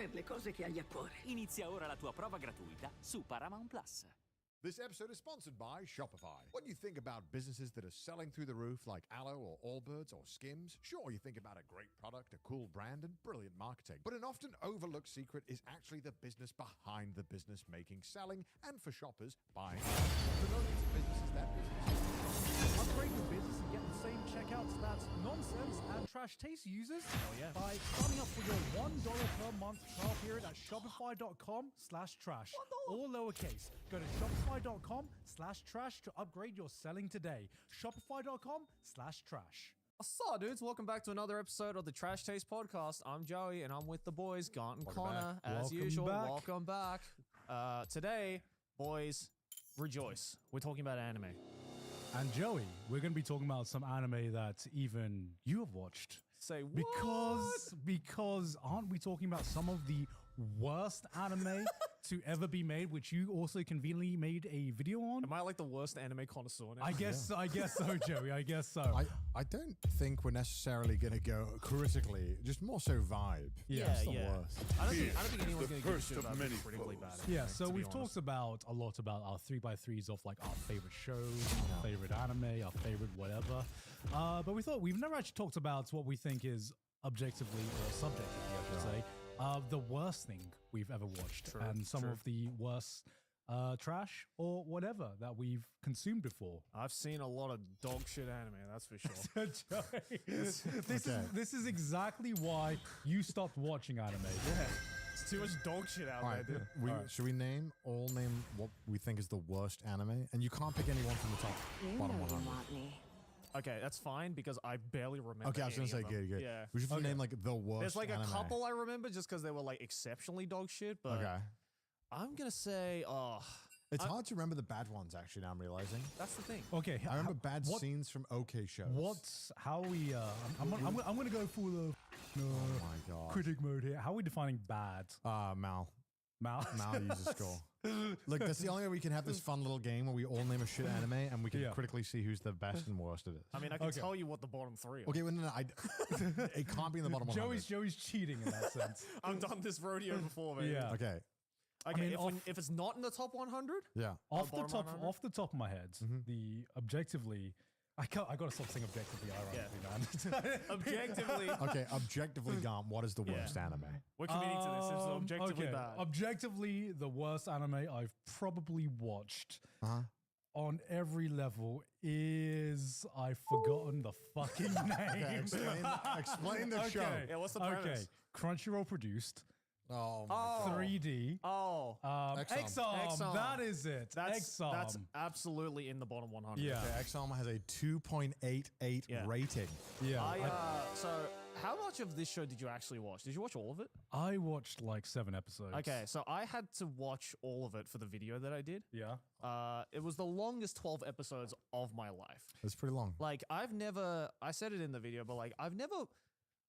per le cose che hai a cuore. Inizia ora la tua prova gratuita su Paramount Plus. This episode is sponsored by Shopify. What do you think about businesses that are selling through the roof like Aloe or Allbirds or Skims? Sure, you think about a great product, a cool brand, and brilliant marketing. But an often overlooked secret is actually the business behind the business making, selling, and for shoppers, buying. For millions of businesses, that business. Upgrade your business and get the same checkout stats, nonsense, and trash taste users by signing up for your $1 per month trial period at shopify.com/trash. All lowercase. Go to shopify.com/trash to upgrade your selling today. Shopify.com/trash. What's up, dudes? Welcome back to another episode of the Trash Taste Podcast. I'm Joey, and I'm with the boys, Gant and Connor, as Welcome usual. back. Welcome back. Today, boys, rejoice. We're talking about anime. And Joey, we're going to be talking about some anime that even you have watched. Say what? Because aren't we talking about some of the worst anime to ever be made, which you also conveniently made a video on? Am I like the worst anime connoisseur now? I guess so, Joey. I guess so. I don't think we're necessarily going to go critically, just more so vibe. Yeah, It's the yeah. worst. I don't think anyone's going to give a shit about being critically bad. Yeah, so to be we've honest. talked about a lot about our 3x3s of like our favorite shows, our favorite anime, our favorite whatever. But we thought we've never actually talked about what we think is objectively or subjectively, I should say, the worst thing we've ever watched, and some of the worst trash or whatever that we've consumed before. I've seen a lot of dog shit anime, that's for sure. This is exactly why you stopped watching anime. It's too much dog shit out All right, there, dude. should we name what we think is the worst anime? And you can't pick anyone from the top bottom 100. Okay, that's fine because I barely remember. Okay, I was going to say, any of them. good. Yeah. We should name like the worst There's like anime. a couple I remember just because they were like exceptionally dog shit, but Okay. I'm gonna say, It's hard to remember the bad ones, actually, now I'm realizing. that's the thing. Okay, I remember bad scenes from OK shows. How we? I'm gonna go for the Oh my god. critic mode here. How are we defining bad? Mal. Mal. Mal user score. Look, that's the only way we can have this fun little game where we all name a shit anime and we can critically see who's the best and worst at it. I mean, I can tell you what the bottom three are. Okay, well, no, it can't be in the bottom 100. Joey's cheating in that sense. I've done this rodeo before, man. Yeah. Okay, Okay, mean, if it's not in the top 100, yeah. Off the bottom top, 100? off the top of my head, the objectively, I gotta stop saying objectively. Ironically, man. objectively, Okay, objectively, Gant, what is the worst anime? we're committing to this. It's objectively okay. bad. Objectively, the worst anime I've probably watched on every level is I've forgotten the fucking name. Explain the show. Yeah, what's the premise? Okay, Crunchyroll produced. Oh, my 3D. Oh, Exarm. Exarm. That is it. that's Exarm. absolutely in the bottom 100. Yeah. Okay, Exarm has a 2.88 Yeah. rating. Yeah. So how much of this show did you actually watch? Did you watch all of it? I watched like 7 episodes. Okay, so I had to watch all of it for the video that I did. Yeah. It was the longest 12 episodes of my life. It's pretty long. Like I said it in the video, but like I've never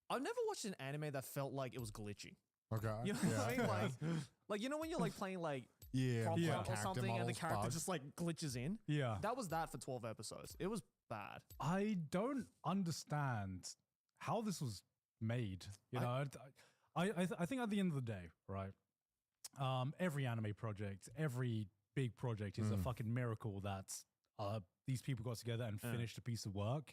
watched an anime that felt like it was glitchy. Okay. You know what I mean? Like you know when you're like playing like Yeah. Prompt Yeah. or Character something and the models, character bugs. just like glitches in. Yeah. That was that for 12 episodes. It was bad. I don't understand how this was made. You know, I think at the end of the day, right? Every anime project, every big project is a fucking miracle that these people got together and finished a piece of work.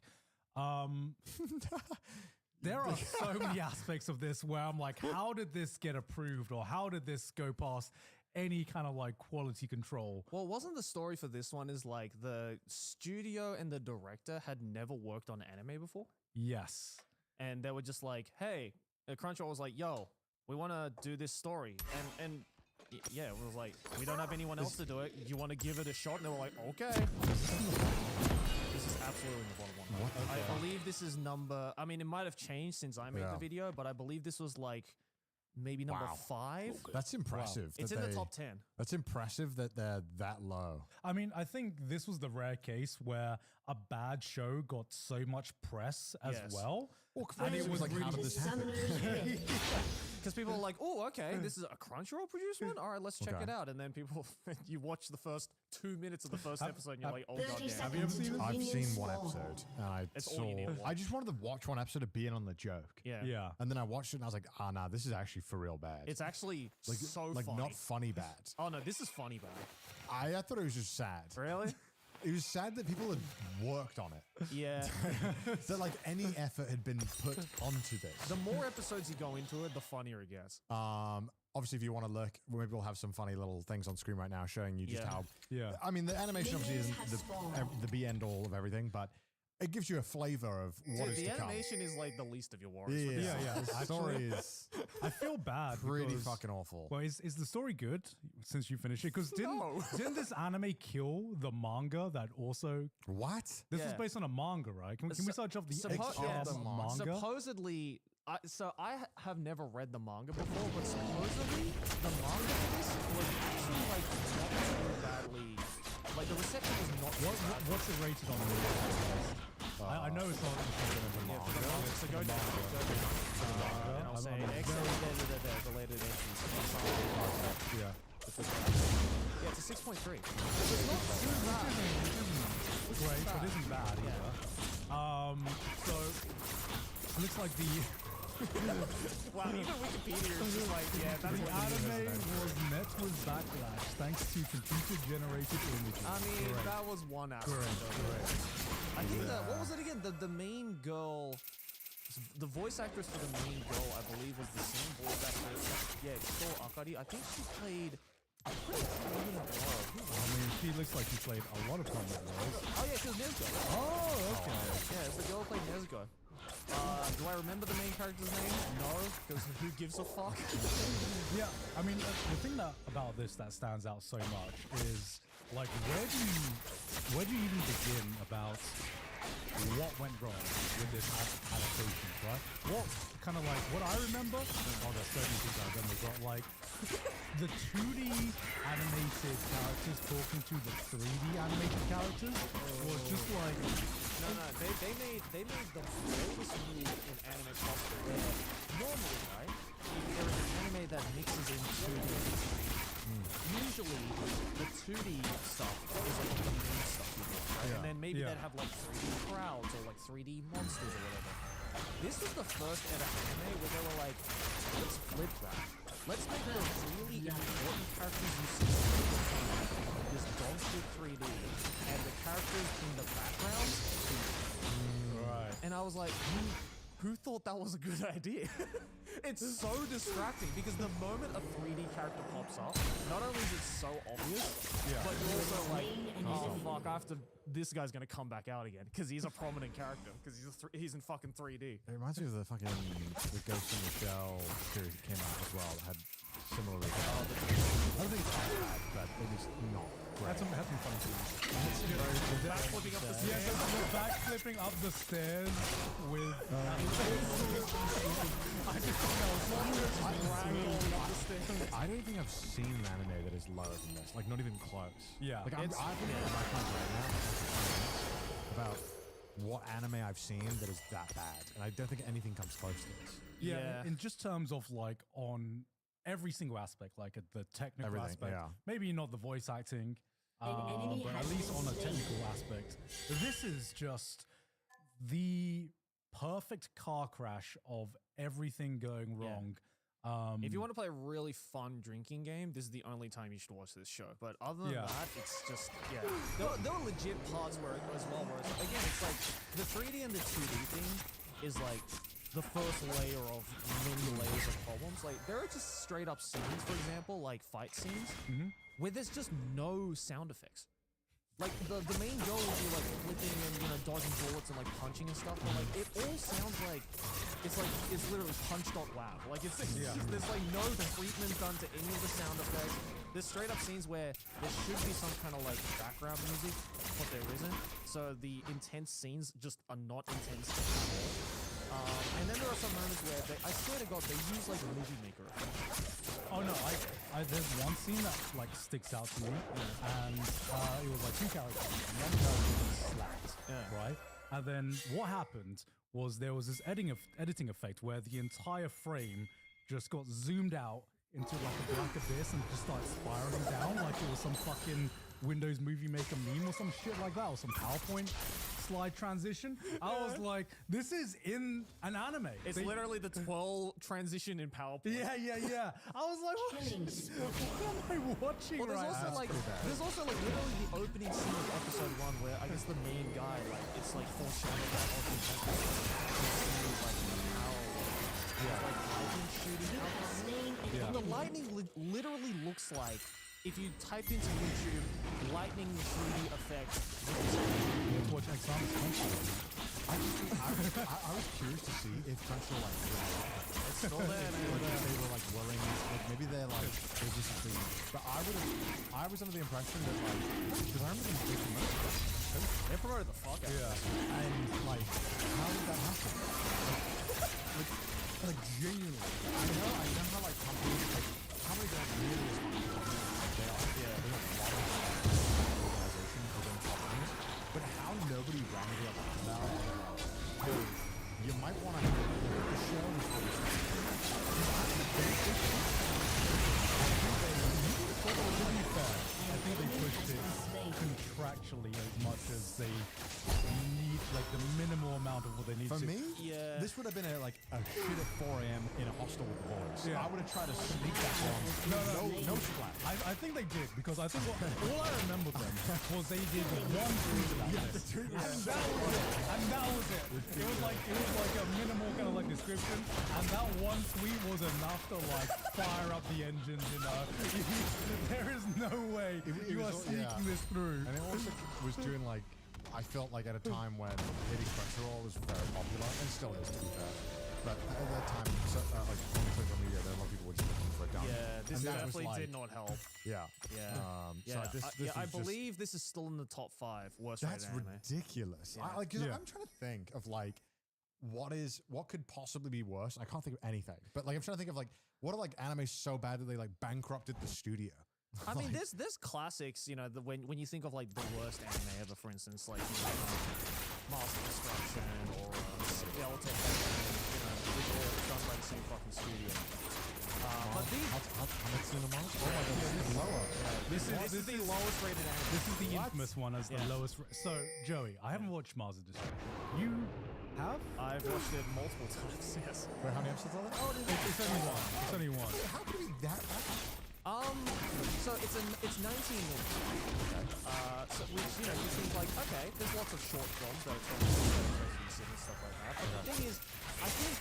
There are so many aspects of this where I'm like, how did this get approved, or how did this go past any kind of like quality control? Well, wasn't the story for this one is like the studio and the director had never worked on anime before? Yes. And they were just like, hey, Crunchyroll was like, yo, we want to do this story. And yeah, it was like, we don't have anyone else to do it. You want to give it a shot? And they were like, okay. This is absolutely in the bottom one. I believe this is number, I mean, it might have changed since I made the video, but I believe this was like maybe number 5. That's impressive. It's that in the top 10. That's impressive that they're that low. I mean, I think this was the rare case where a bad show got so much press as Yes. well Well, And it it was was like, how did this happen? Because people are like, oh, okay, this is a Crunchyroll produced one. All right, let's check Okay. it out. And then people, you watch the first 2 minutes of the first episode, and you're like, oh 30 goddamn. Have you ever seen it? I've seen one episode, and I It's all saw. you need to I just wanted to watch one episode to be in on the joke. Yeah. Yeah. And then I watched it, and I was like, ah, nah, this is actually for real bad. It's actually like so like funny. not funny bad. Oh no, this is funny, bad. I thought it was just sad. Really? It was sad that people had worked on it. Yeah. That like any effort had been put onto this. The more episodes you go into it, the funnier it gets. Obviously, if you want to look, maybe we'll have some funny little things on screen right now showing you just Yeah. how. Yeah. I mean, the animation obviously Minions isn't has spawned. the be end all of everything, but it gives you a flavor of what Dude, is the to come. animation is like the least of your worries. Yeah, with this. Yeah, The actually- story is I feel bad. pretty because- fucking awful. Well, is the story good since you finished it? Because No. didn't this anime kill the manga that also? What? This is Yeah. based on a manga, right? Can we search up the yeah, the manga? supposedly, I have never read the manga before, but supposedly the manga for this was actually like not too badly. Like the reception was not. What's it rated on the movie? I know it's not the same as the Yeah, manga. for the manga. So go down. And I'll say I'm X there, related entries. Yeah. Yeah, it's a 6.3. So it's not too bad. Great, but isn't bad either. So it looks like the Wow, even Wikipedia is just like, yeah, that's the what it is. anime was met with backlash thanks to computer-generated images. I mean, Correct. that was one aspect Correct, of it. I think what was it again? The main girl, the voice actress for the main girl, I believe, was the same voice actress. Yeah, Kyo Akari. I think she played a pretty prominent role. I mean, she looks like she played a lot of prominent roles. Oh yeah, she was Nezuko. Oh, okay. Yeah, it's the girl who played Nezuko. Do I remember the main character's name? No, because who gives a fuck? Yeah, I mean, the thing about this that stands out so much is like, where do you even begin about what went wrong with this adaptation, right? What kind of like what I remember? Oh, there's certain things I remember, but like the 2D animated characters talking to the 3D animated characters was just like. No, they made the greatest move in anime culture where normally, right, if there is an anime that mixes in 2D and 3D, usually the 2D stuff is like the main stuff you want, right? And then maybe they'd have like 3D crowds or like 3D monsters or whatever. This was the first ever anime where they were like, let's flip that. Let's make the really important characters you see this dog shit 3D and the characters in the background. Right. And I was like, who thought that was a good idea? It's so distracting because the moment a 3D character pops up, not only is it so obvious, but you're also like, oh fuck, this guy's gonna come back out again because he's a prominent character because he's in fucking 3D. It reminds me of the fucking the Ghost in the Shell series that came out as well. That had similar results. I don't think it's that bad, but it was not great. Had some fun scenes. Flipping up the Yeah, stairs. the backflipping up the stairs with. I just thought that was Ragdolling up the stairs. I don't think I've seen an anime that is lower than this. Like, not even close. Yeah. Like, I'm looking at my phone right now about what anime I've seen that is that bad, and I don't think anything comes close to this. Yeah, Yeah. in just terms of like on every single aspect, like at the technical Everything, aspect, yeah. maybe not the voice acting, enemy but at has least been on a slain. technical aspect, this is just the perfect car crash of everything going Yeah. wrong. If you want to play a really fun drinking game, this is the only time you should watch this show. But other than Yeah. that, it's just, yeah. There were legit parts where as well, where it's, again, it's like the 3D and the 2D thing is like the first layer of many layers of problems. Like there are just straight up scenes, for example, like fight scenes, where there's just no sound effects. Like the main girl will be like flipping and dodging bullets and like punching and stuff, but like it all sounds like it's literally punch.wow. Like there's like no treatment done to any of the sound effects. There's straight up scenes where there should be some kind of like background music, but there isn't. So the intense scenes just are not intense at all. And then there are some moments where I swear to God, they use like movie maker effects. Oh no, there's one scene that like sticks out to me, and it was like two characters, and one character was slapped, right? And then what happened was there was this editing effect where the entire frame just got zoomed out into like a black abyss and just started spiraling down like it was some fucking Windows Movie Maker meme or some shit like that, or some PowerPoint slide transition. I was like, this is in an anime. It's literally the 12 transition in PowerPoint. Yeah. I was like, what am I watching Well, there's right also now? like literally the opening scene of episode 1 where I guess the main guy it's like foreshadowing that all the like how like lightning shooting out. Yeah. The lightning literally looks like if you typed into YouTube lightning 3D effect. Watch Exams. I was curious to see if Crunchyroll like It's still there, like, man. if they were like willing, like maybe they're like they're just including. But I was under the impression that like because I remember them big commercials. They promoted the fuck out of it. Yeah, and like how did that happen? Like genuinely, I know how like companies like how many don't really respond to companies like they are. Yeah, they're not a lot of organizations within companies, but how nobody rang me up about it. Hey, you might want to have a look at the show before you start. To be fair, I think they pushed it contractually as much as they need, like the minimal amount of what they need For to. me, Yeah. this would have been a shit at 4 a.m. in a hostel with boys. Yeah. I would have tried to sneak that one. No splat. I think they did because I think all I remember them was they did one tweet about this. And that was it. It was like a minimal kind of like description, and that one tweet was enough to like fire up the engines. You know, there is no way It you are was- sneaking yeah. this through. And it also was during like, I felt like at a time when hitting Crunchyroll was very popular, and still is to be fair. But at that time, so, like on social media, there were a lot of people were just looking for it done. Yeah, this And that was definitely like- did not help. Yeah. Yeah. So this I was just- believe this is still in the top 5 worst that's rated anime. ridiculous. Yeah. Cause I'm trying to think of like what could possibly be worse. I can't think of anything. But like I'm trying to think of like what are like anime so bad that they like bankrupted the studio. I mean, there's classics, you know, when you think of like the worst anime ever, for instance, like Master Destruction or Skeleton, you know, which are done by the same fucking studio. But these, Hametsu no Mars? Oh my god, this is lower. this is the lowest rated anime. This is the infamous one as the Yeah. lowest. So Joey, I haven't watched Mars of Destruction. You have? I've watched it multiple times. Yes. Wait, how many episodes are there? Oh, It's only one. It's only one. How could it be that bad? So it's 19 minutes. So which you know you think like okay, there's lots of short films that are and stuff like that. But the thing is, I think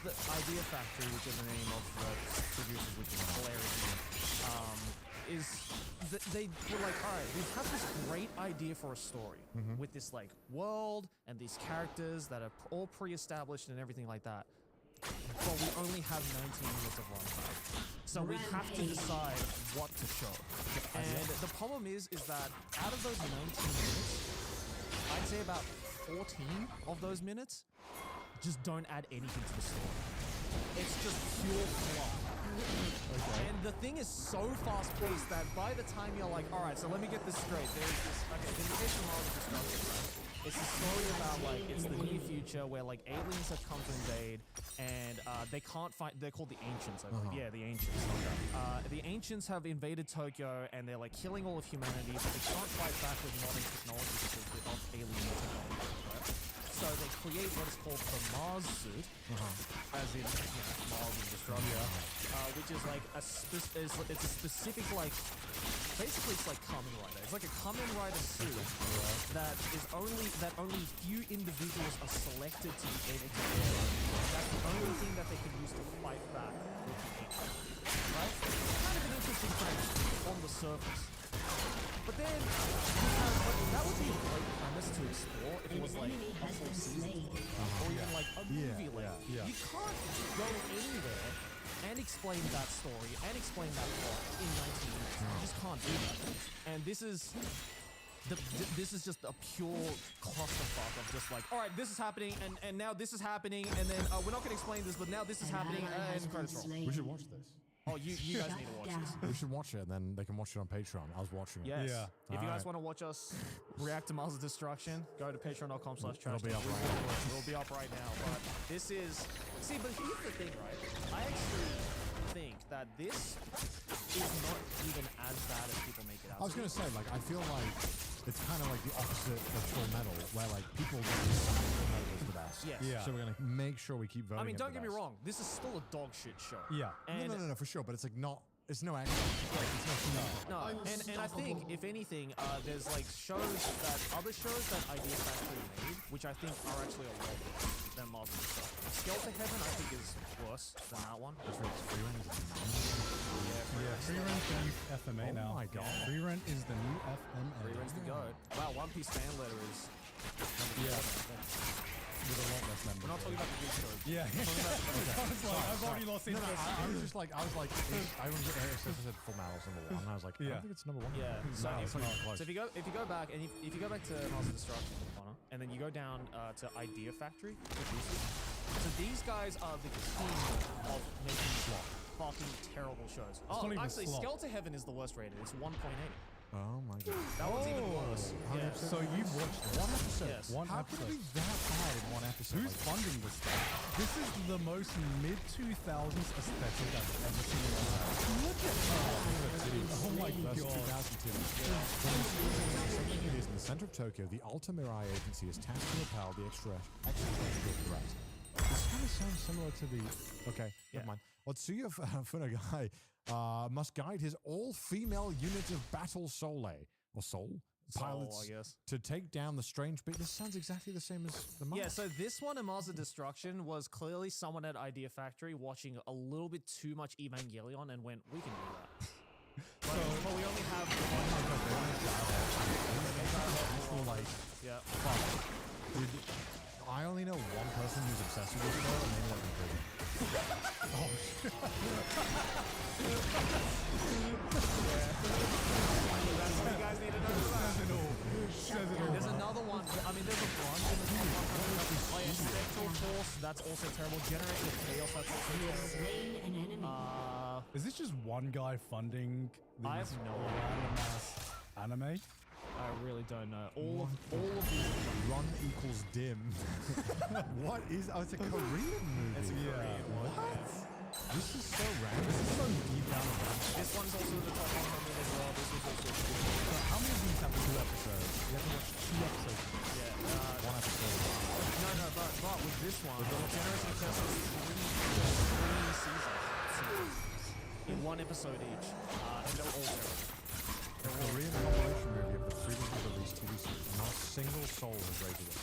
the Idea Factory, which is the name of the producers, which is hilarious, is that they were like, all right, we have this great idea for a story with this like world and these characters that are all pre-established and everything like that. But we only have 19 minutes of runtime. So we have to decide what to show. And the problem is that out of those 19 minutes, I'd say about 14 of those minutes just don't add anything to the story. It's just pure plot. And the thing is so fast-paced that by the time you're like, all right, so let me get this straight. There's this, okay, in the case of Mars of Destruction, it's a story about like, it's the near future where like aliens have come to invade and they can't find, they're called the Ancients, I believe. Yeah, the Ancients. The Ancients have invaded Tokyo and they're like killing all of humanity, but they can't fight back with modern technology because of alien technology. Right? So they create what is called the Mars suit, as in Mars of Destruction, which is like it's a specific like, basically it's like Kamen Rider. It's like a Kamen Rider suit that only few individuals are selected to be able to wear. That's the only thing that they can use to fight back with the aliens. Right? It's kind of an interesting premise on the surface. But then, that would be a great premise to explore if it was like a full season, or even like a movie length. You can't go anywhere and explain that story and explain that plot in 19 minutes. You just can't do that. And this is just a pure clusterfuck of just like, all right, this is happening, and now this is happening, and then we're not going to explain this, but now this is happening, and credits roll. We should watch this. Oh, you guys need to watch this. We should watch it, and then they can watch it on Patreon. I was watching it. Yes. Yeah. If you guys Alright. want to watch us react to Mars of Destruction, go to patreon.com/trash. It'll be up right now. It'll be up right now. But this is... See, but here's the thing, right? I actually think that this is not even as bad as people make it out I was to be. gonna say, like, I feel like it's kind of like the opposite of Full Metal, where like people just decide Full Metal is the best. Yes. Yeah. So we're gonna make sure we keep voting. I mean, it don't the get me best. wrong. This is still a dog shit show. Yeah. And No, for sure. But it's like not. It's no action. Like, it's no. No, and I think if anything, there's like other shows that Idea Factory made, which I think are actually a lot better than Mars of Destruction. Skeleton Heaven, I think, is worse than that one. That's right. Free Run is Yeah, Free Rent's the new FMA Oh now. my God. Free Rent is the new FMA. Free Rent's the goat. Wow, One Piece fan letter is. With a lot less members. We're not talking about the good shows. Yeah. I was like, I've already lost No, interest. I was just like, I was like, I said Full Metal's number one. And I was like, I Yeah. don't think it's number one. Yeah. So, No, it's not even close. so if you go back and if you go back to Mars of Destruction, Connor, and then you go down to Idea Factory producers. So these guys are the king of making fucking terrible shows. Oh, not even actually, slop. Skeleton Heaven is the worst rated. It's 1.8. Oh my god. That one's even worse. Yeah. So you watched One episode. Yes. One How could episode. it be that bad in one episode? Who's funding this stuff? This is the most mid-2000s aesthetic I've ever seen in my life. Look at that. Oh my Versus god. 2002. It is in the center of Tokyo. The Alta Mirai Agency is tasked to repel the extraterrestrial threat. This kind of sounds similar to the. Okay, Yeah. never mind. Otsuya Funagai must guide his all-female unit of Battle Soul or Soul pilots I guess. to take down the strange beast. This sounds exactly the same as the Mars. Yeah, so this one in Mars of Destruction was clearly someone at Idea Factory watching a little bit too much Evangelion and went, we can do that. But we only have one. Like, Yeah. Dude, I only know one person who's obsessed with this show, and they work in prison. That's what you guys need to know. There's another one. I mean, there's a bunch in the top 100. Oh, yeah, Spectral Force. That's also terrible. Generation of Chaos. That's also terrible. is this just one guy funding these I have no random ass anime? I really don't know. All of these. Run equals dim. What is? Oh, it's a Korean movie. It's a Korean one. What? This is so random. This is so deep down the rabbit hole. This one's also in the top 100 as well. This was also So how many of these have 2 episodes? You have to watch 2 episodes. yeah. One episode. No, but with this one, Generation of Chaos has three seasons in one episode each, and they're all terrible. A Korean compilation movie of the freedom to release TV series. Not a single soul has rated it.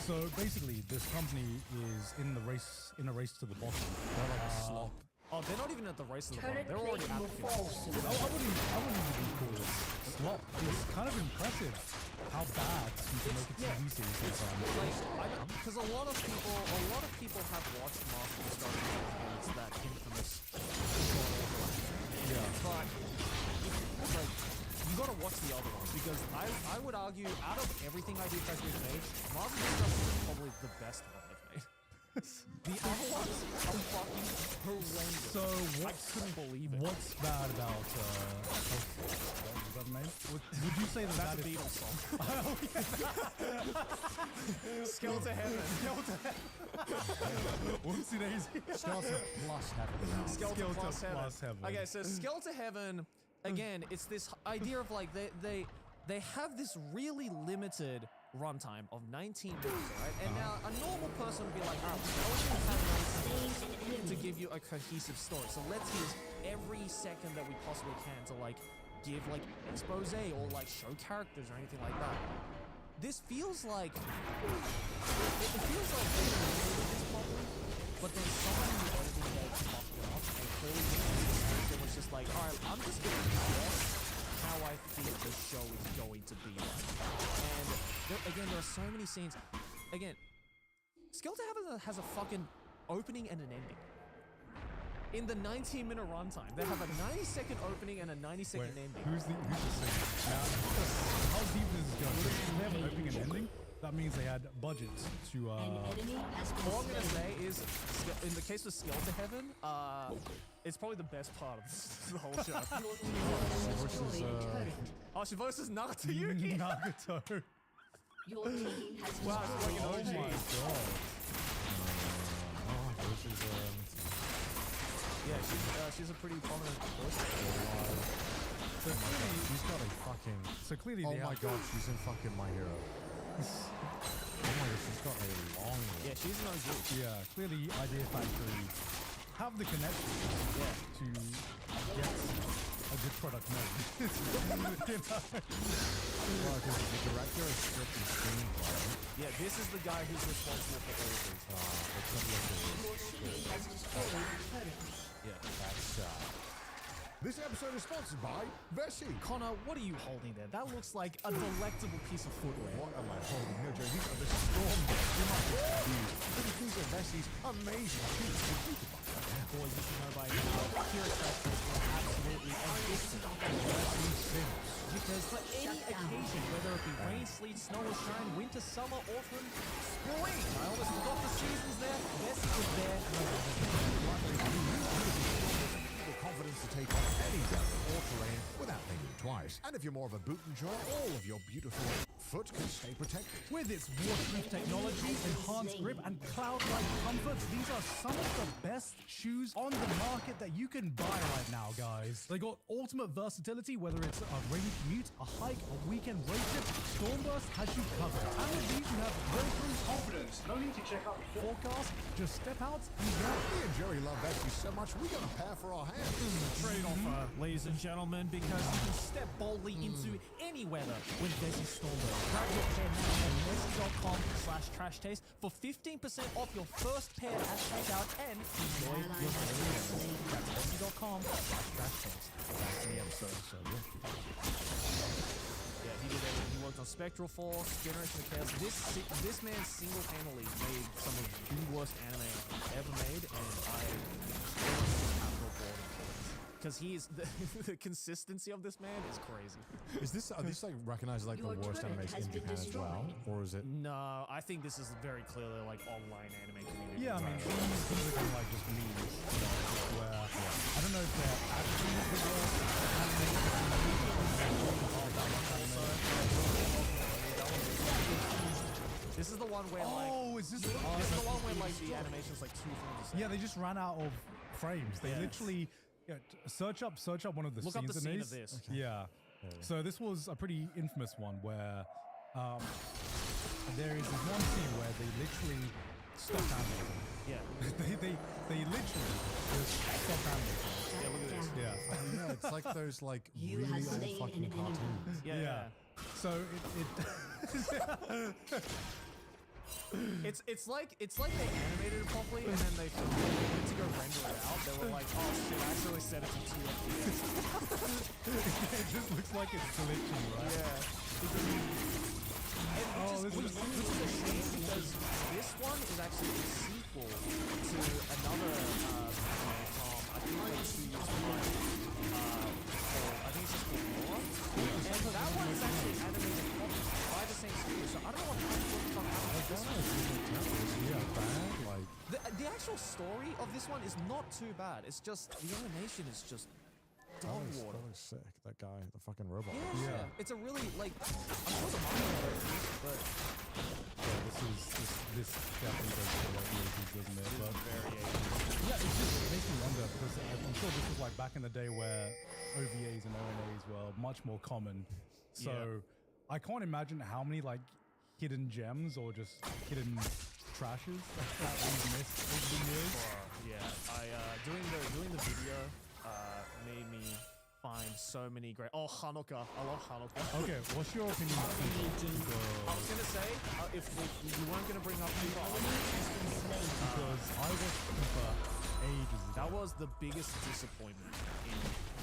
So basically, this company is in a race to the bottom. They're like a slop. Oh, they're not even at the race of the bottom. They're already at the finish. I wouldn't even call it slop. It's kind of impressive how bad you can make a TV series sometimes. Like, because a lot of people have watched Master of Destruction and it's that infamous. Yeah. But like, you gotta watch the other ones because I would argue out of everything Idea Factory's made, Master of Destruction is probably the best one they've made. The other ones are fucking horrendous. So I couldn't believe it. what's bad about what was that name? Would you say That's that a is Beatles song. Skeleton Heaven. Whoopsie daisy? Skeleton plus heaven. Now. Skeleton plus Heaven. plus Heaven. Okay, so Skeleton Heaven, again, it's this idea of like they have this really limited runtime of 19 minutes, right? And now a normal person would be like, all right, we don't have 19 minutes to give you a cohesive story. So let's use every second that we possibly can to like give like expose or like show characters or anything like that. This feels like it feels like they didn't do this properly, but then someone in the editing day fucked it up and clearly it was just like, all right, I'm just gonna guess how I think this show is going to be like. And there are so many scenes. Again, Skeleton Heaven has a fucking opening and an ending. In the 19-minute runtime, they have a 90-second opening and a 90-second ending. Who's the singer? Now, how deep is this going? So they have an opening and ending. That means they had budgets to. All I'm gonna say is, in the case of Skeleton Heaven, It's probably the best part of the whole show. Your team has destroyed a turret. Oh, she voices Nagatoyuki. Nagato. Your team has Wow, destroyed it's like an a OG. turret. This is Yeah, she's a pretty prominent voice. So clearly, she's got a fucking. so clearly Oh they my have- god, she's in fucking My Hero. Oh my god, she's got a long. Yeah, she's an OG. Yeah, clearly Idea Factory have the connection to get a good product made. You know? Well, because the director of script and screenplay. Yeah, this is the guy who's responsible for all of these. Let's have a look at Your team has destroyed a turret. Yeah. That's this episode is sponsored by Vessi. Connor, what are you holding there? That looks like a delectable piece of footwear. What am I holding here, Joe? These are the Storm. You might be confused. Because these are Vessi's amazing shoes. So you can buy them. Boy, you should know by now. Here at Factory, we're absolutely addicted to Vessi Sims. Because for any occasion, whether it be rain, sleet, snow or shine, winter, summer, autumn, spring, I almost forgot the seasons there. Vessi is there. The confidence to take on any weather or terrain without thinking twice. And if you're more of a boot enjoyer, all of your beautiful foot can stay protected. With its waterproof technology, enhanced grip, and cloud-like comforts, these are some of the best shoes on the market that you can buy right now, guys. They got ultimate versatility, whether it's a rainy commute, a hike, a weekend road trip, Stormburst has you covered. And with these, you have breakthrough confidence. No need to check out the forecast, just step out and go. Me and Joey love Vessi so much, we got a pair for our hands. Trade offer, ladies and gentlemen, because you can step boldly into any weather with Vessi Stormburst. Grab your pair now at Vessi.com/trashtaste for 15% off your first pair at checkout and enjoy your daily. That's Vessi.com/trashtaste. Back to the episode. Yeah, he did everything. He worked on Spectral Force, Generation of Chaos. This man single-handedly made some of the worst anime ever made, and I have no applaud him for this. Because the consistency of this man is crazy. Is this, are these like recognized like Your the worst turret animes has in been Japan as well? destroyed. Or is it? No, I think this is very clearly like online anime community. Yeah, I mean, these are kind of like just memes, you know, just where I don't know if they're actually the worst This is the one where like Oh, is this? this is the one where like the animation's like 2 frames a second. Yeah, they just ran out of frames. They Yes. literally search up one of the Look up scenes the in scene these. of this. Yeah. So this was a pretty infamous one where there is this one scene where they literally stop animating. Yeah. they literally just stop animating. Yeah, look at this. Yeah. Oh, yeah, it's like those like You really have old slain fucking an enemy. cartoons. Yeah. Yeah. So It's like they animated it properly and then they went to go render it out. They were like, oh shit, I actually set it to 2 FPS. it just looks like it's glitching, right? Which is a shame because this one is actually a sequel to another anime from I think like 2 years prior. I think it's just called Laura. And that one is actually animated by the same studio. So I don't know what the fuck happened with this one. Yeah, bad. Like The actual story of this one is not too bad. It's just the animation is just dog water. that was sick. That guy, the fucking robot. Yeah. It's a really like I'm sure the manga is, but This definitely does feel like the 80s, doesn't it? But very yeah, it just makes me wonder because I'm sure this was like back in the day where OVAs and ONAs were much more common. So Yeah. I can't imagine how many like hidden gems or just hidden trashes that we've missed over the years. yeah. I doing the video made me find so many great. Oh, Hanukkah! I love Hanukkah. Okay, what's your opinion on I was gonna say if you weren't gonna bring up FIFA, because I watched FIFA ages ago. that was the biggest disappointment.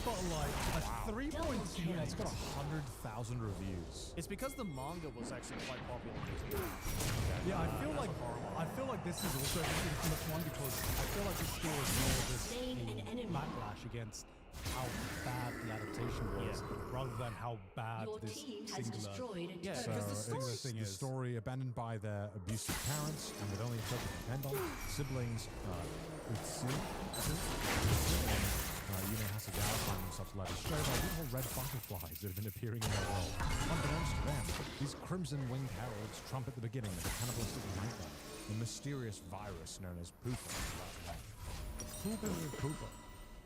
But like a 3.2 It's got 100,000 reviews. It's because the manga was actually quite popular. Yeah, I feel like this is also an infamous one because I feel like this story is more just Slain an a enemy. backlash against how bad the adaptation was, rather than how bad Your this team has singular. destroyed a Yeah, turret. because the So story- it's thing the is- story abandoned by their abusive parents and with only each other to depend on, siblings with siblings show by little red butterflies that have been appearing in their world. Unbeknownst to them, these crimson-winged heralds trump at the beginning of a cannibalistic nightmare, the mysterious virus known as Pooper. Pooper.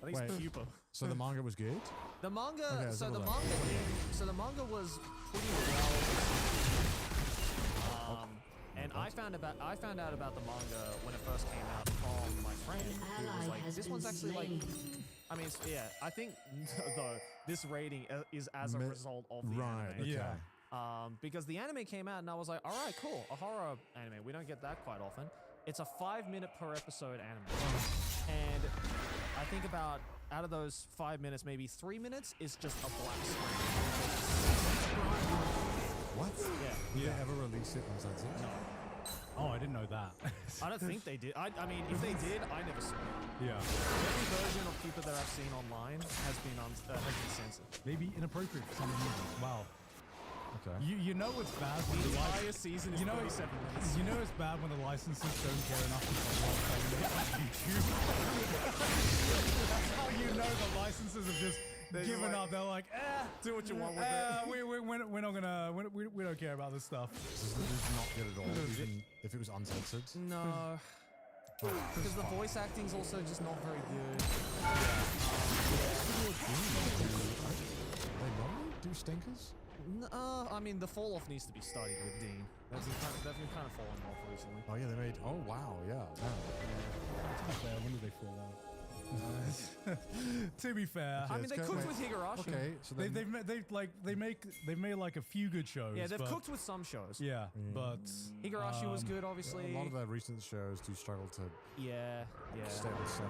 I think it's Wait. Pupa. So the manga was good? The manga, Okay, let's so have a the look. manga was pretty well. And I found out about the manga when it first came out from my friend who was Ally like, has this been one's actually like, slain. I mean, yeah, I think though this rating is as a result of the Right, anime. okay. Yeah. Because the anime came out and I was like, all right, cool, a horror anime. We don't get that quite often. It's a 5-minute per episode anime, and I think about out of those 5 minutes, maybe 3 minutes is just a black screen. What? Yeah. Did they ever release it on Zenzi? No. Oh, I didn't know that. I don't think they did. I mean, if they did, I never saw it. Yeah. Every version of Pupa that I've seen online has been censored. Maybe inappropriate for some reason. Wow. Okay. You know what's bad when The the entire season is you know 37 minutes. You know it's bad when the licenses don't care enough to promote on YouTube. That's how you know the licenses have just given up. They're like, Do what you want with it. we're not gonna we don't care about this stuff. This is not good at all, even if it was uncensored. No. Because the voice acting's also just not very good. They normally do stinkers? I mean, the fall off needs to be studied with Dean. They've been kind of falling off recently. Oh yeah, they made. Oh wow, yeah. No. To be fair, when did they fall out? To be fair, I mean, they let's go- cooked wait. with Higurashi. Okay, so then they've made like a few good shows. Yeah, they've but- cooked with some shows. Yeah, but Higurashi was good, obviously. a lot of their recent shows do struggle to Yeah, yeah. stay with 7.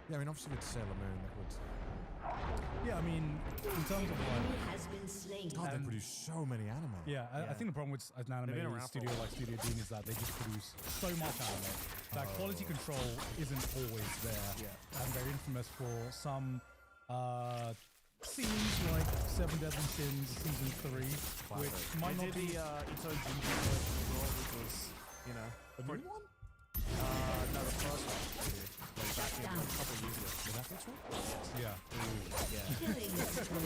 Yeah, I mean, obviously with Sailor Moon, that would. yeah, I mean, in terms of like. Enemy has been slain. God, they And- produce so many anime. Yeah, I think the problem with an been animated around for a studio while. like Studio Dean is that they just produce so much anime that quality control isn't always there. Yeah. And they're infamous for some scenes like Seven Deadly Sins Season 3, which They might not did be... the Ito Jinji version as well, which was, you know... A new one? No, the first one. they did, like back in like, a couple of years ago. The Netflix one? Yeah, Yeah. Killing spree.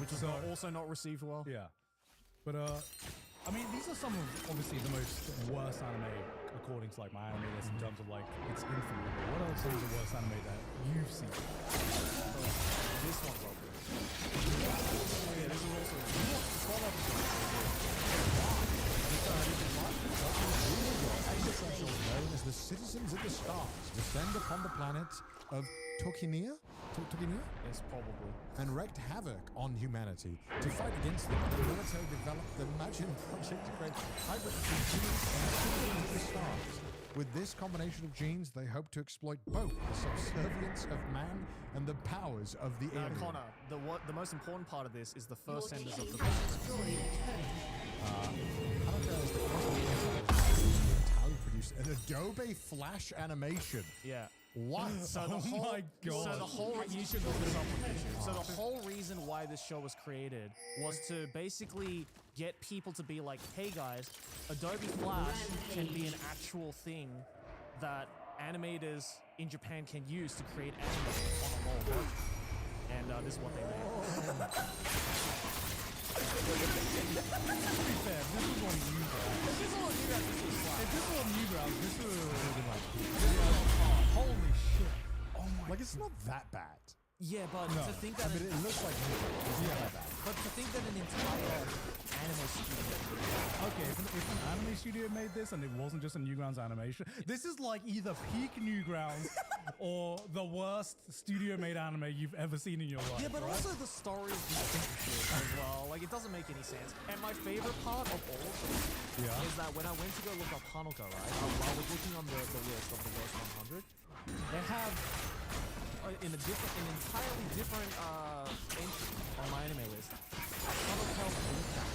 Which was So- also not received well. yeah. But, I mean, these are some of, obviously, the most worst anime according to, like, my anime list in terms of, like, its infamy. What are some of the worst anime that you've seen? This one's all good. Yeah, this is also Known as the Citizens of the Stars, descend upon the planet of Tokinia? Tokinia? Yes, probably. And wreaked havoc on humanity. To fight against them, the military developed the Majin Project to create hybrid genes and Citizens of the Stars. With this combination of genes, they hope to exploit both the subservience of man and the powers of the Now, alien. Connor, the most important part of this is the Your first sentence of team the has book. destroyed a turret. Tally produced an Adobe Flash animation. Yeah. What? So the Oh whole, my God. So the whole you should look this up on YouTube. So the whole reason why this show was created was to basically get people to be like, hey guys, Adobe Flash can be an actual thing that animators in Japan can use to create anime on a low budget. And this is what they made. To be fair, if this was on Newgrounds. This is all you guys. This is If this was on Newgrounds, this would have been like, holy shit. Oh my Like, it's not that bad. yeah, but No. to think I that mean, it looks like it's not that bad. but to think that an entire anime studio Okay, if an anime studio made this and it wasn't just a Newgrounds animation, this is like either peak Newgrounds or the worst studio-made anime you've ever seen in your life. Yeah, but right? also the story is ridiculous as well. Like, it doesn't make any sense. And my favorite part of all of this Yeah. is that when I went to go look up Hanukkah, right, I was looking on the list of the worst 100. They have an entirely different entry on my anime list. Hanukkah recap.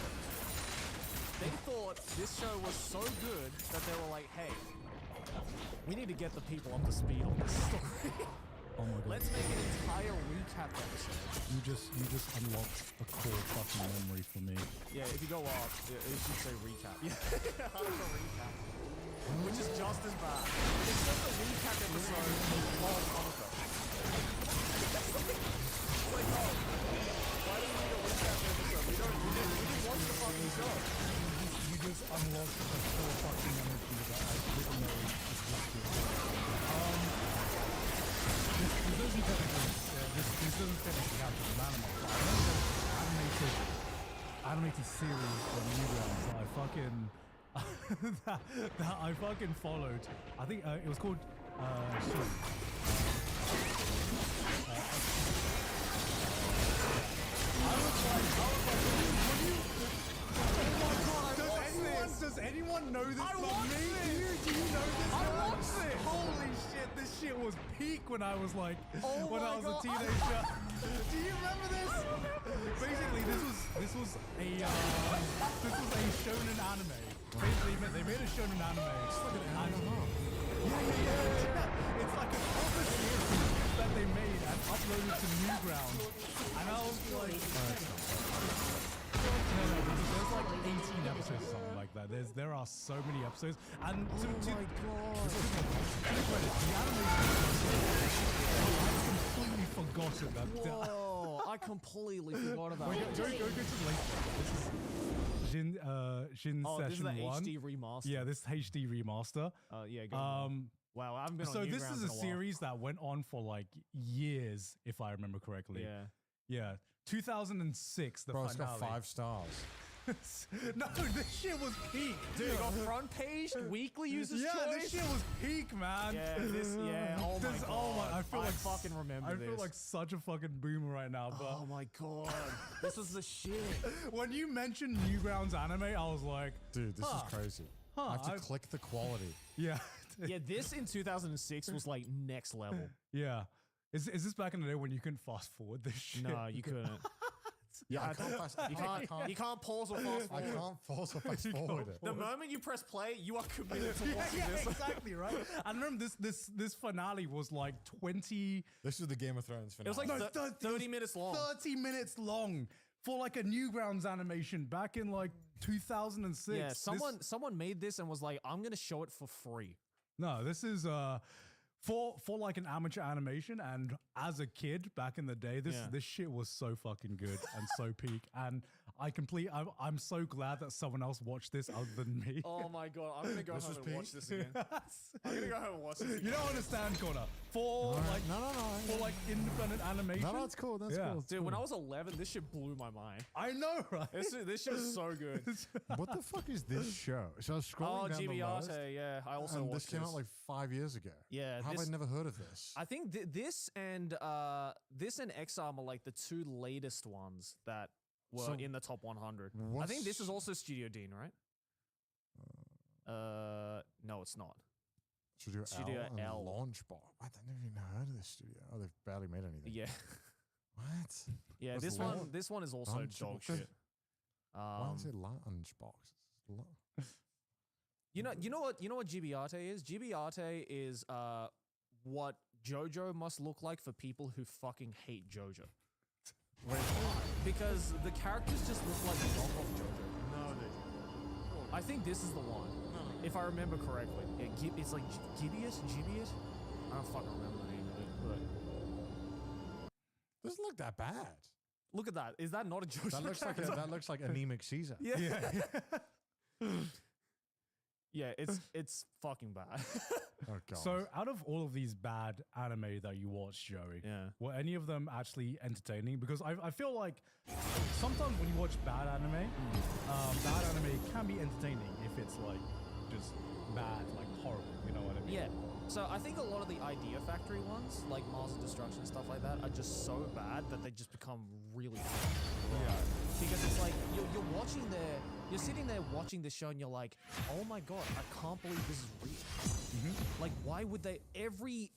They thought this show was so good that they were like, hey, we need to get the people up to speed on this story. Oh my god. Let's make an entire recap episode. You just unlocked a core fucking memory for me. Yeah, if you go up, it should say recap. Yeah, Hanukkah recap. Which is just as bad. It's just a recap episode of Hanukkah. It's like, oh, doesn't technically count as an anime. But I remember animated series on Newgrounds that I fucking that I fucking followed. I think it was called Shun. Does anyone know this but me? Do you know this? I watched it. Holy shit, this shit was peak when I was like, when I was a God. teenager. Do you remember this? Basically, this was a shonen anime. Basically, they made a shonen anime. It's like an anime. Yeah. It's like an other series that they made and uploaded to Newgrounds. And I was like, no, because there's like 18 episodes or something like that. There are so many episodes. And to the credit, the animation, I've completely forgotten that. Whoa, I completely forgot about Wait, it. go to the link. This is Jin Oh, this is Session the 1. HD remaster. Yeah, this HD remaster. Yeah, go on. Wow, I haven't been on So this Newgrounds is in a while. series that went on for like years, if I remember correctly. Yeah. Yeah. 2006, the Bro, it's finale. got 5 stars. No, this shit was peak. Dude, it got front page, weekly users Yeah, choice. this shit was peak, man. Yeah, oh my This- god. oh my, I feel like fucking remember I this. feel like such a fucking boomer right now, but Oh my god. This was the shit. when you mentioned Newgrounds anime, I was like, Dude, this Huh. is crazy. Huh, I have to I've- click the quality. yeah. Yeah, this in 2006 was like next level. Yeah. Is this back in the day when you couldn't fast forward this shit? No, you couldn't. Yeah, I can't fast. You can't pause or fast I forward. can't force or fast forward it. The moment you press play, you are committed to Yeah, watching yeah, this. exactly, right? I remember this finale was like 20 This is the Game of Thrones finale. It was like No, 30 minutes long. 30 minutes long for like a Newgrounds animation back in like 2006. Yeah, This- someone made this and was like, I'm gonna show it for free. No, this is for like an amateur animation, and as a kid back in the day, this shit was so fucking good and so peak. And I'm so glad that someone else watched this other than me. Oh my god, I'm gonna go This home was and peak? watch this again. I'm gonna go home and watch this again. You don't understand, Connor. For like for like independent animation. No, it's cool. That's Yeah. cool. Dude, when I was 11, this shit blew my mind. I know, right? This shit was so good. What the fuck is this show? So I was scrolling Oh, down the list, GBR, yeah. I also and this watched came out like 5 years ago. Yeah, How have this- I never heard of this? I think this and X-Arm are like the two latest ones that were So in the top 100. I think this is what's- also Studio Dean, right? No, it's not. Studio, Studio L and L. Launchbar. What? I never even heard of this studio. Oh, they've barely made anything. Yeah, What? yeah. What's This one is also Launch- dog shit. Why is it Launchbox? You know what GBRT is? GBRT is what JoJo must look like for people who fucking hate JoJo. Wait, why? Because the characters just look like a knockoff JoJo. No, they I think this is the one. If I remember correctly. Yeah, it's like Gibeus? I don't fucking remember the name of it, but doesn't look that bad. look at that. Is that not a JoJo character? That looks like anemic Caesar. Yeah. Yeah, it's fucking bad. Oh god. So, out of all of these bad anime that you watch, Joey, Yeah. were any of them actually entertaining? Because I feel like sometimes when you watch bad anime can be entertaining if it's like just bad, like horrible. You know what I mean? Yeah. So I think a lot of the Idea Factory ones, like Mars of Destruction and stuff like that, are just so bad that they just become really funny. Yeah. Because it's like you're sitting there watching the show and you're like, oh my god, I can't believe this is real. Like, why would they every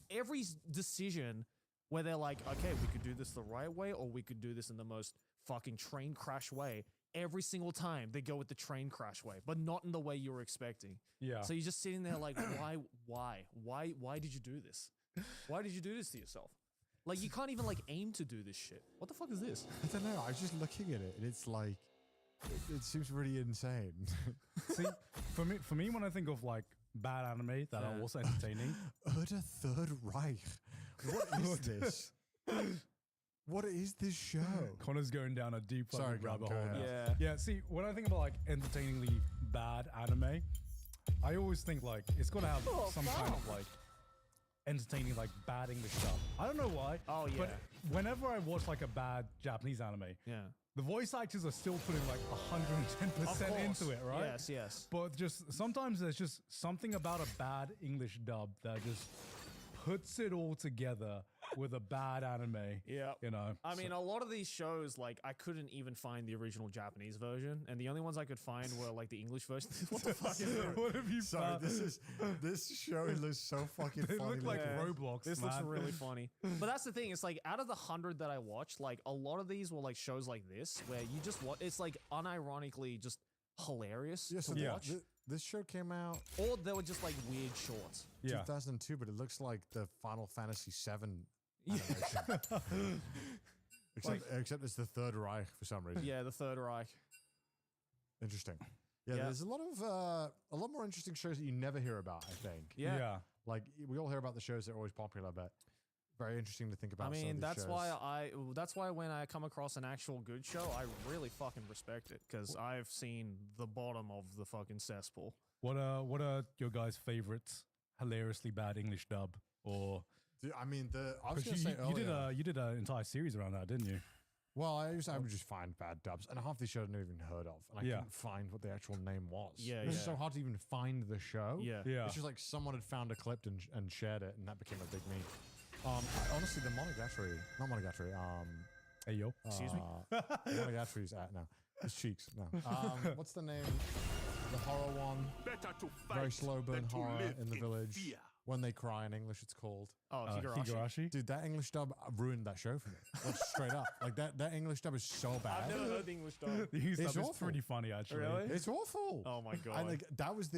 decision where they're like, okay, we could do this the right way or we could do this in the most fucking train crash way. Every single time they go with the train crash way, but not in the way you were expecting. Yeah. So you're just sitting there like, why did you do this? Why did you do this to yourself? Like, you can't even like aim to do this shit. What the fuck is this? I don't know. I was just looking at it, and it's like, it seems really insane. See, for me, when I think of like bad anime that are also entertaining, The Third Reich. What is this? What is this show? Connor's going down a deep fucking Sorry, go rabbit hole. ahead. now. Yeah. See, when I think about like entertainingly bad anime, I always think like it's got to have some kind of like entertaining like bad English stuff. I don't know why. Oh, But yeah. whenever I watch like a bad Japanese anime, Yeah. the voice actors are still putting like 110% into it, right? Yes, yes. But just sometimes there's just something about a bad English dub that just puts it all together with a bad anime. Yeah. You know. I mean, a lot of these shows, like, I couldn't even find the original Japanese version, and the only ones I could find were like the English version. What the fuck is it? What have you Sorry, found? this show looks so fucking They funny. look like Yeah. Roblox. This looks man. really funny. But that's the thing. It's like out of the 100 that I watched, like a lot of these were like shows like this where you just watch. It's like unironically just hilarious Yes, to watch, this show came out or they were just like weird shorts. Yeah. 2002, but it looks like the Final Fantasy VII animation. except it's the Third Reich for some reason. Yeah, the Third Reich. Interesting. Yeah, Yeah. there's a lot more interesting shows that you never hear about, I think. Yeah. Yeah. Like we all hear about the shows that are always popular, but very interesting to think about. I some of mean, these that's shows. why that's why when I come across an actual good show, I really fucking respect it because I've seen the bottom of the fucking cesspool. What are your guys' favorites? Hilariously bad English dub, or Dude, I mean, I was because going to say earlier. you did an entire series around that, didn't you? Well, I would just find bad dubs, and half these shows I've never even heard of, and I Yeah. couldn't find what the actual name was. Yeah, It's just yeah. so hard to even find the show. Yeah. Yeah. It's just like someone had found a clip and shared it, and that became a big meme. Honestly, the not Monogatari. Hey yo. Excuse me? Monogatari's at now. It's Cheeks. No. What's the name? The horror one. Better to Very fight slow burn than to horror live in the village. fear. When They Cry in English, it's called. Oh, Higurashi. Higurashi. Dude, that English dub ruined that show for me. Like straight up. Like that English dub is so bad. I've never heard the English dub. The English It's dub is awful. pretty funny actually. Really? It's awful. Oh my god. And like that was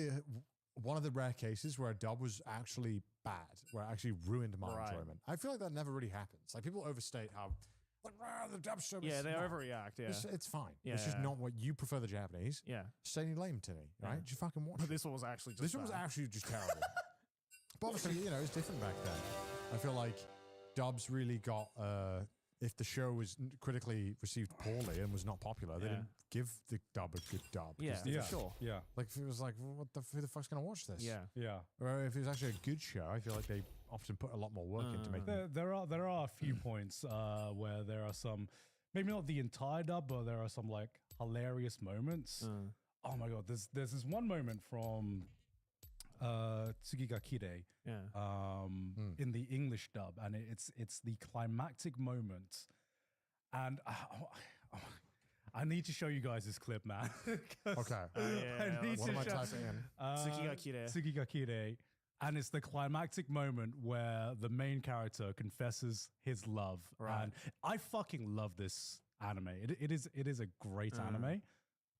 one of the rare cases where a dub was actually bad, where it actually ruined my Right. enjoyment. I feel like that never really happens. Like people overstate how like the dub show. yeah, is they not. overreact. Yeah. It's fine. Yeah, it's just yeah. not what you prefer the Japanese. Yeah. Say lame to me, right? Yeah. Just fucking watch. But it. this one was actually just This one was bad. actually just terrible. But obviously, it's different back then. I feel like dubs really got. If the show was critically received poorly and was not popular, they Yeah. didn't give the dub a good dub. 'cause Yeah, they- Yeah. for sure. Yeah. Like if it was like, who the fuck's gonna watch this? Yeah. Yeah. Or if it was actually a good show, I feel like they often put a lot more work into making it. There are a few points where there are some, maybe not the entire dub, but there are some like hilarious moments. Oh my god, there's this one moment from Tsugigakire Yeah. in the English dub, and it's the climactic moment, and I need to show you guys this clip, man. 'Cause Okay. yeah, I need What to am I show- typing in? Tsukigakire. Tsukigakire, and it's the climactic moment where the main character confesses his love, Right. and I fucking love this anime. It is a great anime.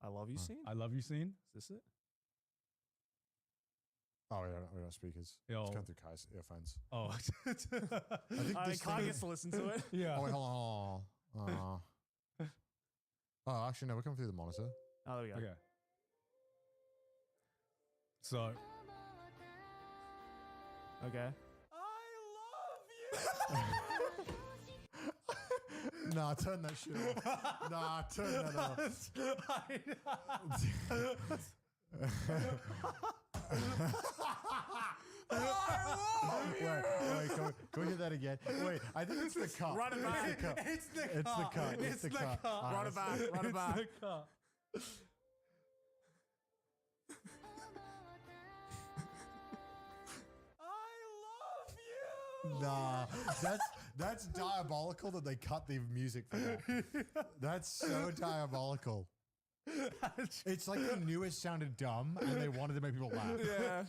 I love you scene. I love you scene. Is this it? Oh, we don't speakers. Yo. It's going through Kai's earphones. Oh, I think I this can't thing get to listen to it. yeah. Oh, wait, hold on. Oh, actually, no, we're coming through the monitor. Oh, there we go. Okay. So Okay. Nah, turn that shit off. Nah, turn that off. Wait, can we hear that again? Wait, I think it's the cut. Run it back. It's the cut. It's the It's the cut. cut. It's the cut. Ah, Run it back. Run it It's back. the cut. Nah, that's diabolical that they cut the music for that. That's so diabolical. It's like they knew it sounded dumb and they wanted to make people laugh. Yeah,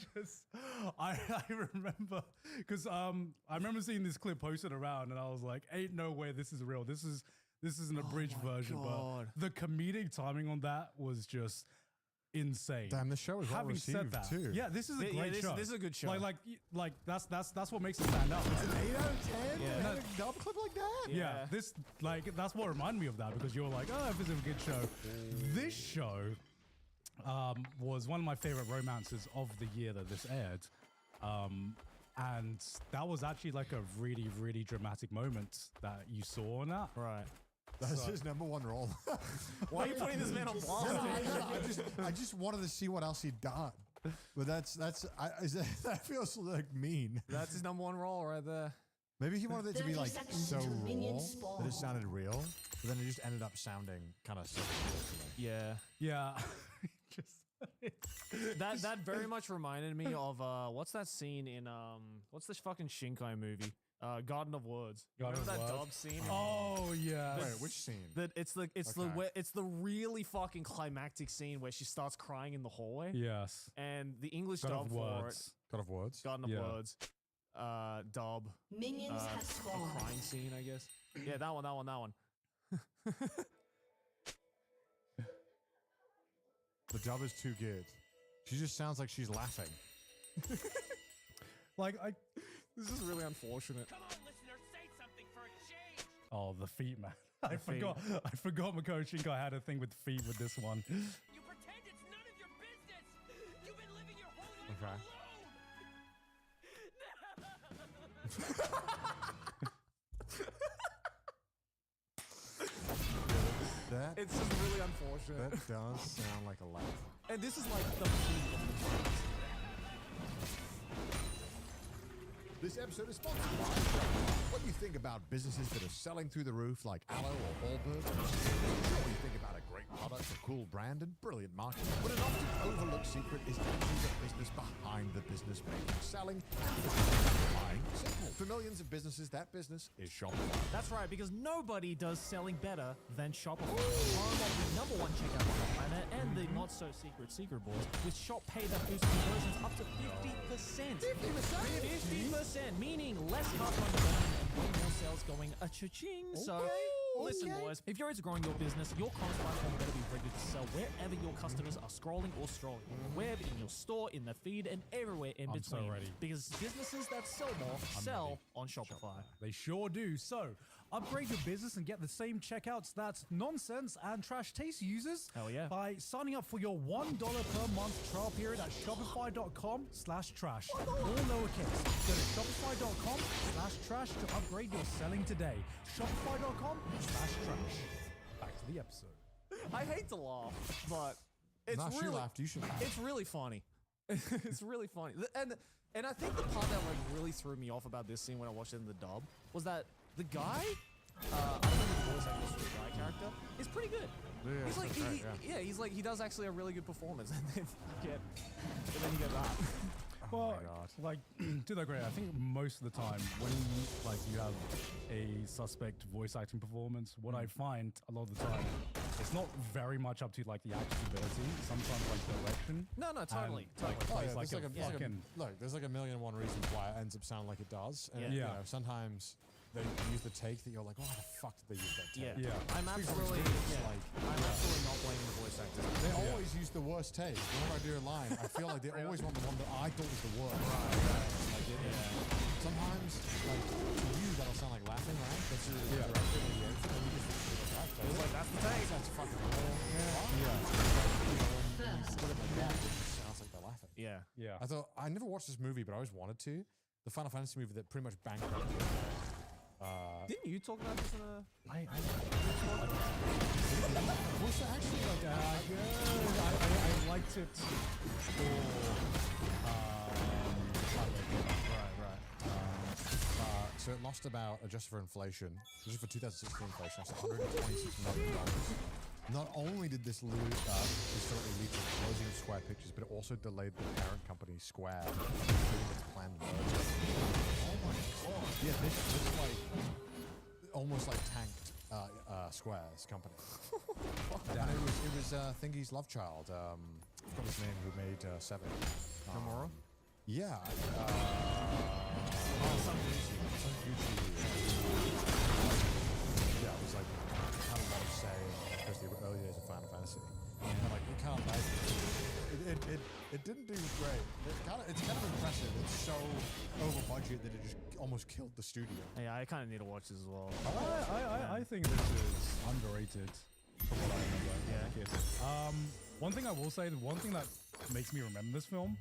I remember because I remember seeing this clip posted around and I was like, ain't no way this is real. This is an abridged version, God. but the comedic timing on that was just insane. Damn, the show was well Having said received that, too. yeah, this is a Yeah, great this- show. this is a good show. Like that's what makes it stand out. It's an 8 out of 10. Yeah. Yeah. A dub clip like that. Yeah, Yeah. this that's what reminded me of that because you were like, oh, this is a good show. This show was one of my favorite romances of the year that this aired, and that was actually like a really, really dramatic moment that you saw in that. Right. That's his number one role. Why are you putting this man on blast? I just wanted to see what else he'd done. But that feels like mean. That's his number 1 role right there. Maybe he wanted it to be 30 like seconds so till raw minions that spawn. it sounded real, but then it just ended up sounding kind of silly. Yeah. Yeah. That very much reminded me of what's that scene in what's this fucking Shinkai movie? Garden of Words. Garden Remember of that Words? dub scene? Oh yeah. Wait, which scene? That it's the Okay. it's the really fucking climactic scene where she starts crying in the hallway. Yes. And the English God dub of for Words. God of Words. it, Garden of Yeah. Words, dub, Minions have a spawned. crying scene, I guess. Yeah, that one. The dub is too good. She just sounds like she's laughing. Like This is really unfortunate. Come on, listener, say something for a change. oh the feet, man. I feet. forgot Makoto Shinkai had a thing with feet with this one. You pretend it's none of your business. You've been living your whole life Okay. That It's just really unfortunate. that does sound like a laugh. And this is like the peak of the times. This episode is sponsored by what do you think about businesses that are selling through the roof like Aloe or Allbirds? Sure, you think about a great product, a cool brand, and brilliant marketing. But an often overlooked secret is actually the business behind the business making, selling, and buying simple. For millions of businesses, that business is Shopify. That's right, because nobody does selling better than Shopify. Home of the number 1 checkout on the planet and the not so secret boys with Shop Pay that boosts conversions up to 50%. 50%, meaning less cart on the burn and way more sales going a cha-ching. So, listen, boys, if you're into growing your business, your commerce platform better be ready to sell wherever your customers are scrolling or strolling. On the web, in your store, in the feed, and everywhere in I'm so between. ready. Because businesses that sell more sell on Shopify. They sure do. So, upgrade your business and get the same checkouts that Nonsense and Trash Taste uses. Hell yeah. By signing up for your $1 per month trial period at shopify.com/trash. All lowercase. Go to shopify.com/trash to upgrade your selling today. Shopify.com/trash. Back to the episode. I hate to laugh, but it's Nah, she really laughed. You should laugh. it's really funny. It's really funny. And I think the part that like really threw me off about this scene when I watched it in the dub was that the guy, I don't know who the voice actor for the guy character, is pretty good. Yeah, He's like, that's right, he's like, he does actually a really good performance, and then you get that. Well, God. like, to that great, I think most of the time when you have a suspect voice acting performance, what I find a lot of the time, it's not very much up to like the actor's ability. Sometimes like direction. No, totally. And, like, Oh, plays yeah, like there's a fucking. there's like a million and one reasons why it ends up sounding like it does. And Yeah. you know, sometimes they use the take that you're like, why the fuck did they use that take? Yeah. Yeah. I'm absolutely, I'm absolutely not blaming the voice actors. They always use the worst take. Whenever I do a line, I feel like they always want the one that I thought was the worst. Like sometimes, like to you, that'll sound like laughing, right? That's your director and the editor, and you just It was like, that's the take. that's fucking real. First, Put it like that, it just sounds like they're laughing. Yeah. Yeah. I thought I never watched this movie, but I always wanted to. The Final Fantasy movie that pretty much bankrupted. Didn't you talk about this in a? Was it actually like I liked it for. So it lost about, adjusted for inflation, adjusted for 2016 inflation, that's $126 million. Not only did this historically lead to the closing of Square Pictures, but it also delayed the parent company Square completing its planned merger. Oh my god! Yeah, this like almost like tanked Square's company. And it was Thingy's love child. I forgot his name. Who made Seven? Nomura? Yeah. Some Yeah, it was like had a lot of say, especially the early days of Final Fantasy. And like it kind of like it didn't do great. It's kind of impressive. It's so over budget that it just almost killed the studio. Yeah, I kind of need to watch this as well. I think this is underrated from what I remember. Yeah. One thing I will say, the one thing that makes me remember this film,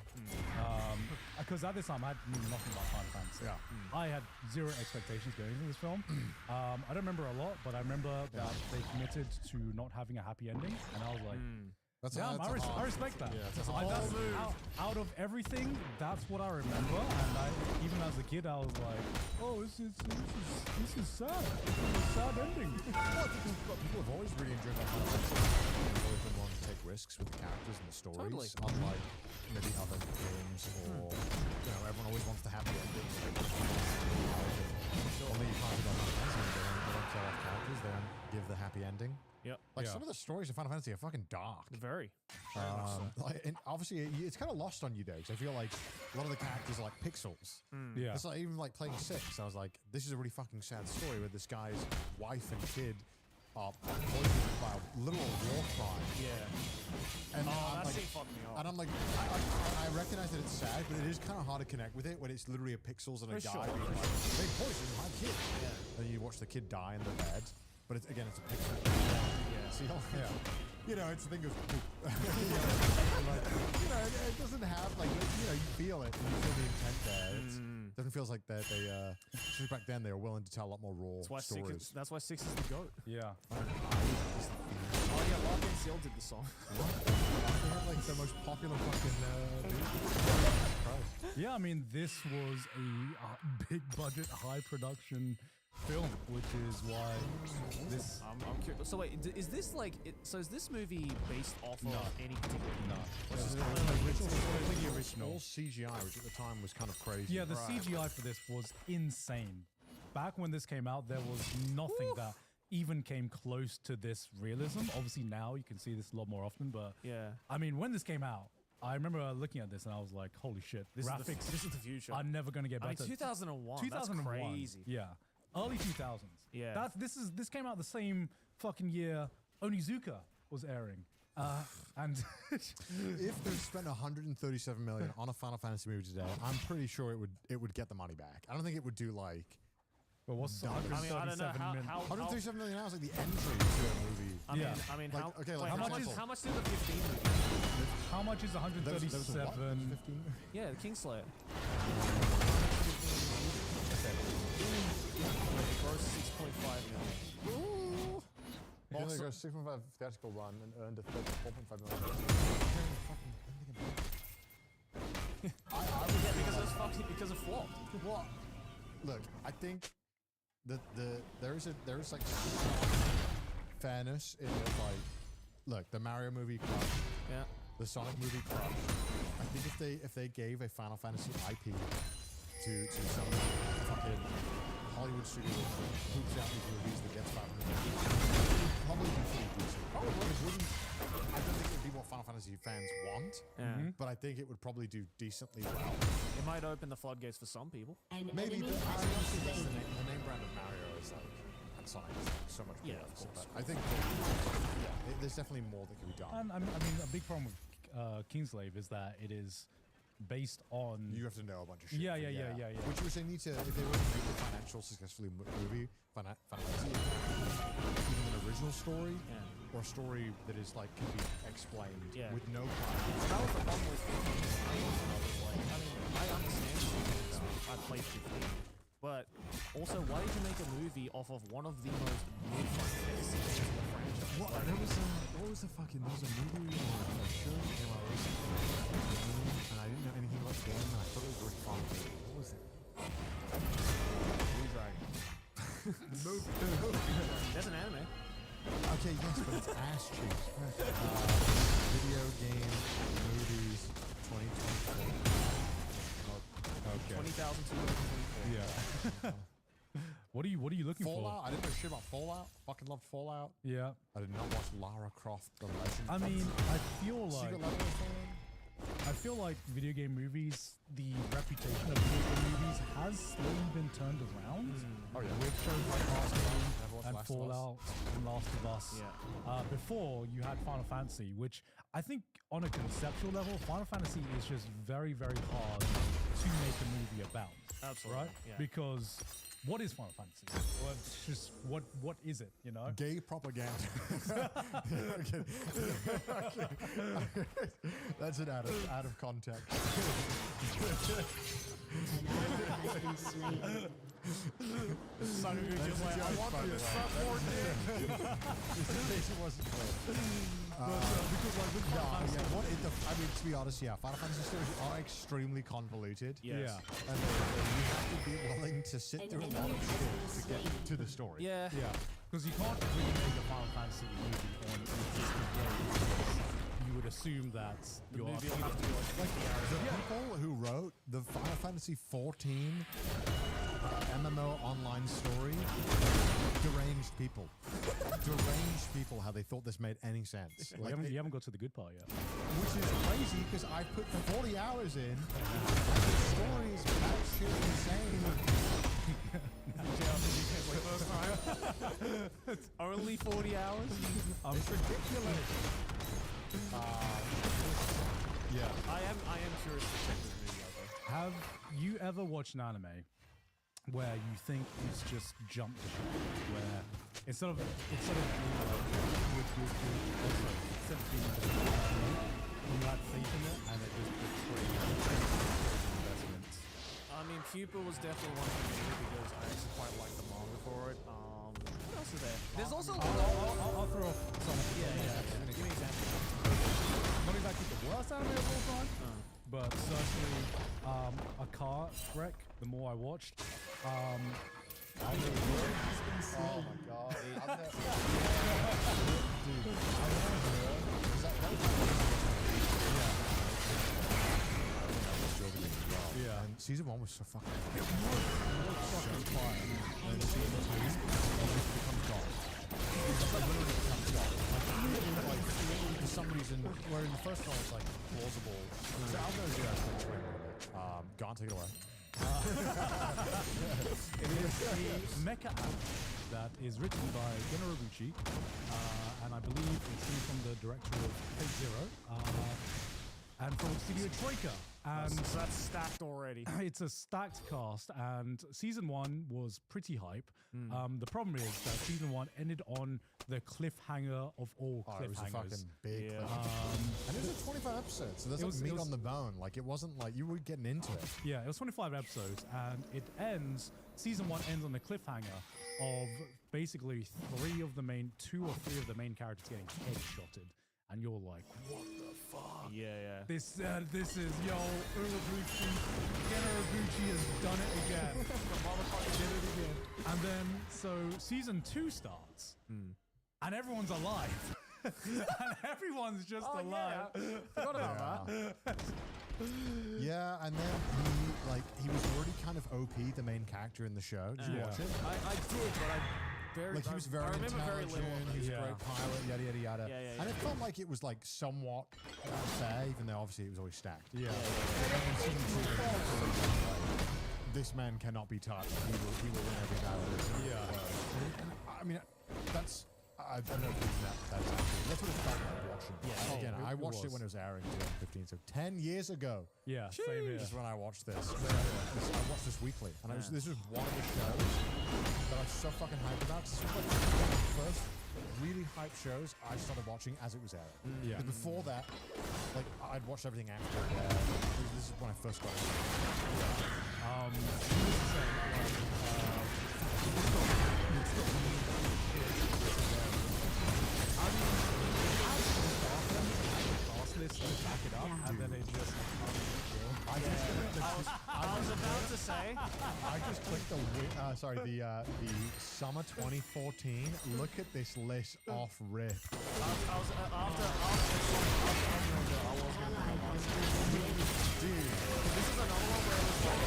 because at this time I knew nothing about Final Fantasy. Yeah. I had zero expectations going into this film. I don't remember a lot, but I remember that they committed to not having a happy ending, and I was like, Yeah, that's a I hard- respect that. Yeah, that's a I- hard that's- move. out of everything, that's what I remember. And even as a kid, I was like, "Oh, this is sad. This is a sad ending." Well, I think people have always really enjoyed that kind of concept. They've always been wanting to take risks with the characters and the stories, Totally. unlike maybe other games or everyone always wants the happy ending. Only you can't do that. They don't kill off characters. They don't give the happy ending. Yep. Like Yeah. some of the stories of Final Fantasy are fucking dark. Very. And obviously, it's kind of lost on you though, because I feel like a lot of the characters are like pixels. Yeah. It's like even like playing 6. I was like, this is a really fucking sad story where this guy's wife and kid are poisoned by a literal war crime. Yeah. And Oh, I'm that like, scene fucked me up. and I'm like, I recognize that it's sad, but it is kind of hard to connect with it when it's literally a pixels and a For guy sure, being for like, they poisoned my kid. And you watch the kid die in the bed, but it's again, it's a pixel. Yeah. See, Yeah. it's the thing of, it doesn't have like, you feel it, and you feel the intent there. It doesn't feel like they especially back then they were willing to tell a lot more raw stories. That's why 6 is the GOAT. Yeah. Oh yeah, Lock and Seal did the song. They had like the most popular fucking Christ. Yeah, I mean, this was a big budget, high production film, which is why this. I'm curious. So wait, is this like? So is this movie based off No. of any particular? No. This is It's kind the of original. it's The all original. CGI, which at the time was kind of crazy. Yeah, the CGI for this was insane. Back when this came out, there was nothing that even came close to this realism. Obviously, now you can see this a lot more often, but Yeah. I mean, when this came out, I remember looking at this and I was like, "Holy shit! This graphics is the future. are never gonna get I mean, better." 2001. 2001. That's crazy. Yeah, early 2000s. Yeah. This came out the same fucking year Onizuka was airing, and If they spent 137 million on a Final Fantasy movie today, I'm pretty sure it would get the money back. I don't think it would do like well, what's I mean, I don't know 137 million? how 137 million hours like the entry to a movie. I mean, Like, how? okay, like, wait, for how much? example- How much did the 15 movie? How much is There was a what? 137? 15? Yeah, the Kingslayer. It grossed 6.5 million. He only Also- goes 6.5 theatrical run and earned a 4.5 million. I Yeah, because it was fucking because it flopped. Well, look, I think that there is like fairness in that, like, look, the Mario movie crushed, Yeah. the Sonic movie crushed. I think if they gave a Final Fantasy IP to some fucking Hollywood studio that poops out these movies that gets 500 million, it would probably be pretty decent. It wouldn't. I don't think it would be what Final Fantasy fans want, Yeah. but I think it would probably do decently well. It might open the floodgates for some people. An Maybe, enemy but I has honestly, been that's slain. the name brand of Mario is like, and Sonic is so much Yeah, better. of course. But I think, there's definitely more that can be done. And I mean, a big problem with Kingslave is that it is based on. You have to know a bunch of shit. Yeah, for- yeah. Which was they need to, if they were to make a financial successfully movie, Final Fantasy, even an original story, Yeah. or a story that is like can be explained Yeah. with no That plan. was the problem with 15. I was like, I mean, I understand it. I played 15. But also, why did you make a movie off of one of the most mid-fun fantasies in the franchise? What? There was what was the fucking? There was a movie or a show that came out recently, and I didn't know anything about the game, and I thought it was really fun. What was it? Blue Dragon. There's an anime. Okay, yes, but it's ass cheeks. Video game movies 2024. Okay. 20,224. Yeah. What are you looking Fallout. I didn't know shit about Fallout. Fucking loved Fallout. for? Yeah. I did not watch Lara Croft: The Legend. I mean, I feel like Secret Level of Fallout? video game movies, the reputation of video game movies has slowly been turned around. Oh yeah. With shows like Never Hearthstone watched and Last of Us. Fallout and Last of Us. Yeah. Before you had Final Fantasy, which I think on a conceptual level, Final Fantasy is just very, very hard to make a movie about. Absolutely, Right? yeah. Because what is Final Fantasy? Well, it's just what is it, you know? Gay propaganda. Okay. That's it out of context. An ally has been slain. Son of a just like, I want you to suck more dick. In case it wasn't clear. because like with Final Fantasy, I mean, to be honest, yeah, Final Fantasy stories are extremely convoluted. Yes. yeah, And you have to be willing to sit through a lot of shit to get to the story. Yeah. yeah, because you can't really make a Final Fantasy movie on an existing game. You would assume that The you're movie will have to be like 50 hours. The people who wrote the Final Fantasy 14 MMO online story, deranged people. Deranged people, how they thought this made any sense. Well, you haven't got to the good part yet. Which is crazy because I put 40 hours in, and the story is batshit insane. Only 40 hours? It's ridiculous. Yeah. I am curious to check this movie out though. Have you ever watched an anime where you think it's just jumped the shark, where instead of being you had faith in it and it just betrayed investment? I mean, Pupa was definitely one for me because I actually quite like the manga for it. What else is there? There's also I'll throw off some. Give me an example. Not exactly the worst anime of all time, but certainly a car wreck. The more I watched, Oh my god. Yeah. And season 1 was so fucking fucking fire. and season 2 almost becomes God. Literally becomes God. Like, for some reason, where in the first one it's like plausible. So I'll know you guys can explain a little bit. Go on, take it away. It is a mecha app that is written by Gen Urobuchi, and I believe it's from the director of Fate Zero, and from Studio Troika. And So that's stacked already. it's a stacked cast, and season 1 was pretty hype. The problem is that season 1 ended on the cliffhanger of all Oh, it was a cliffhangers. fucking big Yeah. cliffhanger. And it was a 25 episodes, so there's It like was- meat it was- on the bone. Like, it wasn't like you were getting into it. Yeah, it was 25 episodes, and it ends. Season 1 ends on a cliffhanger of basically two or three of the main characters getting headshotted, and you're like, what the fuck? Yeah. This is Urobuchi. Gen Urobuchi has done it again. The motherfucker did it again. And then so season 2 starts, and everyone's alive. And everyone's just alive. Forgot about that. Yeah, and then he was already kind of OP, the main character in the show. Did you Yeah. watch it? I did, but Like, he was very I remember very intelligent, little of he was it. a great pilot, yada, yada, yada. Yeah. And it felt like it was, like, somewhat fair, even though obviously it was always stacked. Yeah. And then in season 2, it was like, this man cannot be touched. He will win every battle. Yeah. And, I mean, that's... I don't know if that's actually... That's what it felt like watching. Yeah. Again, it I watched it was. when it was airing in 2015, so 10 years ago. Yeah, same here. Is when I watched this. I watched this weekly, and this was one of the shows that I was so fucking hyped about. This was like one of the first really hyped shows I started watching as it was airing. Yeah. Because before that, like I'd watched everything after. This is when I first got into it. Needless to say, list to back it up, and then it just. I was about to say. I just clicked the summer 2014. Look at this list off rip. I was after I was gonna Dude, This is another one where it was like,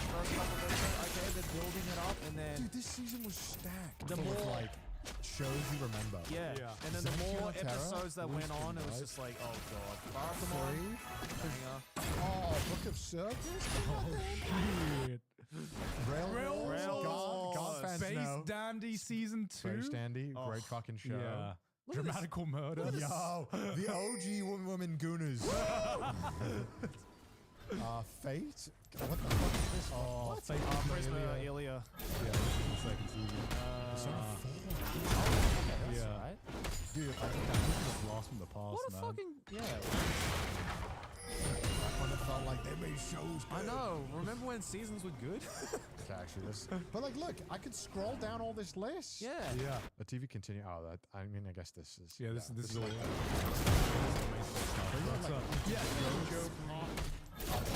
first couple of episodes, okay, they're building it up, and then dude, this season was stacked. The full of, more- like shows you remember. yeah. Yeah. And then the Zack more Terra, episodes that went Winston on, it was Wright. just like, oh god, Barakamon, banger. Oh, Book of Circus? Shit. Railroad? Railroad. God fans Space know. Dandy season 2. Space Dandy, great fucking show. Yeah. Look at this. Dramatical murder. Yo, the OG woman gooners. Fate? God, what the fuck is this? Oh, What? Fate Prisma, Ilya. Yeah, this is the second season. Son of a- Yeah. Right? Dude, This is a blast from the past, What a man. fucking yeah. when it felt like they made shows. I good. know. Remember when seasons were good? Okay, actually, but like, look, I could scroll down all this list. Yeah. Yeah. A TV continue. Oh, I mean, I guess this is. Yeah, this is all. all. But, yeah, JoJo Part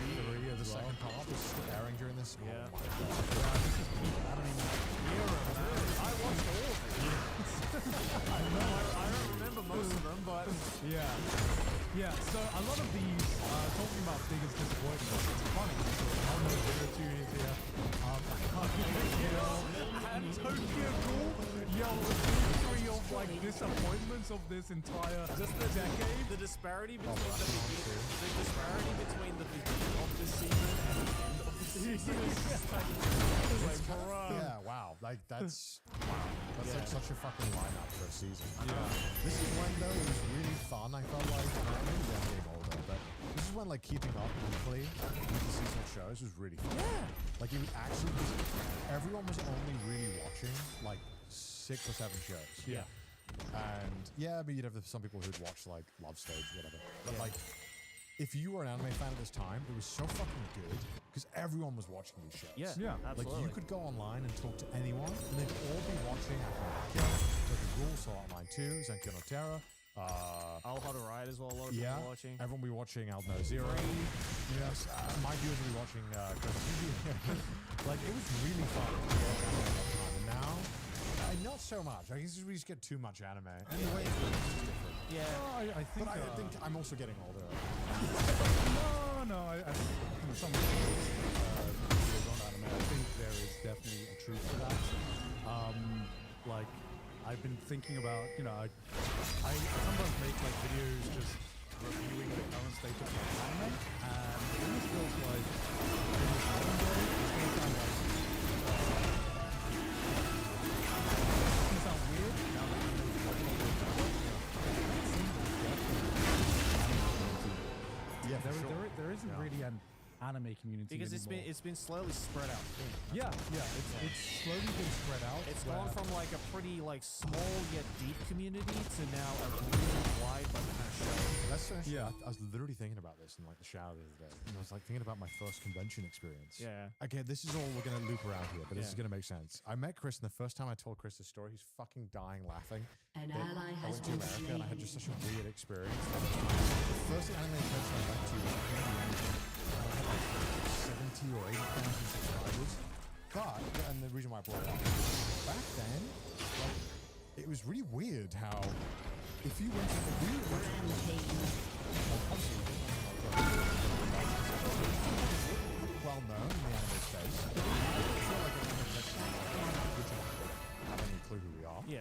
Three as the well. second part was still airing during this. Yeah. Oh my god. I watched all of it. I don't remember most of them, but Yeah. Yeah, so a lot of these, talking about biggest disappointments, it's funny. So Elmo Zero 2 is here. And Tokyo Ghoul, yo, three of like disappointments of this entire just decade. the disparity between the disparity between the beginning of this season and the end of the season is just like bruh. Yeah, wow. Like that's like such a fucking lineup for a season. Yeah. This is when though it was really fun. I felt like maybe I'm getting older, but this is when like keeping up weekly with the seasonal shows was really fun. Yeah. Like it was actually everyone was only really watching like 6 or 7 shows. Yeah. And yeah, but you'd have some people who'd watch like Love Stage, whatever. But like, if you were an anime fan at this time, it was so fucking good because everyone was watching these shows. Yeah. Yeah. Like Absolutely. you could go online and talk to anyone, and they'd all be watching Tokyo Ghoul, Sword Art Online 2, Zenkyo no Terra. I'll How to Ride as well. A lot of Yeah, people watching. everyone will be watching Alno Zero. Yes, my viewers will be watching like it was really fun to watch anime at that time, and now not so much. I guess we just get too much anime, and the way it's just different. Yeah. I think, But I think I'm also getting older. no, I think some videos on anime, I think there is definitely a truth to that. Like, I've been thinking about, I sometimes make like videos just reviewing the current state of my anime, and it almost feels like in this modern day, it's going to sound like it's going to sound weird now that anime is popular. Yeah, for There, sure. there isn't really an anime community Because anymore. it's been slowly spread out. Yeah, it's slowly been spread out. It's where- gone from like a pretty like small yet deep community to now a really wide but kind of show. That's so interesting. Yeah. I was literally thinking about this in like the shower the other day, and I was like thinking about my first convention experience. Yeah. Okay, this is all we're gonna loop around here, but this is Yeah. gonna make sense. I met Chris, and the first time I told Chris this story, he's fucking dying laughing. An that ally I has went to been America and I had slain. just such a weird experience. The first anime convention I went to was in Indiana. I had like 70 or 80,000 subscribers. But, and the reason why I brought it up, back then, like, it was really weird how if you went to the well known in the anime space, I don't feel like an anime convention which have any clue who we are. Yeah.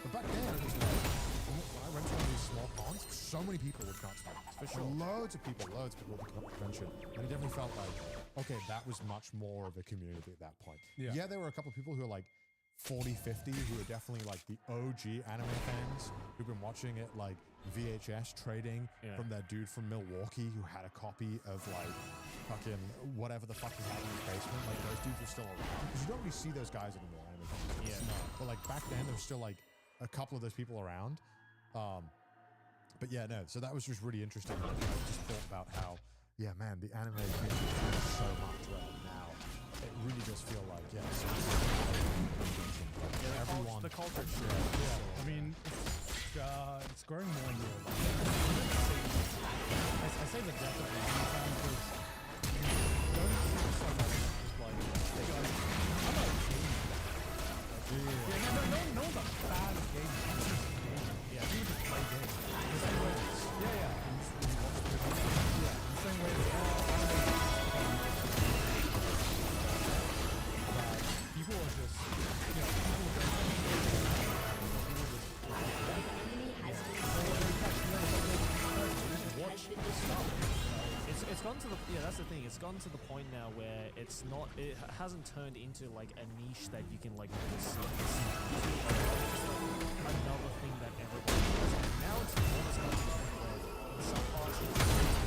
But back then, it was like, when I went to one of these small ponds, so many people would come to me. For sure. Loads of people would come to the convention. And it definitely felt like, okay, that was much more of a community at that point. Yeah. There were a couple of people who were like 40, 50, who were definitely like the OG anime fans who've been watching it like VHS trading Yeah. from that dude from Milwaukee who had a copy of like fucking whatever the fuck he had in his basement. Like those dudes were still around. Because you don't really see those guys anymore. Anime fans. Yeah. But like back then, there was still like a couple of those people around. But yeah, no. So that was just really interesting. Like, I just thought about how, yeah, man, the anime community has changed so much. Where now it really does feel like, yeah, everyone. The culture shit. Yeah, I mean, it's growing more and more. I say the death of the anime fan because you don't see so much just like, hey guys, I'm not a gamer. Yeah, no one's a fan of games. I'm just a gamer. Yeah, you just play games. The same way. Yeah. The same way that people are just, people It's gotten to the that's the thing. It's gotten to the point now where it hasn't turned into like a niche that you can like really see. It's like another thing that everyone does. Now it's almost gotten to the point where in some parts it's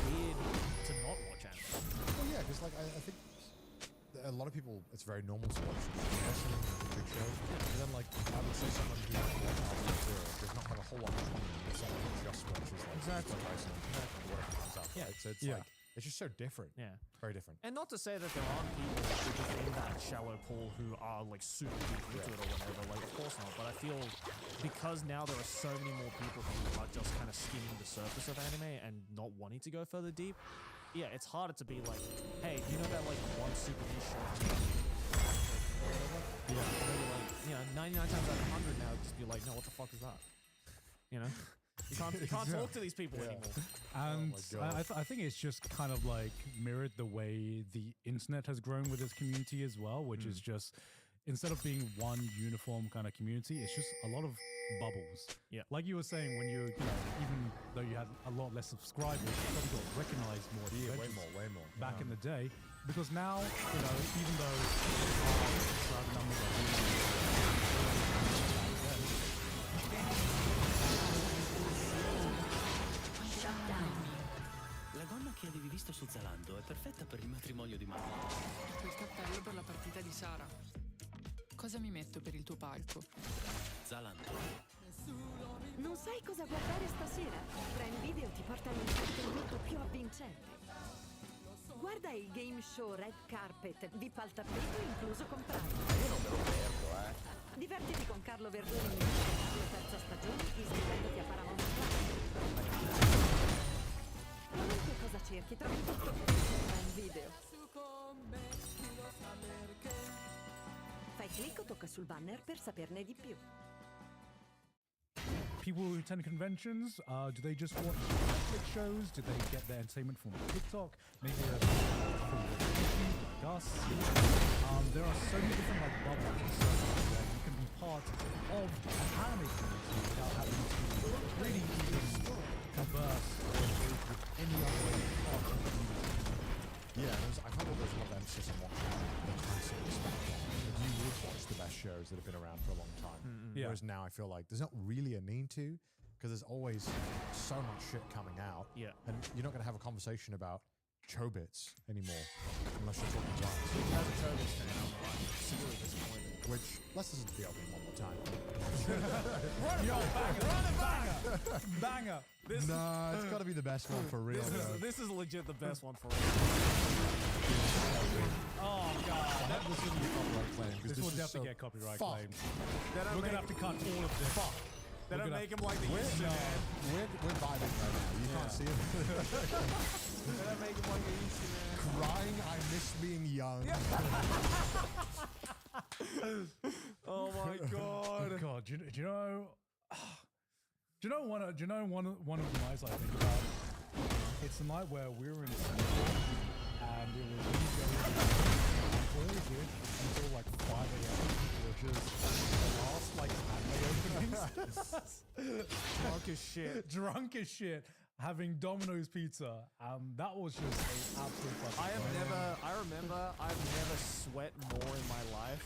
weird to not watch anime. Well, yeah, because like I think a lot of people, it's very normal to watch wrestling and big shows. But then, like, I would say someone who does not have a whole lot of money and someone who just watches like Exactly. wrestling or whatever comes up. Yeah. Right? So it's Yeah. like it's just so different. Yeah. Very different. And not to say that there aren't people who just in that shallow pool who are like super deep into it or whatever, like of course not. But I feel because now there are so many more people who are just kind of skimming the surface of anime and not wanting to go further deep, yeah, it's harder to be like, hey, you know that like one super niche show? Yeah. Like, 99 times out of 100 now, just be like, no, what the fuck is that? You know? You can't talk to these people anymore. And God. I think it's just kind of like mirrored the way the internet has grown with its community as well, which is just instead of being one uniform kind of community, it's just a lot of bubbles. Yeah. Like you were saying, when you know, even though you had a lot less subscribers, you probably got recognized more. Way more. Back in the day, because now, you know, even though subscriber numbers are La gonna che avevi visto su Zalando è perfetta per il matrimonio di Mario. Quel cappello per la partita di Sara. Cosa mi metto per il tuo palco? Zalando. Non sai cosa guardare stasera? Prime Video ti porta l'intrattenimento più avvincente. Guarda il game show Red Carpet, VIP al tappeto incluso con Prime. Io non me lo perdo, Divertiti con Carlo Verdoni nella terza stagione iscrivendoti a Paramount Plus. Qualunque cosa cerchi, trovi tutto Prime Video. Fai clic o tocca sul banner per saperne di più. people who attend conventions, do they just watch Netflix shows? Do they get their entertainment from TikTok? Maybe from YouTube, like us. There are so many different like bubbles and stuff where you can be part of an anime community without having to really even converse or engage with any other way part of the community. Yeah, I find that there's a lot of emphasis on watching the classics back then. You would watch the best shows that have been around for a long time. Yeah. Whereas now I feel like there's not really a need to, because there's always so much shit coming out. Yeah. And you're not going to have a conversation about Chobits anymore, unless you're talking rights. That's a Chobits fan. I'm severely disappointed. Which, let's listen to the opening one more time. Yo, banger! Banger! Nah, it's got to be the best one for real. bro. This is legit the best one for real. Oh, God. That was in the copyright claim, 'cause This will is definitely so get copyright fucked. claimed. They don't We're make, going to have to cut all of this. Fuck. they don't make him like they used to, man. We're vibing right now. You can't see it. They don't make him like they used to, man. Crying, I miss being young. Oh my god. Oh, God, do you know? Do you know one of the nights I think about? It's the night where we were in Singapore and it was me going really good until like 5 a.m. which is the last like anime openings. Drunk as shit. Drunk as shit, having Domino's pizza. That was just an absolute fucking I remember I've never sweat more in my life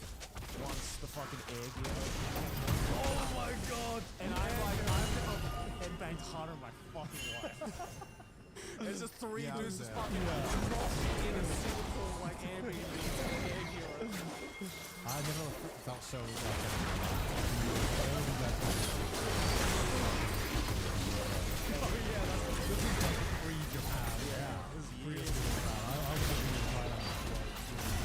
once the fucking air gear opened. Oh my God! And I've never headbanged harder in my fucking life. There's just three Yeah, I was dudes just there. fucking dropping in a Singapore like Airbnb air gear. I never felt so Pre-Japan. Yeah. This is pre-Japan. I was living in Thailand.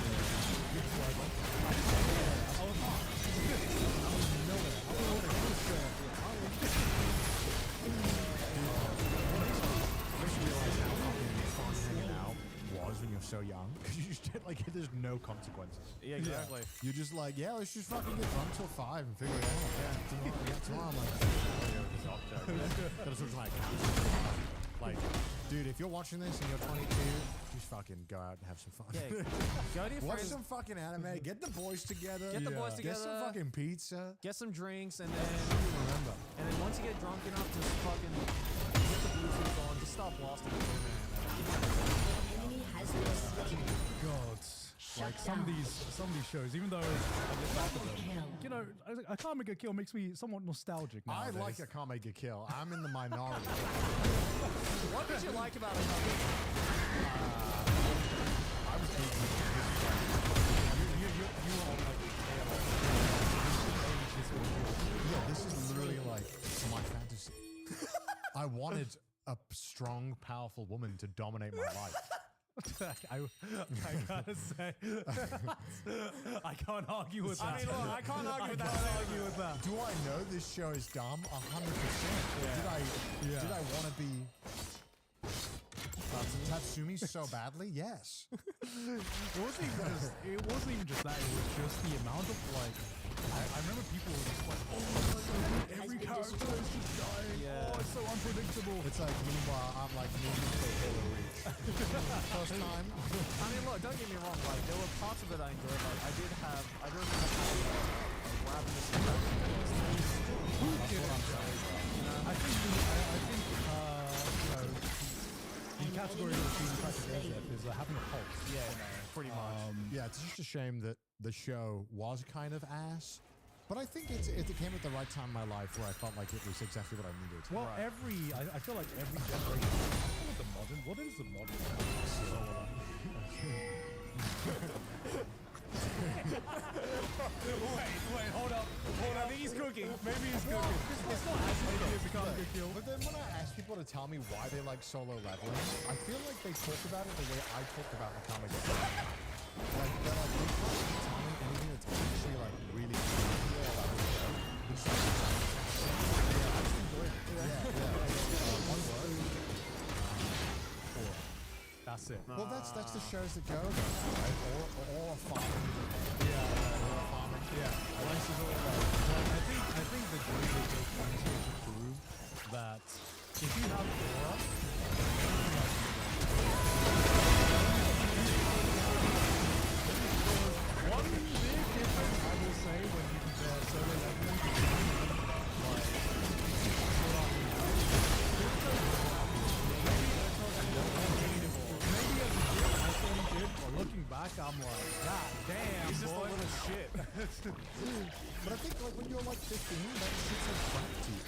was when you're so young, because you just get like there's no consequences. Yeah, exactly. You're just like, yeah, let's just fucking get drunk till 5 and figure it out. Yeah, tomorrow I'm like, gotta switch my account. Like, dude, if you're watching this and you're 22, just fucking go out and have some fun. Yeah, go to your Watch friends, some fucking anime. Get the boys together. Get the boys Get some together. fucking pizza. get some drinks, and then Remember. once you get drunk enough, just fucking get the Bluetooth on, just start blasting it, man. Enemy has been slain. God. Like some of these shows, even though I look back at them, you know, a Can't Make a Kill makes me somewhat nostalgic I nowadays. like a Can't Make a Kill. I'm in the minority. What did you like about it? I was thinking wanted a strong, powerful woman to dominate my life. I gotta say, I can't argue with that. I mean, look, I can't argue with that. can't argue with that. Do I know this show is dumb? 100%. Did I want to be Tatsumi so badly? Yes. It wasn't even just that. It was just the amount of like. I remember people were just like, "Oh my god, every character is just dying. Yeah. Oh, it's so unpredictable." It's like, meanwhile, I'm like, Halo Reach. First time. I mean, look, don't get me wrong. Like, there were parts of it I enjoyed. Like, I do remember having ravenous. That's what I'm saying. I think the category of being practiced is having a pulse. Yeah, pretty much. Yeah, it's just a shame that the show was kind of ass. But I think it came at the right time in my life where I felt like it was exactly what I needed. Well, I feel like every generation. What is the modern? Wait, hold up. I think he's cooking. Maybe he's cooking. It's not as easy as a comic kill. But then when I ask people to tell me why they like solo leveling, I feel like they talk about it the way I talked about the comic. Like, they're like, they can't tell me anything that's actually like really cool about the show. The show is I just enjoyed it. Yeah. One word. That's it. Well, that's the shows that go, right? Or farming. Or farming. Yeah. Life is all about. I think the joy that they continue to prove that if you have aura, one big difference I will say when you compare solo leveling to looking back, I'm like, God damn, He's just a boy. little shit. But I think like when you're like 15, that shit's attractive to you.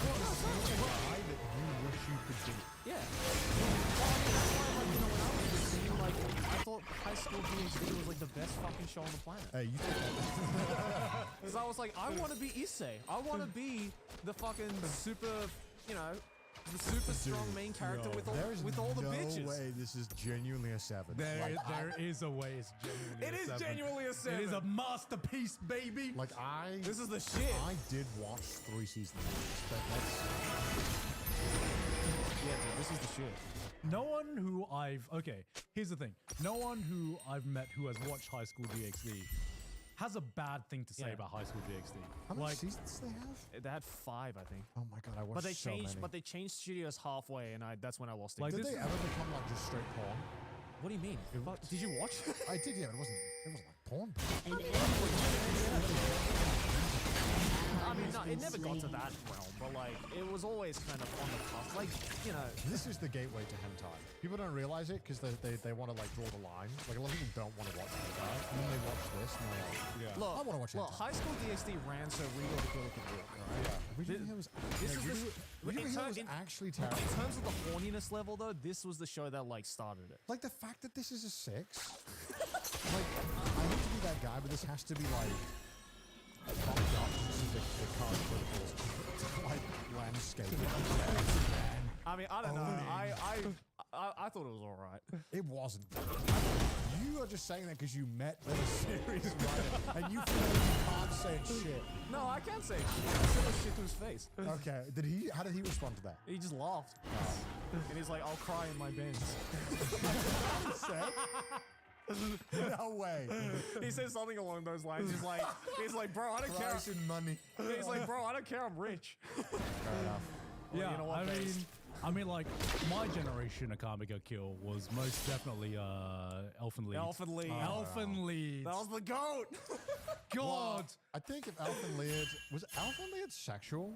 You're seeing a guy that you wish you could be. Yeah. Well, I mean, that's why, like, you know, when I was 15, like, I thought High School DxD was like the best fucking show on the planet. Hey, you think that? Because I was like, I want to be Issei. I want to be the fucking super, you know, the super strong main character with all the bitches. No way this is genuinely a 7. There is a way it's genuinely It a is 7. genuinely a 7. It is a masterpiece, baby. Like This is the shit. I did watch 3 seasons. But that's Yeah, dude, this is the shit. No one who here's the thing. No one who I've met who has watched High School DxD has a bad thing to say Yeah. about High School DxD. how many seasons do they have? They had 5, I think. Oh my god, I watched But they so changed. many. But they changed studios halfway, and that's when I lost it. Like, Did this they is- ever become like just straight porn? What do you mean? Did you watch? I did, yeah, but it wasn't like porn. I mean, no, it never got to that realm, but like, it was always kind of on the cusp. Like, you know, This is the gateway to hentai. People don't realize it because they want to like draw the line. Like a lot of people don't want to watch hentai, and then they watch this and they're like, look, I want to watch look, hentai. High School DxD ran so Rio the Killer could do it. Right? Originally, it was, This is the- originally in it was ter- in- actually In terrible. terms of the horniness level, though, this was the show that like started it. Like the fact that this is a 6. Like I hate to be that guy, but this has to be like bumped up to the card verticals, like landscape. I mean, I don't know. I thought it was all right. It wasn't. You are just saying that because you met the series writer, and you feel like you can't say shit. No, I can't say shit. I said the shit to his face. Okay, how did he respond to that? He just laughed. And he's like, I'll cry in my Benz. No way. He said something along those lines. He's like, bro, I don't care. Price in money. He's like, bro, I don't care. I'm rich. Fair enough. Well, Yeah, you know what, Benz? I mean, like my generation Akamiga kill was most definitely Elfen Lied. Elfen Lied. Elfen Lied. That was the GOAT. God. I think if Elfen Lied was Elfen Lied sexual?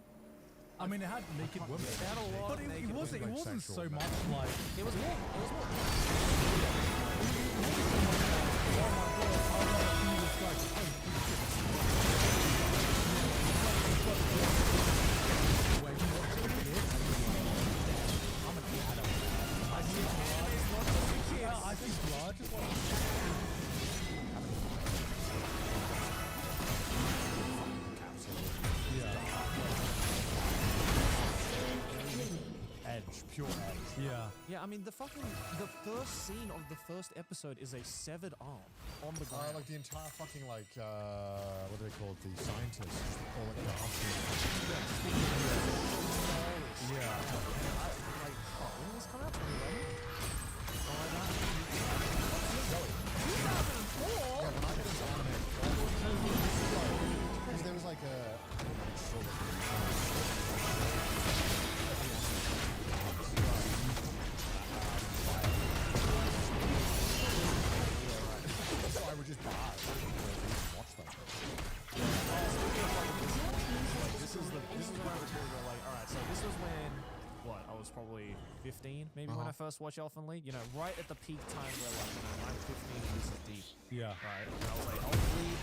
I mean, it had naked women. It had a lot But of it naked wasn't. It like wasn't sexual, so no. much like. It was more. I think blood. pure A. Yeah. Yeah, I mean the first scene of the first episode is a severed arm on the ground. Like the entire fucking like what do they call it? The scientists call it Darcy. Yeah. Like, oh, when did this come out? 2011? Oh my god. Yeah, when I get into anime, because there was like a sort so I would just buy it and watch that. This is around the period where like, alright, so this was when I was probably 15 maybe when I first watched Elfen Lied, you know, right at the peak time where like, you know, I'm 15 and this is deep. Yeah. Right. And I was like, Elfen Lied,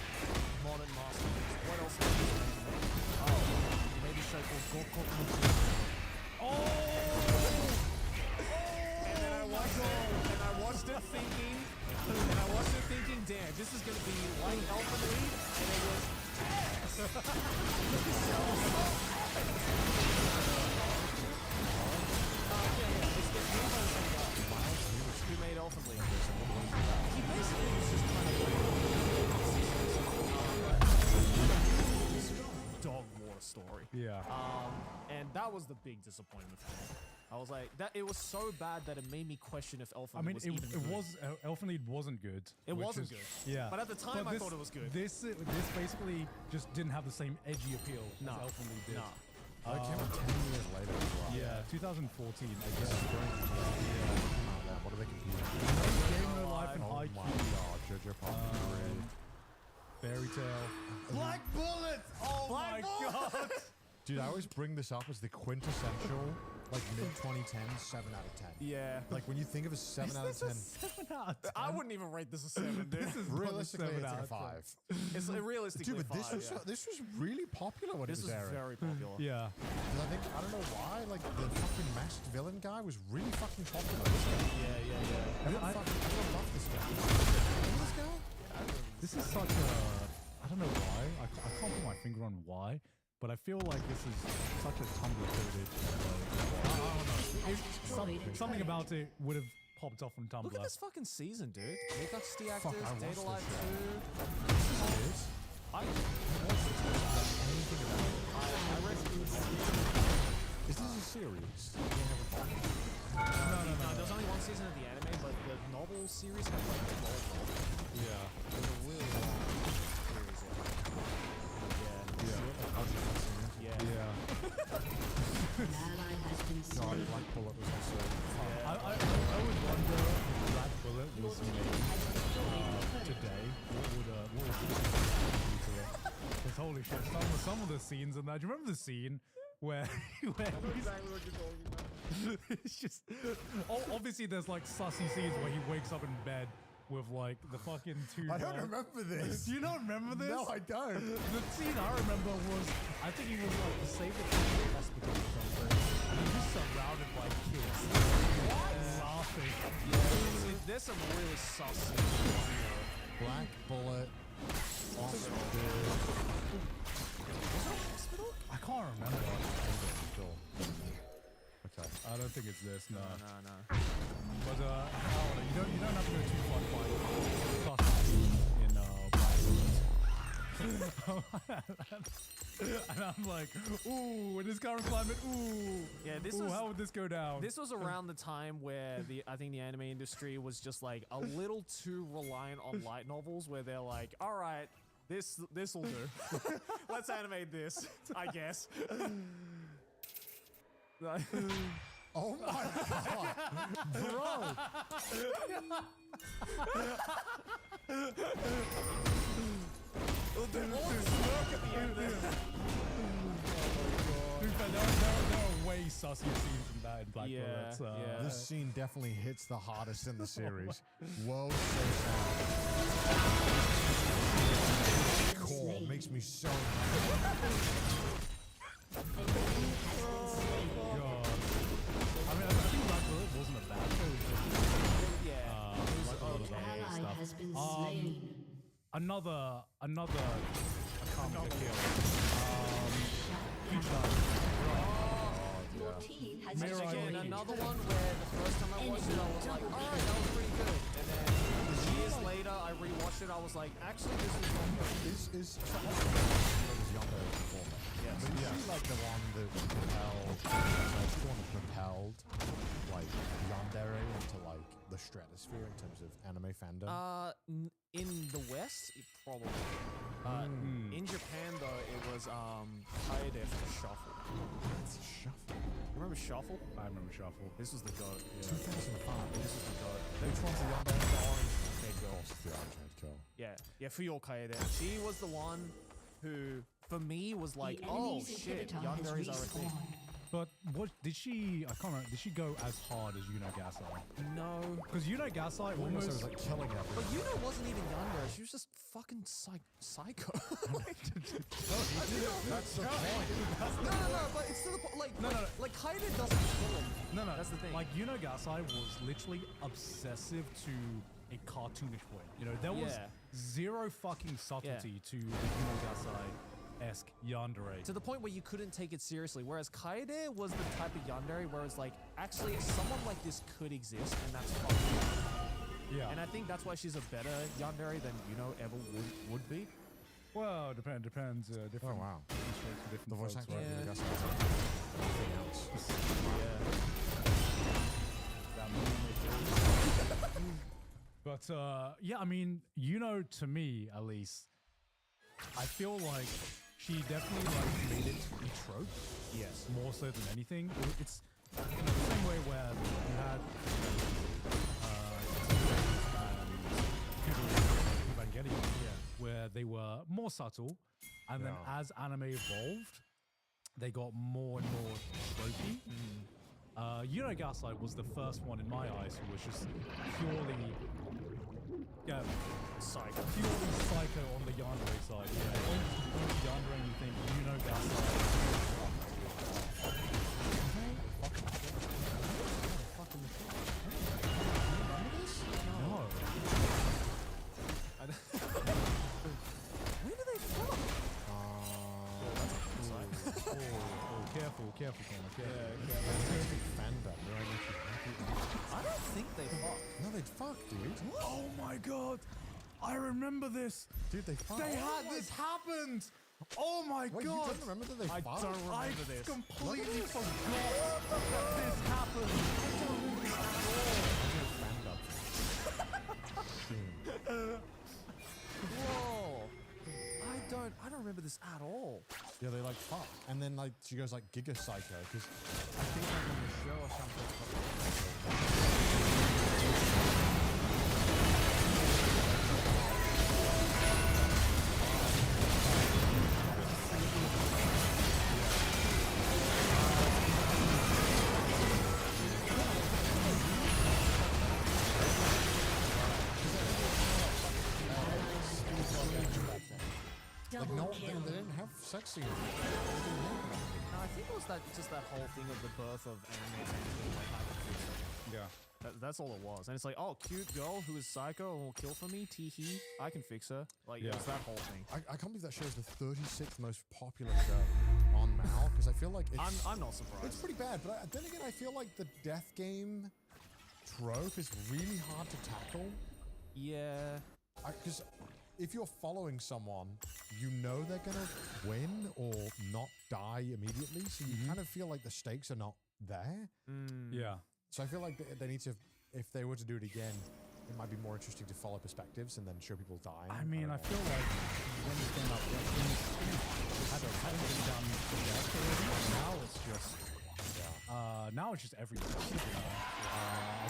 Modern Masters, what else is there? Oh, maybe show called Gokoku no Juice. Oh! And then I watched it thinking, damn, this is gonna be like Elfen Lied, and it was Who made Elfen Lied? He basically was just kind of dog war story. Yeah. And that was the big disappointment for me. I was like, it was so bad that it made me question if Elfen Lied was even good. Elfen Lied wasn't good. It which wasn't is- good. Yeah. But at the time, I thought it was good. This basically just didn't have the same edgy appeal No. as Elfen Lied did. Nah. It came out 10 years later as well. Yeah, 2014, I guess. What are they competing? Game No Life and Oh my IQ. god, JoJo Part 3. Fairy Tale. Black Bullet! Oh my god! Dude, I always bring this up as the quintessential, like mid-2010s, 7 out of 10. Yeah. Like when you think of a 7 out of 10, 7 out of 10. I wouldn't even rate this a 7, dude. This is realistically not it's a like a 7 out 5. It's realistically Dude, but 5, this was really popular when This it was was airing. very popular. Yeah. 'Cause I don't know why, like the fucking masked villain guy was really fucking popular. Yeah. Everyone loved this guy. Remember this guy? This is such a... I don't know why. I can't put my finger on why, but I feel like this is such a Tumblr-coded... something about it would have popped off from Tumblr. Look at this fucking season, dude. Lucas the Fuck, actors, I watched Data this Life shit. 2. I read Is this a series? No, there's only one season of the anime, but the novel series had like a long novel. Yeah. It was a really long series, yeah. Yeah. An ally has been No, slain. Black Bullet was also fun. I would wonder if Black Bullet was made today. What would do to it? 'Cause holy shit, some of the scenes in that. Do you remember the scene where it's just obviously there's like sussy scenes where he wakes up in bed with like the fucking two. I don't remember this. Do you not remember this? No, I don't. The scene I remember was, I think he was like the Saber Town hospital or something, and he was surrounded by kids laughing. See, there's some really sus scenes. Black Bullet. Awesome. I can't remember. Sure. Okay. I don't think it's this, no. No. But you don't have to go too far to find Black Bullet. And I'm like, ooh, in this current climate, ooh. Yeah, this ooh, was- how would this go down? This was around the time where I think the anime industry was just like a little too reliant on light novels, where they're like, all right, this'll do. Let's animate this, I guess. Oh my god, bro! To be fair, there are way sussier scenes than that in Black Yeah, Bullet. So. yeah. This scene definitely hits the hardest in the series. Whoa, so sad. Core makes me so mad. God. I mean, I think Black Bullet wasn't a bad show. It was just, Yeah. like a lot of An other ally stuff. has been slain. Another I can't remember kill. Peach Dive. Your team has Mirror Again, destroyed a another turret. one where the first time I watched it, I was like, alright, that was pretty good. And then years later, I rewatched it, I was like, actually, this is not good. Is so was Yandere before that? Yes. But is she like the one that propelled? She's the one that propelled like Yandere into like the stratosphere in terms of anime fandom. In the West, it probably. In Japan, though, it was Kaede for Shuffle. It's Shuffle. Remember Shuffle? I remember Shuffle. This was the goat. 2005. This was the goat. Which one's the Yandere? The orange head girl. It's the orange head girl. Yeah, Fuyo Kaede. She was the one who, for me, was like, The oh enemy's shit, inhibitor has Yandere's are a thing. respawned. But what did she? I can't remember. Did she go as hard as Yuno Gasai? No. Because Yuno Gasai Almost almost. was like killing But everyone. Yuno wasn't even Yandere. She was just fucking psycho. That's the point. No, but it's to the point. Like, No. like Kaede doesn't kill him. No, That's the thing. Like Yuno Gasai was literally obsessive to a cartoonish way. You know, there was Yeah. zero fucking subtlety to the Yuno Gasai-esque Yandere. To the point where you couldn't take it seriously. Whereas Kaede was the type of Yandere where it's like, actually, someone like this could exist, and that's fucking. Yeah. And I think that's why she's a better Yandere than ever would be. Well, depends. Different. Oh wow. different strokes for different The voice folks, actor. right? I guess anything else. But yeah, I mean, to me at least, I feel like she definitely like made it a trope. Yes. More so than anything. It's in the same way where you had Evangelion, where they were more subtle, and then Yeah. as anime evolved, they got more and more tropey. Yuno Gaslight was the first one in my eyes who was just purely, Psycho. purely psycho on the Yandere side. Yeah, once you think Yandere and you think Yuno Gaslight. No. Where do they fuck? Careful, Connor, careful. Fandom. They're actually happy. I don't think they fuck. No, they'd fuck, dude. Oh my god! I remember this! Dude, they fuck. They had this happened! Oh my Wait, you god! don't remember that they I fucked? don't remember I this. completely forgot that this happened! Whoa. I don't remember this at all. Yeah, they like fuck. And then like she goes like Giga Psycho because I think like on the show or something. Like Double no, kill. they didn't have sex scenes. No, I think it was just that whole thing of the birth of anime being like hyperfixated. Yeah. That's all it was. And it's like, oh, cute girl who is psycho and will kill for me, tee-hee, I can fix her. Like, Yeah. it's that whole thing. I can't believe that show is the 36th most popular show on Mal because I feel like it's I'm not it's surprised. pretty bad. But then again, I feel like the death game trope is really hard to tackle. Yeah. Because if you're following someone, you know they're gonna win or not die immediately, so you kind of feel like the stakes are not there. Yeah. So I feel like they need to, if they were to do it again, it might be more interesting to follow perspectives and then show people dying. I mean, I don't feel like when it's been up, hadn't been done to death already. Now it's just, now it's just everything.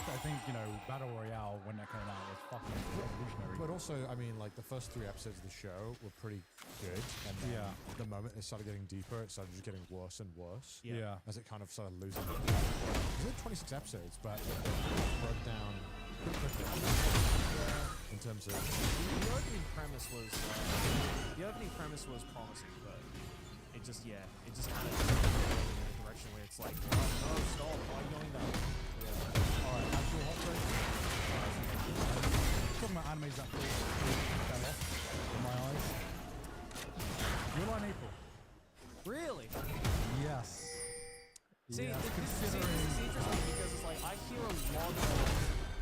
I think Battle Royale when that came out was fucking revolutionary. But also, I mean, like the first 3 episodes of the show were pretty good, and then the moment it started getting deeper, it started just getting worse and worse. Yeah. As it kind of started losing. It was 26 episodes, but it broke down pretty quickly. In terms of The opening premise was promising, but it just kind of going in a direction where it's like, no, stop, why are you going that way? Alright, actual hot take. Talking about animes that fell off in my eyes. Your Lie in April. Really? Yes. See, Yeah, this is interesting because it's like I hear a lot of.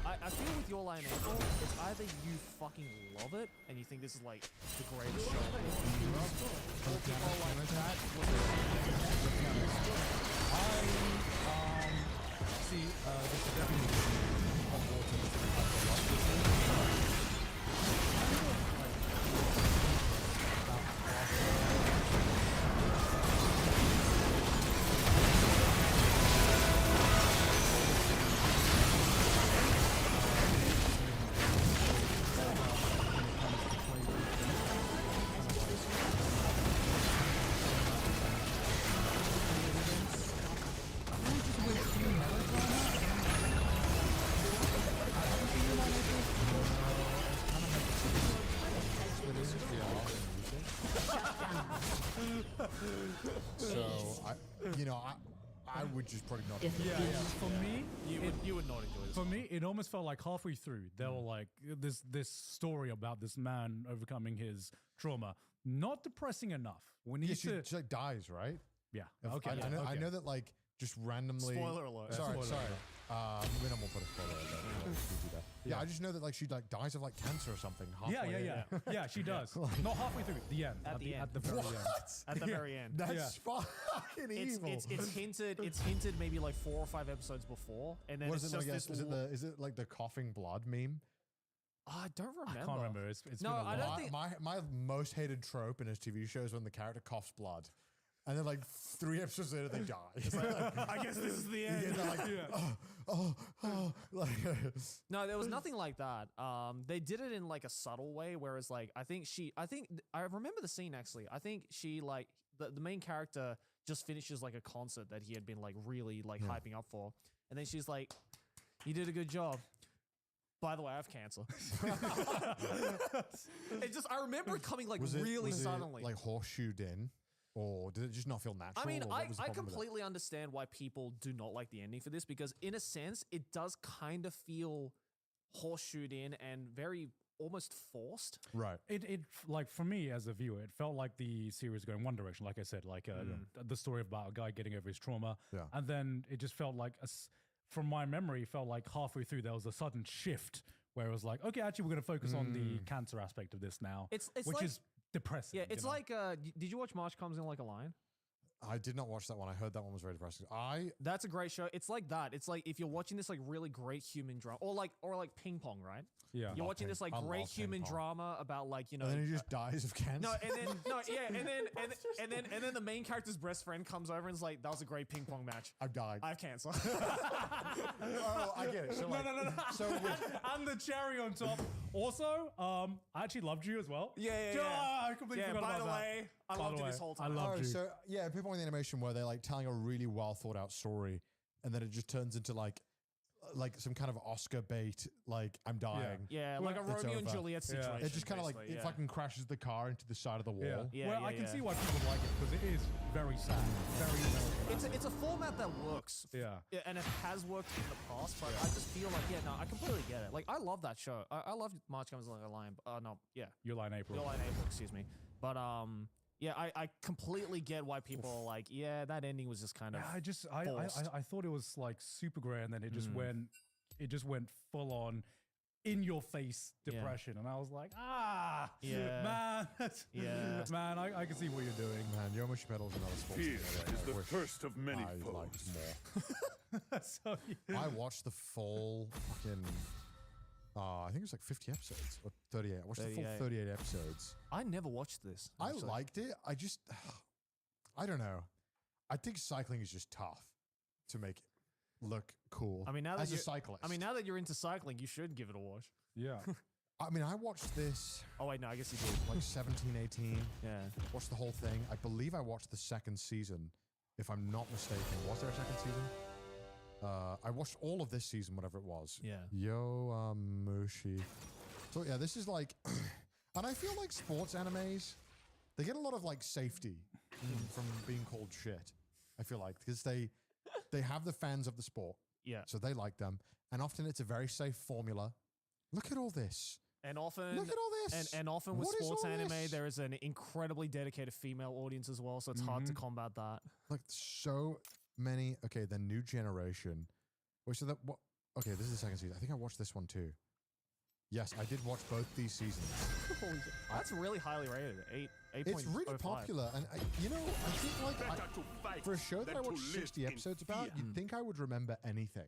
I feel with Your Lie in April, it's either you fucking love it and you think this is like the greatest show in Europe, or people are like that was See, this is definitely hot water. I've watched this. So I would just probably not. Yeah. For me, you would not enjoy this. For me, it almost felt like halfway through they were like this story about this man overcoming his trauma. Not depressing enough. We need Yeah, to. she like dies, right? Yeah. If- Okay. I know, okay. I know that like just randomly. Spoiler alert. Sorry, Spoiler sorry. alert. We don't want to put a spoiler alert. We don't do that. Yeah, I just know that like she like dies of like cancer or something. Yeah, halfway yeah, in. yeah. Yeah, she does. Not halfway through. The end. At the end. At the very end. At the very end. That's fucking evil. It's hinted maybe like 4 or 5 episodes before, and then What it's is it like? just this. Is it like the coughing blood meme? I don't remember. I can't remember. It's No, been a I while. don't think- My most hated trope in his TV show is when the character coughs blood, and then like 3 episodes later they die. I guess this is the Yeah, end. they're like, like, No, there was nothing like that. They did it in like a subtle way, whereas like I remember the scene actually. I think she like the main character just finishes like a concert that he had been like really like hyping up for, and then she's like, "You did a good job. By the way, I have cancer." I remember it coming like really suddenly. like horseshoed in, or did it just not feel natural? I mean, or what was the I problem with it? completely understand why people do not like the ending for this, because in a sense, it does kind of feel horseshoed in and very almost forced. Right. It like for me as a viewer, it felt like the series going one direction. Like I said, like the story about a guy getting over his trauma, Yeah. and then it just felt like from my memory, it felt like halfway through there was a sudden shift where it was like, okay, actually, we're going to focus on the cancer aspect of this now, It's which like- is depressing. Yeah, it's you know? like, did you watch March Comes In Like a Lion? I did not watch that one. I heard that one was very depressing. That's a great show. It's like that. It's like if you're watching this like really great human drama, or like Ping Pong, right? yeah. You're watching this like I great love ping human pong. drama about like, you know, and then he just dies of cancer. no, and then no, yeah, and then the main character's best friend comes over and is like, "That was a great ping pong match. I've died. I have cancer." Oh, I get it. So like, no. So with, And the cherry on top. Also, I actually loved you as well. Yeah. I completely forgot By about the that. way, I By loved the you way, this whole I time. loved you. so yeah, people in the animation where they're like telling a really well thought out story, and then it just turns into like some kind of Oscar bait, like I'm dying. Yeah, like a It's Romeo and over. Juliet Yeah. situation. It just kind of like basically, it yeah. fucking crashes the car into the side of the wall. Yeah. Yeah, Well, yeah, I can yeah. see why people like it because it is very sad. Very emotional. It's a format that works. Yeah. And it has worked in the past, but I just feel like, I completely get it. Like, I love that show. I love March Comes Like a Lion. Your line April. Your Lie in April, excuse me. But, I completely get why people are like, that ending was just kind of. Yeah, I thought it was like super great, and then it just went full on in your face depression, and I was like, Yeah. man, Yeah. man, I can see what you're doing. Man, Yo Mushi Pedal's another sports Fear thing is I the wish first of many I foes. liked more. So yeah. I watched the full fucking. I think it was like 50 episodes or 38. I watched the full 38. 38 episodes. I never watched this. I actually. liked it. I just, I don't know. I think cycling is just tough to make it look cool. I mean, now that as a you're- cyclist. now that you're into cycling, you should give it a watch. Yeah. I mean, I watched this Oh, wait, no, I guess you did. like 17, 18. Yeah. Watched the whole thing. I believe I watched the second season, if I'm not mistaken. Was there a second season? I watched all of this season, whatever it was. Yeah. Yo Mushi. So yeah, this is like, and I feel like sports animes, they get a lot of like safety from being called shit. I feel like because they have the fans of the sport, Yeah. so they like them, and often it's a very safe formula. Look at all this. And often, Look at all this. and often with What is sports all anime, this? there is an incredibly dedicated female audience as well, so it's hard to combat that. Like so many. Okay, the new generation. Wait, so that what? Okay, this is the second season. I think I watched this one too. Yes, I did watch both these seasons. Holy shit. That's really highly rated. 8. It's really popular, and I think like for a show that I watched 60 episodes about, you'd think I would remember anything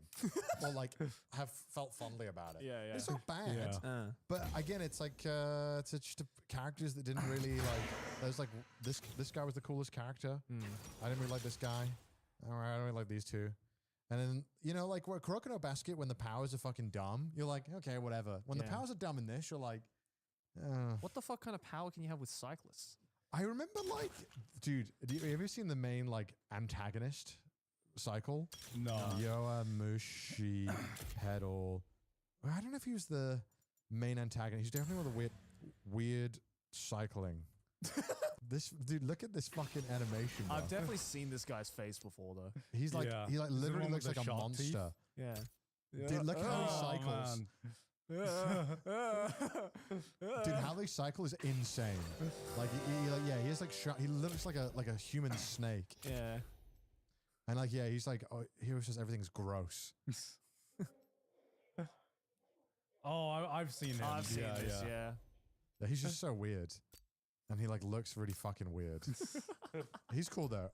or like have felt fondly about it. Yeah, yeah. It's not bad, Yeah. but again, it's like it's just characters that didn't really like. There's like this guy was the coolest character. I didn't really like this guy. All right, I don't really like these two. And then, you know, like where Kuroko no Basket, when the powers are fucking dumb, you're like, okay, whatever. When the Yeah. powers are dumb in this, you're like, What the fuck kind of power can you have with cyclists? I remember, like, dude, have you seen the main, like, antagonist cycle? No. Yoamushi Pedal. I don't know if he was the main antagonist. He's definitely one of the weird cycling. This dude, look at this fucking animation. Bro. I've definitely seen this guy's face before, though. He's like, Yeah. he like Is it the literally one with looks the like a shark teeth? monster. Yeah. Dude, look how he Oh, cycles. man. Dude, how they cycle is insane. Like, he has like, he looks like a human snake. Yeah. And like, yeah, he's like, oh, he was just everything's gross. Oh, I've seen him. I've seen this, yeah. Yeah, he's just so weird. And he like looks really fucking weird. He's cool though.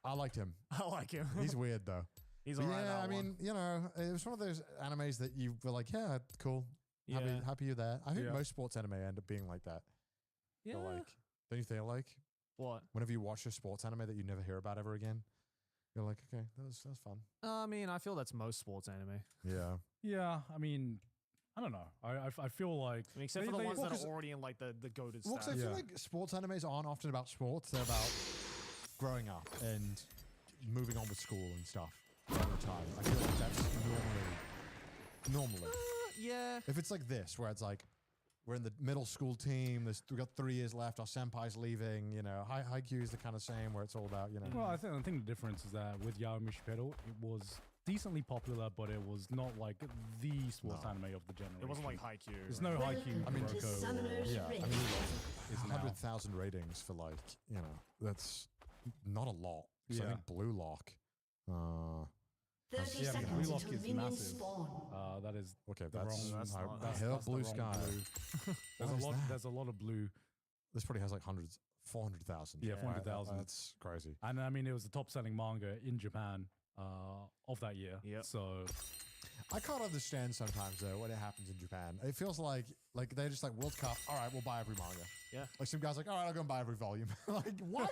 I liked him. I like him. He's weird though. He's But alright. yeah, I mean, you know, it was one of those animes that you were like, yeah, cool. Happy, Yeah. happy you're there. I think Yeah. most sports anime end up being like that. yeah. They're like, don't you feel like What? whenever you watch a sports anime that you never hear about ever again, you're like, okay, that was fun. I mean, I feel that's most sports anime. Yeah. Yeah, I mean, I don't know. I feel like I mean, except they- for the they- ones well, that 'cause- are already in like the goated Well, 'cause I stuff. feel Yeah. like sports animes aren't often about sports. They're about growing up and moving on with school and stuff all the time. I feel like that's normally. Yeah. If it's like this, where it's like, we're in the middle school team, we got 3 years left, our senpai's leaving, you know, Haikyuu is the kind of same where it's all about, you know. Well, I think the difference is that with Yoamushi Pedal, it was decently popular, but it was not like the sports No. anime of the generation. It wasn't like Haikyuu. There's no Haikyuu, I mean, Kuroko, or- Summoner's yeah, I Rift. mean, is now. 100,000 ratings for like, you know, that's not a lot. So I Yeah. think Blue Lock, 30 Yeah, but seconds Blue Lock until is minions massive. spawn. That is okay, the that's, wrong. that's I, not- I that's- heard that's the Blue wrong Sky. blue. There's What a is lot. that? There's a lot of blue, This probably has like 400,000. Yeah, Right? 400,000. That's crazy. and I mean, it was the top-selling manga in Japan of that year. Yep. So I can't understand sometimes though when it happens in Japan. It feels like they're just like World Cup. All right, we'll buy every manga. Yeah. Like some guys like, all right, I'll go and buy every volume. Like what?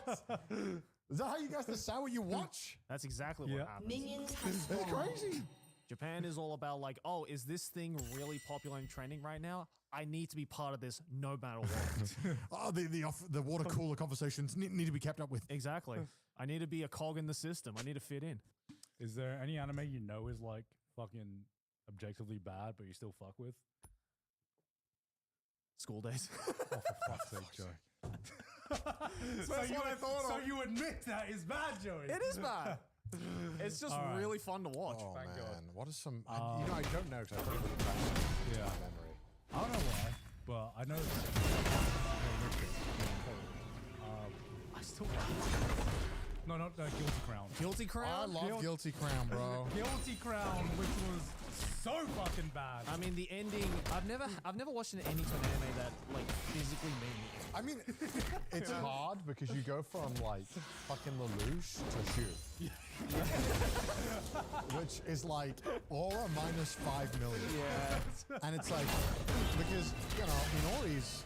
Is that how you guys decide what you watch? That's exactly Yeah. what happens. Minions have It's spawned. crazy. Japan is all about like, oh, is this thing really popular and trending right now? I need to be part of this no matter what. Oh, the water cooler conversations need to be kept up with. Exactly. I need to be a cog in the system. I need to fit in. is there any anime you know is like fucking objectively bad, but you still fuck with? School days. Oh, for fuck's sake, Joey. That's what I thought So of. you admit that is bad, Joey? It is bad. It's just All right. really fun to watch. Oh Thank man, God. what is some? I don't know because I put it in the back Yeah. of my memory. I don't know why, but I know. I still. No, not Guilty Crown. Guilty I Crown? love Guilty Crown, bro. Guilty Crown, which was so fucking bad. I mean, the ending. I've never watched an ending to an anime that like physically made me. I mean, it's hard because you go from like fucking Lelouch to Shu. Which is like aura minus 5 million. Yeah. And it's like, because, you know, Inori's,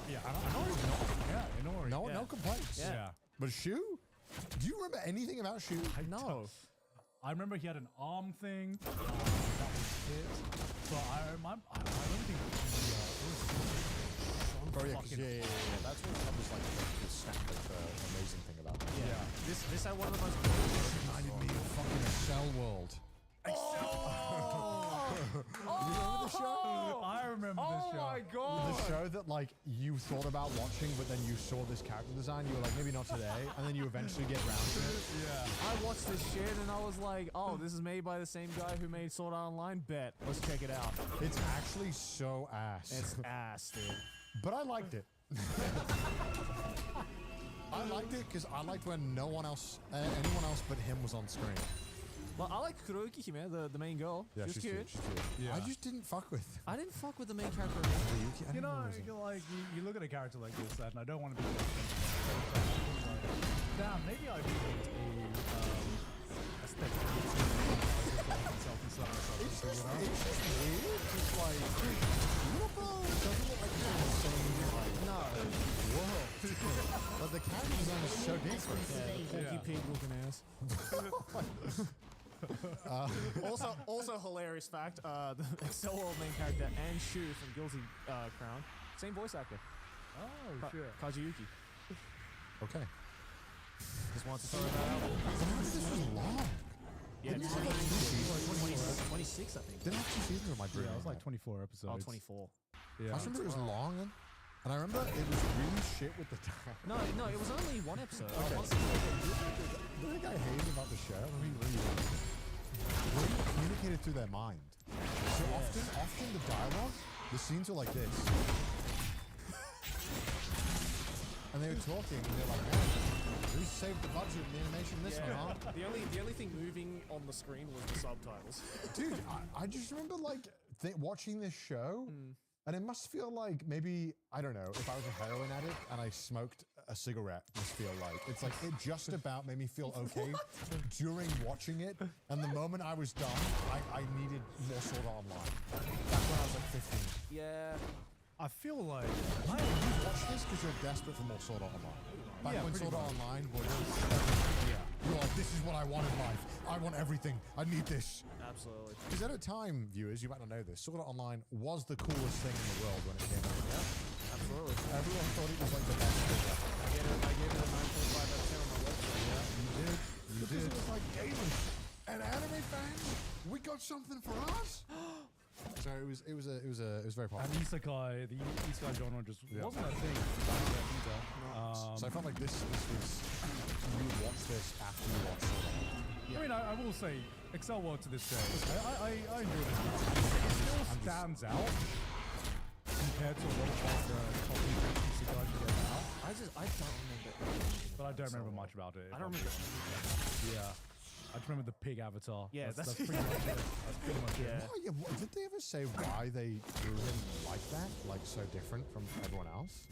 yeah, Inori's not. Yeah, Inori. no Yeah. complaints. Yeah. But Shu? Do you remember anything about Shu? No. I remember he had an arm thing. That was it. But I don't think Oh, yeah, 'cause yeah. That's what was like the standard, amazing thing about it. Yeah. This had one of the most. Reminded me of fucking Cell World. You remember the show? I remember this Oh show. my god. The show that like you thought about watching, but then you saw this character design, you were like, maybe not today, and then you eventually get round to it. Yeah. I watched this shit and I was like, oh, this is made by the same guy who made Sword Art Online. Bet. Let's check it out. It's actually so ass. It's ass, dude. But I liked it. I liked it because I liked when no one else, anyone else but him was on screen. Well, I like Kuroyuki Hime, the main girl. Yeah, She was cute. She's cute. Yeah. I just didn't fuck with I didn't fuck with the main character at all. Ryuki. I You don't know, his name. you're like you look at a character like this, and I don't want to be. Damn, maybe I do want a aesthetic. It's just weird. Just like Wooper doesn't look like he's in the same like world. But the character design is so different. Porky Pig looking ass. Also hilarious fact, the Excel World main character and Shu from Guilty Crown, same voice actor, Oh shit! Kazuyuki. Okay. Just wanted to throw that out. This was long. Yeah, Didn't it have like 2 seasons? 26 I think. Didn't it have 2 seasons or am I Yeah, dreaming? it was like 24 episodes. Oh, 24. Yeah. I just remember it was long, and I remember it was really shit with the time. No, it was only one episode. Okay. One season. The thing I hated about the show, really communicated through their mind. So often the dialogue, the scenes are like this. And they were talking, and they're like, man, we saved the budget in the animation in this one, huh? The only thing moving on the screen was the subtitles. Dude, I just remember like watching this show, and it must feel like maybe, I don't know, if I was a heroin addict and I smoked a cigarette, it must feel like. It's like it just about made me feel okay during watching it, and the moment I was done, I needed more Sword Art Online. That's when I was like 15. Yeah. I feel like You watch this because you're desperate for more Sword Art Online. Back Yeah, when pretty Sword Art much. Online was, you're like, this is what I want in life. I want everything. I need this. Absolutely. Because at a time, viewers, you might not know this, Sword Art Online was the coolest thing in the world when it came out. Yeah. Absolutely. Everyone thought it was like the best thing ever. I gave it a 9.5 out of 10 on my website. Yeah, you did. You did. It was like, gamers and anime fans, we got something for us. So it was very popular. and isekai, the isekai genre just Yeah. wasn't a thing back then either. So I felt like this was you would watch this after you watch Sword Art Online. I mean, I will say, Excel World to this day, I enjoyed it. It still stands out compared to a lot of the copies of isekai you get now. I don't remember. But I don't remember much about it. I don't remember. Yeah. I just remember the pig avatar. Yeah, that's pretty much it. That's pretty much it. Yeah. Oh, yeah, did they ever say why they drew him like that? Like so different from everyone else?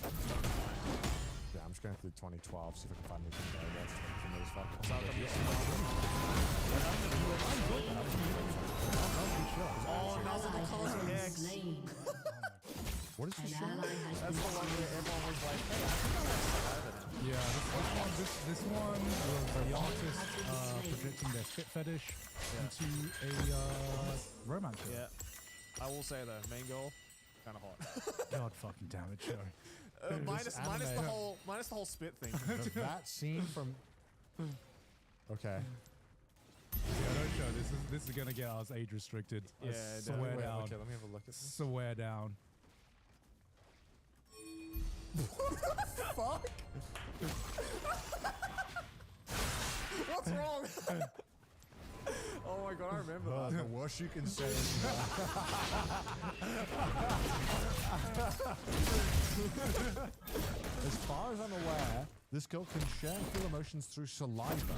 Yeah, I'm just going through 2012, see if I can find anything there that's from those fucking. Oh, now the colors of X. Slain. What is An this show? ally has That's been the one slain. where everyone was like, hey, I think I want to survive it. Yeah, this one was the artist projecting their spit fetish into a romance show. Yeah. I will say though, main girl, kind of hot. God fucking damn it, show. minus anime- the whole spit thing. That scene from. Okay. Yeah, don't show. This is gonna get us age restricted. I Yeah, swear Wait, down. okay, let me have a look at this. Swear down. Fuck! What's wrong? Oh my god, I remember that. The worst you can say is as far as I'm aware, this girl can share and feel emotions through saliva.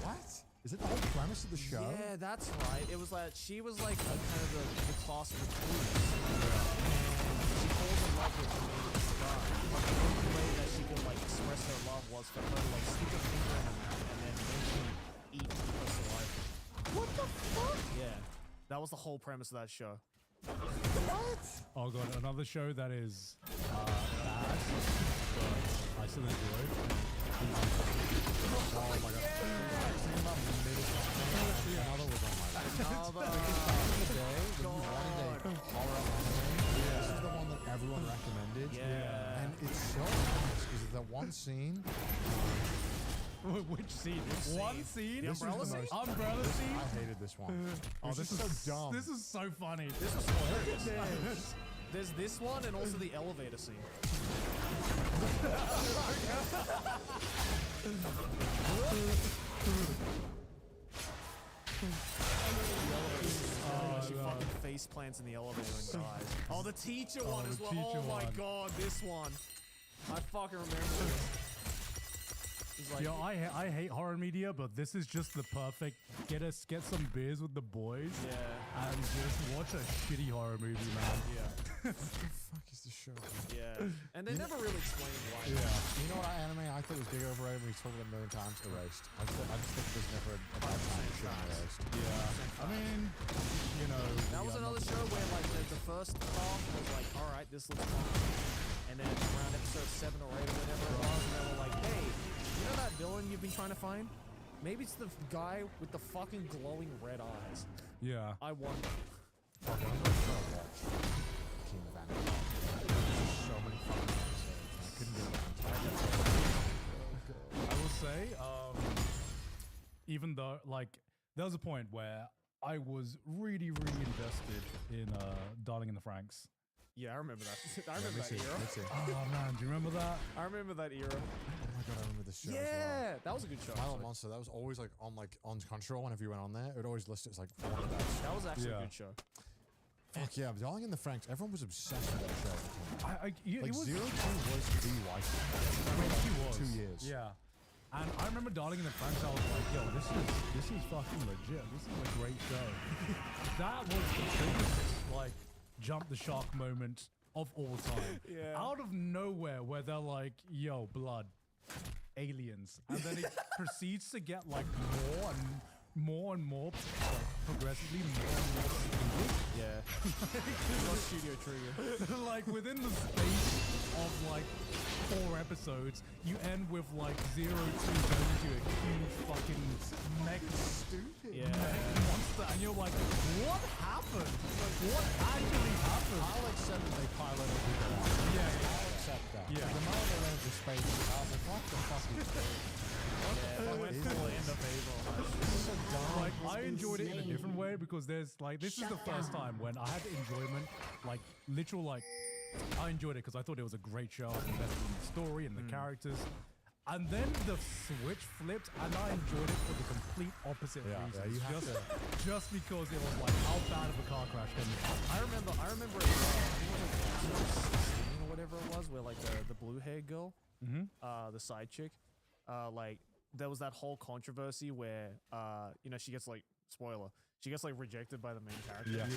What? Is it the whole premise of the show? Yeah, that's right. It was like she was like a kind of the class of the queens. And she falls in love with the main star. But the only way that she could like express her love was for her to like stick a finger in her mouth and then eventually eat her saliva. What the fuck? Yeah. That was the whole premise of that show. What? Oh god, another show that is bad, but I still enjoy. Oh my god. Another was on my list. Back in the day, when you wanted a horror anime, this is the one that everyone recommended. Yeah. And it's so nice because of that one scene. Which scene? One scene? The umbrella scene? Umbrella scene? I hated this one. Oh, this is so dumb. This is so funny. This was hilarious. There's this one and also the elevator scene. She fucking face plants in the elevator and dies. Oh, the teacher one the as well. teacher Oh my one. god, this one. I fucking remember this. He's like, Yo, I hate horror media, but this is just the perfect get some beers with the boys yeah, and just watch a shitty horror movie, man. yeah, What the fuck is this show? yeah. And they never really explain why. You know what anime I thought was big overrated? We talked about it a million times. Erased. I just think there's never a bad time to show Erased. Yeah. I mean, you know, That was yeah, another not- show where like the first half was like, all right, this looks fun, and then around episode 7 or 8 or whatever it was, they were like, hey, you know that villain you've been trying to find? Maybe it's the guy with the fucking glowing red eyes. Yeah. I wonder. Fuck, I'm gonna try to watch King of Anime. There's so many fucking episodes. And I couldn't get around to it. I will say, even though, like, there was a point where I was really, really invested in Darling in the Franxx. Yeah, I remember that. I remember that era. Me too. Oh man, do you remember that? I remember that era. Oh my god, I remember this show as well. Yeah, that was a good show. My Little actually. Monster, that was always like on Crunchyroll whenever you went on there. It would always list it as like one of the best. That was actually Yeah. a good show. Fuck yeah, Darling in the Franxx. Everyone was obsessed with that show. Like Like it was, Zero Two was the wife. I mean, he was 2 years. Yeah. And I remember Darling in the Franxx. I was like, yo, this is fucking legit. This is a great show. That was the biggest like jump the shark moment of all time. Yeah. Out of nowhere, where they're like, yo, blood, aliens, and then it proceeds to get like more and more, like, progressively more and more stupid. Yeah. Not Studio Trigger. Like within the space of like 4 episodes, you end with like 0-2 going into a huge fucking mega stupid Yeah. monster, and you're like, what happened? Like, what actually happened? I'll accept that they piloted people out. Yeah, I'll accept that. Yeah. The moment they went into space, I was like, what the fuck is this? Yeah, they went full end of April. Like I enjoyed it in a different way because there's like this is the first time when I had the enjoyment, like literal like I enjoyed it because I thought it was a great show. I was invested in the story and the characters. And then the switch flipped, and I enjoyed it for the complete opposite reasons. you have just because it was like, how bad of a car crash can you have? I remember it was like episode 16 or whatever it was, where like the blue hair girl, the side chick, like there was that whole controversy where you know, she gets like, spoiler, she gets like rejected by the main character. Yeah. And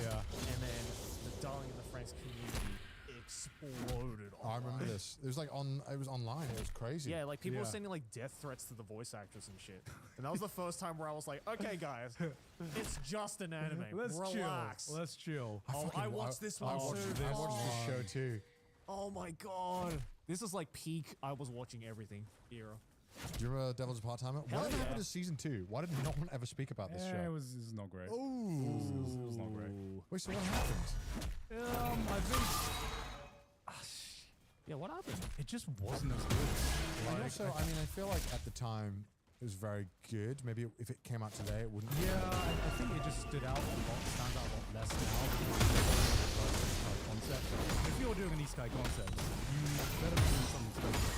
then the Darling in the Franxx community exploded. I remember this. It was like it was online. It was crazy. Yeah, like people were Yeah. sending like death threats to the voice actress and shit. And that was the first time where I was like, okay, guys, it's just an anime. Let's Relax. chill. Let's chill. I watched this one I watched too. this show too. Oh my god. This is like peak I was watching everything era. Do you remember Devil's a Part-Timer? Hell Whatever happened yeah. to season 2? Why did no one ever speak about this Yeah, show? it was not great. Ooh. It was not great. Wait, so what happened? I think Yeah, what happened? it just wasn't as good. And Like, also, I mean, I feel like at the time it was very good. Maybe if it came out today, it wouldn't. yeah, I think it just stood out a lot, stands out a lot less now because it's a isekai concept. If you're doing an isekai concept, you better be doing something special.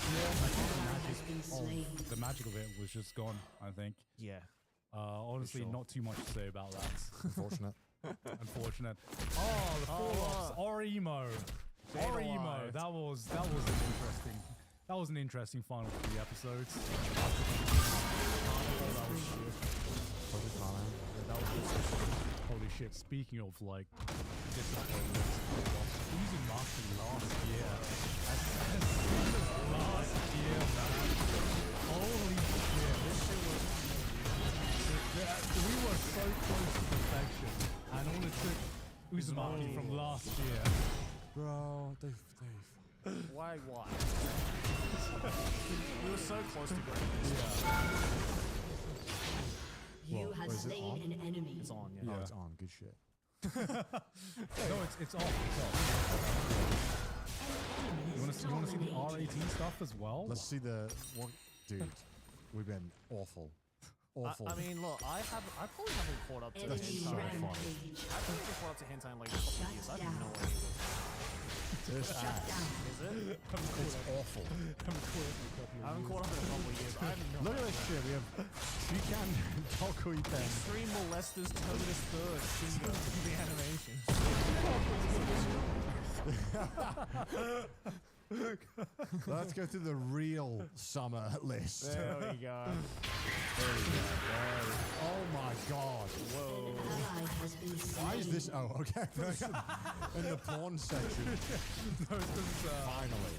I think Has been slain. the magic of it was just gone, I think. Yeah. Honestly, sure. not too much to say about that. Unfortunate. Unfortunate. Oh, the fall-offs. Orimo. Orimo. That was an interesting final 3 episodes. Holy shit. Speaking of like disappointments, season marking last year. As soon as last year, man. Holy shit. This shit was we were so close to perfection, and all it took Uzumaki from last year. Bro, they Why? We were so close to greatness. You Well, have is it slain on? an enemy. It's on, yeah. Oh, it's on. Good shit. No, it's off. You want to see the RAT stuff as well? Let's see dude. We've been awful. Awful. I mean, look, I probably haven't caught up to Enemy hentai. rampage. I probably haven't caught up to hentai in like a couple of years. I have no idea. this ass. Is it? It's awful. I haven't caught up in a couple of years. I have no Look at this shit. We have Shikan Tokuiten. Extreme Molesters Terminus Third Shingo the animation. Let's go through the real summer list. There we go. Oh my god. An ally has been slain. Why is this? Oh, okay. In the porn section. Finally.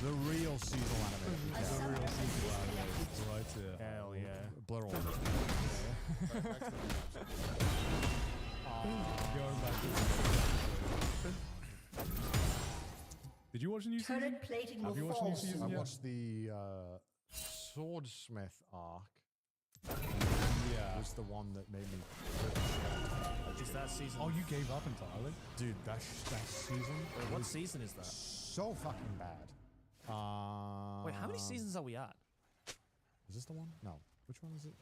The real seasonal anime. A summoner has disconnected. Right here. Hell yeah. Blur all this. Going back to Did you watch the new season? Turret plating Have you will watched the new fall season I soon. yet? watched the Swordsmith arc. Yeah. Was the one that made me. Is that season? Oh, you gave up entirely? Dude, that season. Wait, what season is that? So fucking bad. Wait, how many seasons are we at? Is this the one? No. Which one is it?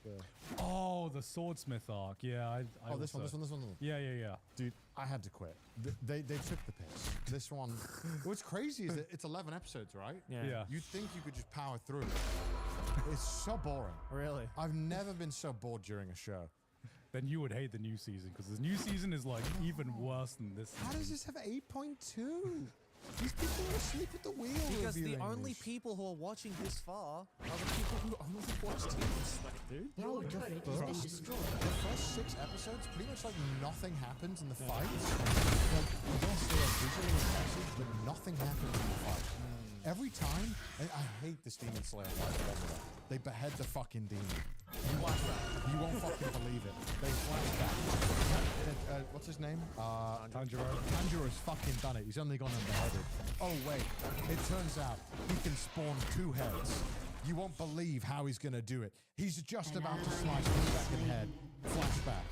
Oh, the Swordsmith arc. Yeah, I Oh, this one. also- This one. Yeah, yeah, yeah. Dude, I had to quit. They took the piss. This one. What's crazy is that it's 11 episodes, right? Yeah. You'd think you could just power through. It's so boring. Really? I've never been so bored during a show. Then you would hate the new season because the new season is like even worse than this. How does this have 8.2? These people are asleep at the wheel. Because the reviewing only this. people who are watching this far are the people who only watch Demon Slayer, dude. Your the turret has been first- destroyed. The first 6 episodes, pretty much like nothing happens in the fights. Like, yes, they are visually impressive, but nothing happens in the fight. Every time, I hate this Demon Slayer fight. They behead the fucking demon. You watch that. You won't fucking believe it. They flash back. What's his name? Tanjiro. Tanjiro's fucking done it. He's only gone and beheaded. Oh, wait. It turns out he can spawn 2 heads. You won't believe how he's going to do it. He's just about to slice the second head. Flashback.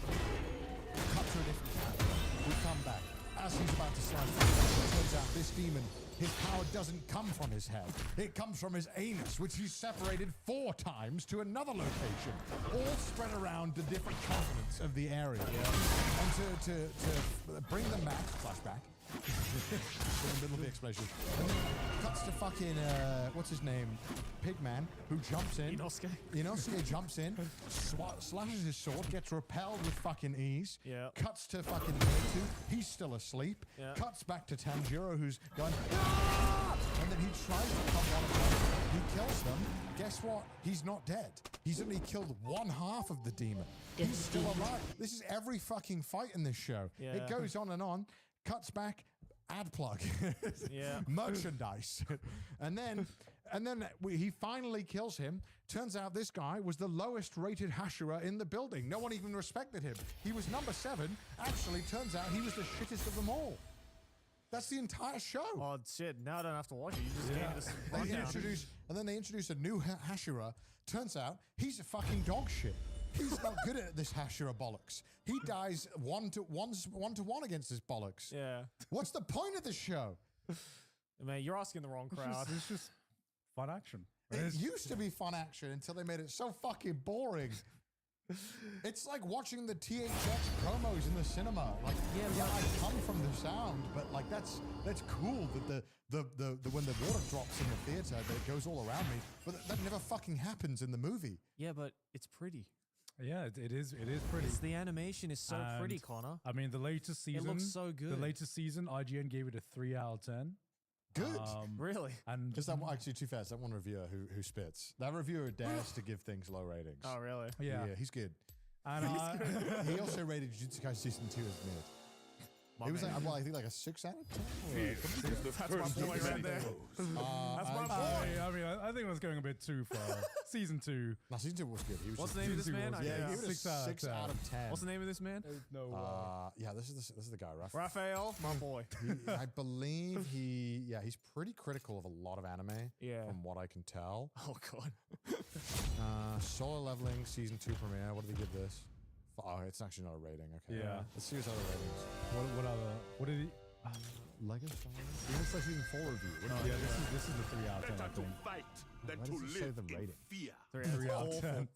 Cut to a different character. We come back. As he's about to slice the head, it turns out this demon, his power doesn't come from his head. It comes from his anus, which he's separated 4 times to another location, all spread around the different continents of the area. And to bring them back, flashback, in the middle of the explanation, and then cuts to fucking, what's his name? Pigman, who jumps in. Inosuke. Inosuke jumps in, slashes his sword, gets repelled with fucking ease. Yeah. Cuts to fucking Meitu. He's still asleep. Yeah. Cuts back to Tanjiro, who's going, "Ah!" And then he tries to come one of them. He kills them. Guess what? He's not dead. He's only killed 1/2 of the demon. He's still alive. This is every fucking fight in this show. Yeah. It goes on and on. Cuts back. Ad plug. Yeah. Merchandise. and then he finally kills him. Turns out this guy was the lowest rated Hashira in the building. No one even respected him. He was number 7. Actually, turns out he was the shittest of them all. That's the entire show. Oh shit! Now I don't have to watch it. You just gave me this rundown. They introduce a new Hashira. Turns out he's a fucking dog shit. He's not good at this Hashira bollocks. He dies one to one against this bollocks. Yeah. What's the point of the show? Man, you're asking the wrong crowd. It's just fun action. It used to be fun action until they made it so fucking boring. It's like watching the THX promos in the cinema. Like, yeah, I come from the sound, but like that's cool that the when the water drops in the theater, that it goes all around me. But that never fucking happens in the movie. Yeah, but it's pretty. Yeah, it is pretty. The animation is so pretty, And, Connor. I mean, the latest season. looks so The good. latest season, IGN gave it a 3 out of 10. Good. Really? And Just that one, actually, too fast. That one reviewer who spits. That reviewer dares to give things low ratings. Oh, really? yeah, he's good. and He also rated Jujutsu Kaisen season 2 as mid. It was like, well, I think like a 6 out of 10. That's my boy right there. That's my boy. I mean, I think it was going a bit too far. Season 2. No, season 2 was good. He was What's just, the name of this Season man? was- I yeah, forgot. he gave it a 6 out of 10. 6 out of 10. What's the name of this man? No Yeah, this is the guy, Raphael. Raphael, my boy. I believe he's pretty critical of a lot of anime. Yeah. From what I can tell. Oh god. Solo Leveling season 2 premiere. What did he give this? Oh, it's actually not a rating. Okay. Yeah. Let's see his other ratings. What did he? Lego Star Wars? He looks like season 4 review. What did Yeah, he this is the 3 out of 10. I think. Why does it say the rating? 3 out of 10.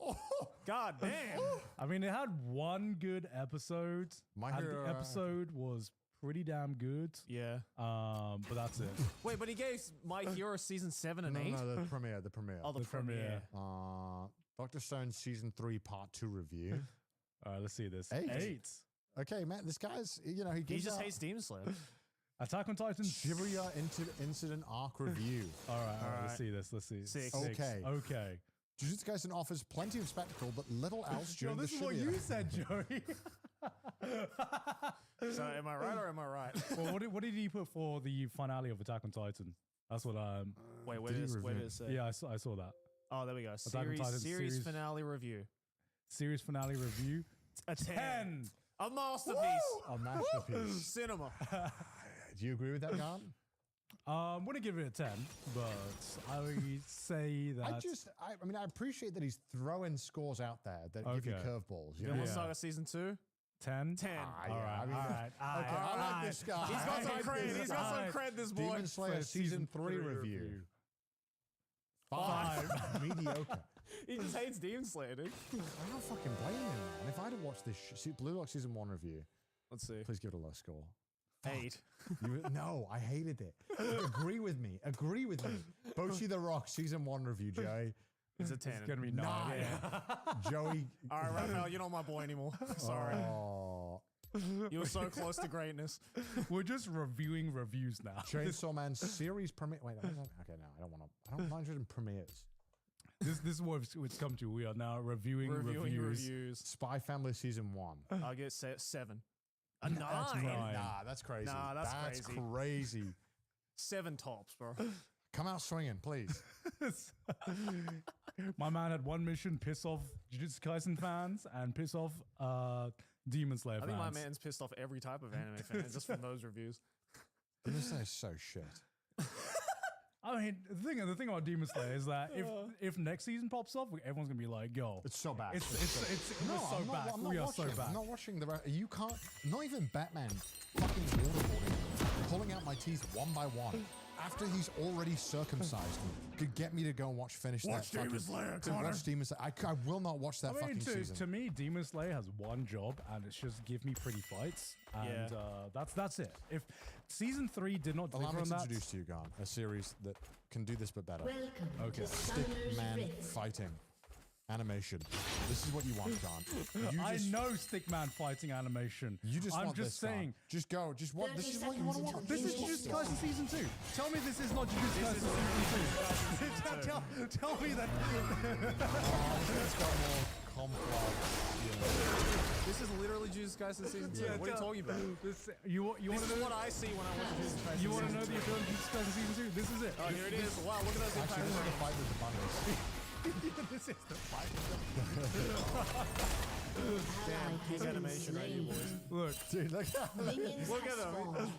God damn. I mean, it had one good episode. My and Hero, the episode was pretty damn good. Yeah. But that's it. Wait, but he gave My Hero season 7 and 8? No, the premiere. Oh, the premiere. Dr. Stone season 3 part 2 review. All right, let's see this. 8. 8. Okay, man, this guy's, he He gives just out, hates Demon Slayer. Attack on Titan. Shibuya Incident Arc Review. All right, let's right. see this. Let's see. Six. Okay. Okay. Jujutsu Kaisen offers plenty of spectacle, but little else Yo, during this the is what Shibuya. you said, Joey. So am I right or am I right? Well, what did he put for the finale of Attack on Titan? That's what Wait, where Did he did review? it say? yeah, I saw that. Oh, there we go. on Series Titan series series- finale review. Series finale review. A 10. 10. A masterpiece. A masterpiece. Cinema. Do you agree with that, Garn? I'm gonna give it a 10, but I would say that I mean, I appreciate that he's throwing scores out there that give you Okay. curveballs. You know? Vinland Yeah. Saga season 2. 10. 10. Yeah, I mean, all right. okay, I like this guy. He's got I some like cred. this He's got guy. some cred, this boy. Demon Slayer season 3 review. 5. Mediocre. He just hates Demon Slayer, dude. I don't fucking blame him, man. If I'd have watched this Blue Lock season 1 review, Let's see. please give it a low score. 8. No, I hated it. Agree with me. Agree with me. Bocchi the Rock season 1 review, Joey. It's a 10. It's gonna be 9. 9. Joey. All right, Raphael, you're not my boy anymore. Sorry. Oh. You were so close to greatness. We're just reviewing reviews now. Chainsaw Man series premiere. Wait, okay, no, I don't want to. I'm not interested in premieres. This is what it's come to. We are now reviewing reviews. Spy Family season 1. I'll get 7. A 9. That's nine. Nah, that's crazy. Nah, that's crazy. crazy. 7 tops, bro. Come out swinging, please. My man had one mission: piss off Jujutsu Kaisen fans and piss off Demon Slayer I fans. think my man's pissed off every type of anime fan just from those reviews. Demon Slayer is so shit. I mean, the thing about Demon Slayer is that if next season pops off, everyone's gonna be like, "Yo, It's so bad. it's No, so I'm not, bad. I'm not We are watching so it. bad." I'm not watching the. You can't. Not even Batman fucking waterboarding, pulling out my teeth one by one after he's already circumcised me. Could get me to go and finish that. Watch Demon fucking- Slayer, to Connor. watch Demon Slayer. I will not watch that I mean, fucking season. to me, Demon Slayer has one job, and it's just give me pretty fights, and that's it. If season 3 did not Allow deliver me on to that, introduce to you, Garn, a series that can do this but better. Welcome Okay. to Stick Summer's man Rift. fighting. Animation. This is what you want, Garn. You I just, know Stickman fighting animation. You just I'm want just this, Garn. saying. Just go. Just what? This 30 is what you want to seconds watch. until This is Finish Jujutsu Kaisen season 2. Tell me this is not Jujutsu Kaisen season 2. Tell me that. It's got more complex. This is literally Jujutsu Kaisen season 2. What are you talking about? You want This to is know? what I see when I watch Jujutsu Kaisen. You want to season know the 2. appeal of Jujutsu Kaisen season 2? This is it. Oh, here it is. Wow, look at those Actually, this is the fight with the bunnies. This is the fight. Damn, peak animation right here, boys. Look, Dude, look at Minions Look have at him. spawned.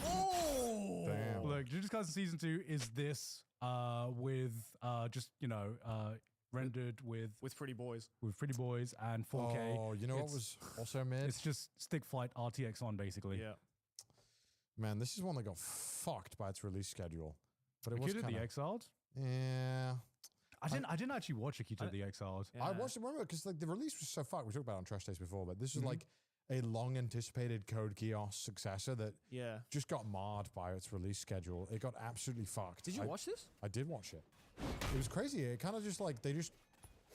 Oh! Damn. look. Jujutsu Kaisen season 2 is this with just rendered with Pretty boys. pretty boys and 4K. Oh, you know what It's- was also mid? It's just stick fight RTX on basically. Yeah. Man, this is one that got fucked by its release schedule. But it was Akira kind the of... Exiled. Yeah. I didn't actually watch Akira the Exiled. Yeah. I watched it, remember, because like the release was so fucked. We talked about it on Trash Days before, but this is Mhm. like a long-anticipated Code Geass successor that Yeah. just got marred by its release schedule. It got absolutely fucked. Did you I- watch this? I did watch it. It was crazy. It kind of just like they just.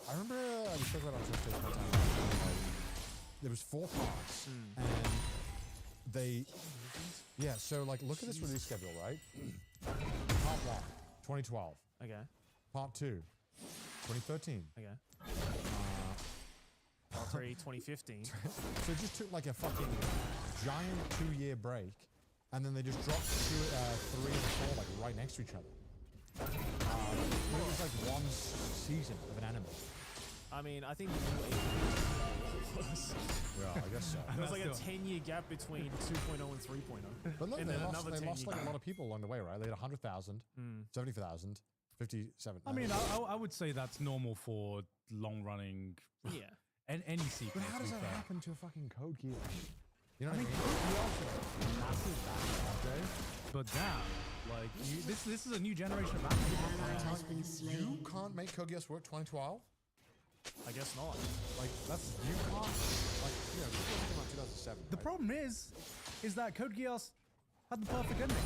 I remember we spoke about it on Trash Days one time. There was 4 parts, and they. Yeah, so like look at this release schedule, right? Part 1, 2012. Okay. Part 2, 2013. Okay. Part 3, 2015. So it just took like a fucking giant 2-year break, and then they just dropped 3 and 4 like right next to each other. But it was like one season of an anime. I mean, I think the new Yeah, I guess so. There's like a Still. 10-year gap between 2.0 and 3.0. But look, And they then lost, another they 10 lost like years. a lot of people along the way, right? They had 100,000, 70,000, 57. I mean, I would say that's normal for long-running Yeah. and any sequel. but how to does be that fair. happen to a fucking Code Geass? You know what I mean? Massive backlog, okay? But damn, like this is a new generation of anime. Ally has been You slain. can't make Code Geass work 2012? I guess not. Like, that's, you can't, like, you know, this was came out 2007. The right? problem is that Code Geass had the perfect ending.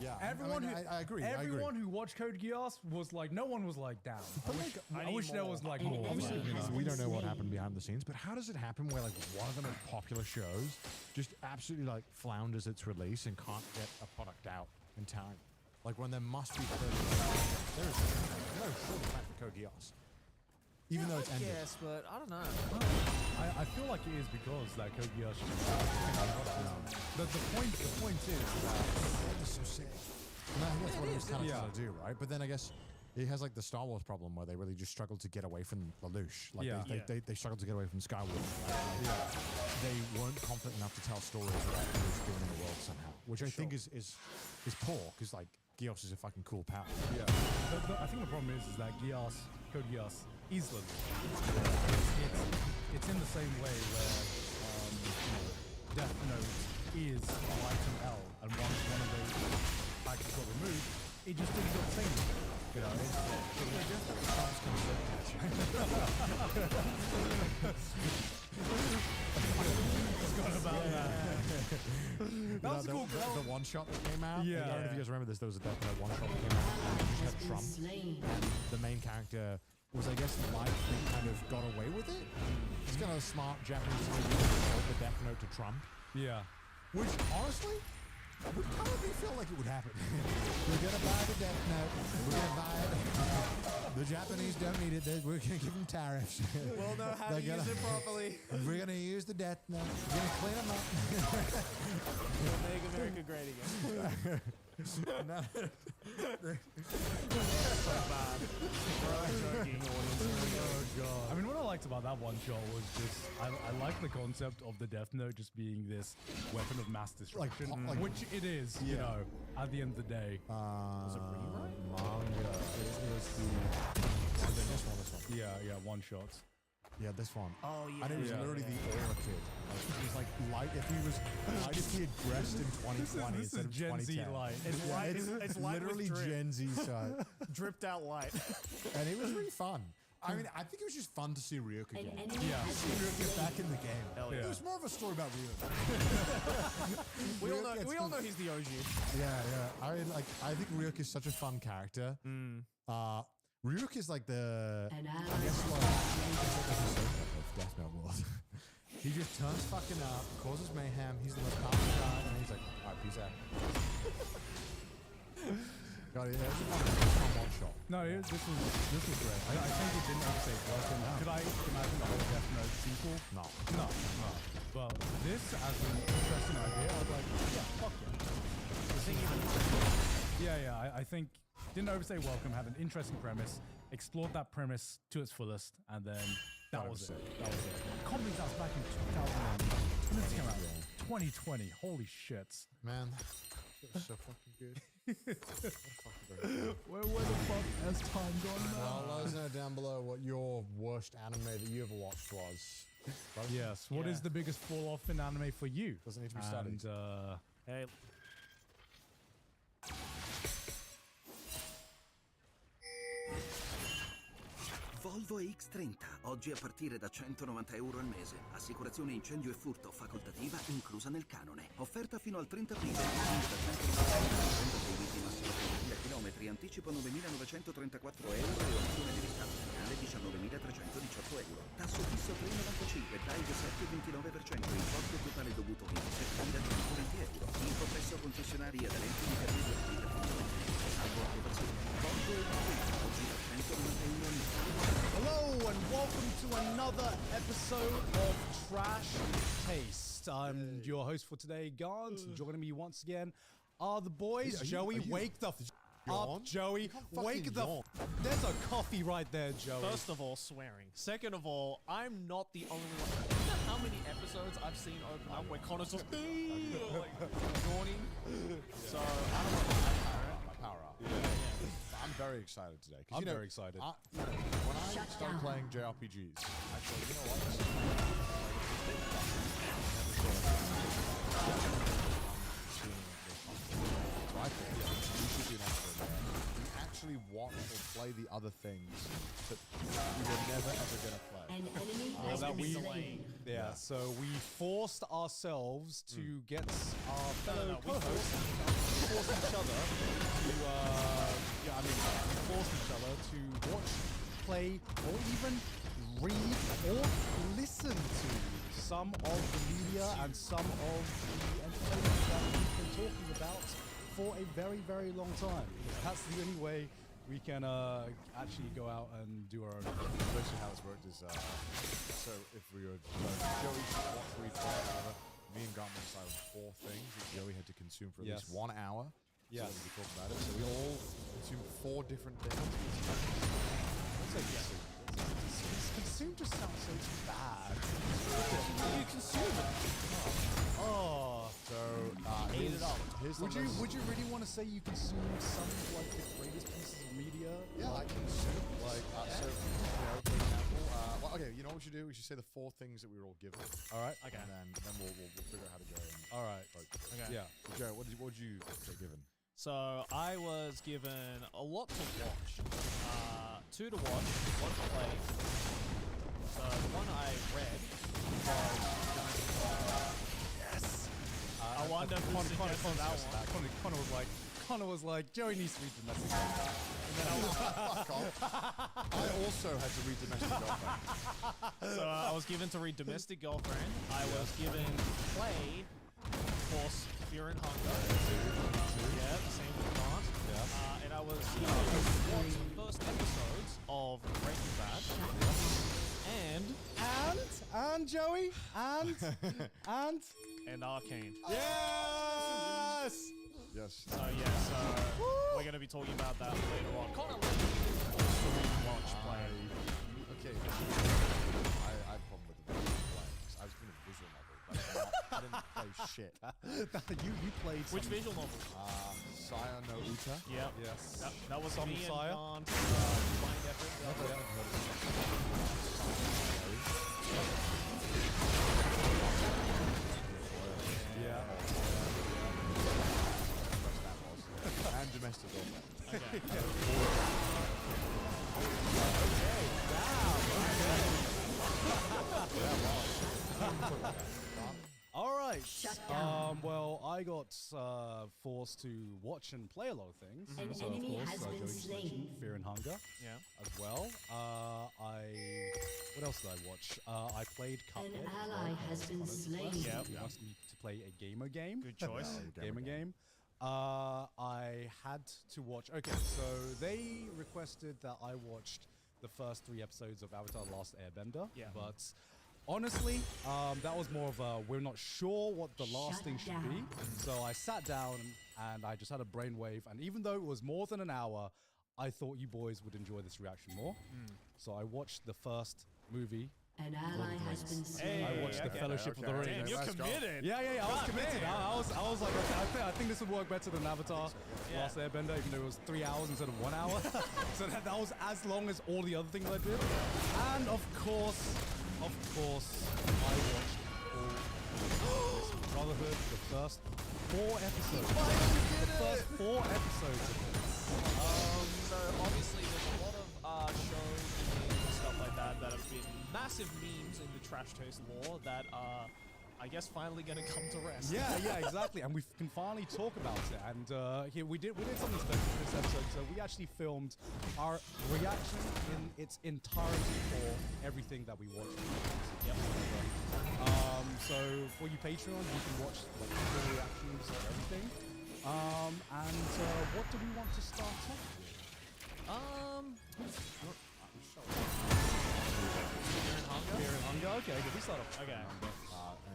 Yeah, Everyone, I agree. Everyone who watched Code Geass was like, no one was like down. I wish there was like more. We don't know what happened behind the scenes, but how does it happen where like one of the most popular shows just absolutely like flounders its release and can't get a product out in time? Like when there must be 30 there is no short time for Code Geass. Even though it's ended. Yes, but I don't know. I feel like it is because that Code Geass. The point is That is so sick. And I think that's what it was kind of trying to do, right? But then I guess it has like the Star Wars problem where they really just struggled to get away from Lelouch. Like they struggled to get away from Skywalker. Right? They weren't confident enough to tell stories about what was doing in the world somehow, which I think is poor because like Geass is a fucking cool power. Yeah. I think the problem is that Code Geass is Lelouch. It's in the same way where Death Note is Light and L, and once one of those factors got removed, it just didn't get the same. You know, that was a cool the one shot that came out. Yeah. I don't know if you guys remember this. There was a Death Note one shot that came out. And it just had Trump. Slain. And the main character was, I guess, Light that kind of got away with it. It's kind of a smart Japanese thing to sold the Death Note to Trump. Yeah. Which, honestly, would probably feel like it would happen. We're going to buy the Death Note. We're going to buy it. The Japanese don't need it. We're going to give them tariffs. We'll know how to use it properly. We're going to use the Death Note. We're going to clean them up. We'll make America great again. So bad. Oh god. I mean, what I liked about that one shot was just I like the concept of the Death Note just being this weapon of mass destruction, which it is. You know, at the end of the day. Was it rewrite? Manga. It was this one. Yeah, one shots. Yeah, this one. Oh yeah. And it was literally the Aura kid. Like, it was like Light if he had dressed in 2020 This instead is of Gen 2010. Z Light. It's light. It's light literally with drip. Gen Z style. Dripped out light. And it was really fun. I mean, I think it was just fun to see Ryuk An again. enemy Yeah. has See been Ryuk get slain. back in the game. Hell It yeah. was more of a story about Ryuk. We all know he's the OG. Yeah. I mean, like, I think Ryuk is such a fun character. Ryuk is like the, An I ally guess, has like, been slain. of Death Note world. He just turns fucking up, causes mayhem. He's the most powerful guy, and he's like, all right, peace out. God, yeah, it was a fun one shot. No, this was great. I think it didn't overstay its welcome. Could I imagine the whole Death Note sequel? No. No. But this, as an interesting idea, I was like, yeah, fuck yeah. Yeah, I think didn't overstay welcome, had an interesting premise, explored that premise to its fullest, and then that was it. That was it. Comedy that was back in 2000. When did this come out? 2020. Holy shits. Man, it was so fucking good. Where the fuck has time gone Well, let us know down below what your worst anime that you ever watched was. Yes. What is the biggest fall off in anime for you? Doesn't need to be studied. And Hey. Volvo X30, oggi a partire da €190 al mese. Assicurazione incendio e furto facoltativa inclusa nel canone. Offerta fino al 30 aprile. Da €100 massimo 30.000 km, anticipo €9.934 e opzione di riscatto finale €19.318. Tasso fisso 3,95, TAG 7,29%, importo totale dovuto €27.120. Info presso concessionari aderenti di servizio attività fondamentalmente. Salvo approvazione. Volvo X30, oggi da €191 al mese. Hello and welcome to another episode of Trash Taste. I'm your host for today, Gans. Joining me once again are the boys. Joey, wake the up, Joey. Wake the There's a coffee right there, Joey. First of all, swearing. Second of all, I'm not the only one. You know how many episodes I've seen open up where Connor's just like yawning? So I don't know. My power up. I'm very excited today. I'm very excited. When I Shut start down. playing JRPGs, I thought, you know what? So I thought, we should do an episode where we actually actually watch or play the other things that we were never ever gonna play. An enemy has that been we- slain. Yeah, so we forced ourselves to get our fellow we co-hosts, forced each other to, we forced each other to watch, play, or even read or listen to some of the media and some of the entertainment that we've been talking about for a very, very long time. Because that's the only way we can actually go out and do our own thing. Basically how it's worked is, so if we were Joey should watch, read, play, whatever, me and Gartman decided 4 things that Joey had to consume for at least Yes. 1 hour. Yeah. So that we could talk about it. So we all consumed 4 different things. Let's say yes. Consume just sounds so bad. You consume it. Oh. So Eat it up. Here's the Would you list. would you really want to say you consumed some of like the greatest pieces of media? Yeah, I consume. Like, so, for example, well, okay, you know what we should do? We should say the 4 things that we were all given. All right. Okay. And then we'll figure out how to go. And All right. vote. Okay. Yeah. So, Joe, what did you get given? So I was given a lot to watch. 2 to watch, 1 to play. So the one I read was yes. I wonder who suggested that one. Connor was like, Joey needs to read the message. Fuck off. I also had to read Domestic Girlfriend. So I was given to read Domestic Girlfriend. I was given play, of course, Fear and Hunger. Yeah, the same with Grant. And I was given to watch the first episodes of Breaking Bad. And Joey and Arcane. yes. Yes. So yeah, so we're gonna be talking about that later on. Connor, watch play. Okay. I had a problem with the visual play. 'Cause I was in a visual novel, but I didn't play shit. you played Which some- visual novel? Saya no Uta. Yeah. Yes. That was Some me and Saya? Grant combined effort. Yeah. And Domestic Girlfriend. Okay. All right. Shut down. Well, I got forced to watch and play a lot of things. An So, enemy of course, has been Joey just mentioned slain. Fear and Hunger Yeah. as well. What else did I watch? I played Cuphead. An as ally well. has been Connor's slain. request. Yep. He asked me to play a gamer game. Good choice. Gamer game. I had to watch. Okay, so they requested that I watched the first 3 episodes of Avatar: The Last Airbender. Yeah. But honestly, that was more of a we're not sure what the last Shut thing should be. down. So I sat down and I just had a brainwave. And even though it was more than an hour, I thought you boys would enjoy this reaction more. So I watched the first movie. An ally has been slain. I watched The Fellowship of the Ring. Damn, you're Let's go. committed. Yeah, I was God committed. damn. I was like, I think this would work better than Avatar: Last Airbender, even though it was 3 hours instead of 1 hour. So that was as long as all the other things I did. And of course, I watched all Brotherhood, the first 4 episodes. The first 4 episodes of this. So obviously there's a lot of shows and stuff like that that have been massive memes in the Trash Taste lore that are, I guess, finally going to come to rest. Yeah, exactly. And we can finally talk about it. And here we did something special for this episode. So we actually filmed our reaction in its entirety for everything that we watched. Yep. So for you Patreons, you can watch like full reactions of everything. And what do we want to start off with? Fear and Hunger. Okay, good. We start off. Okay.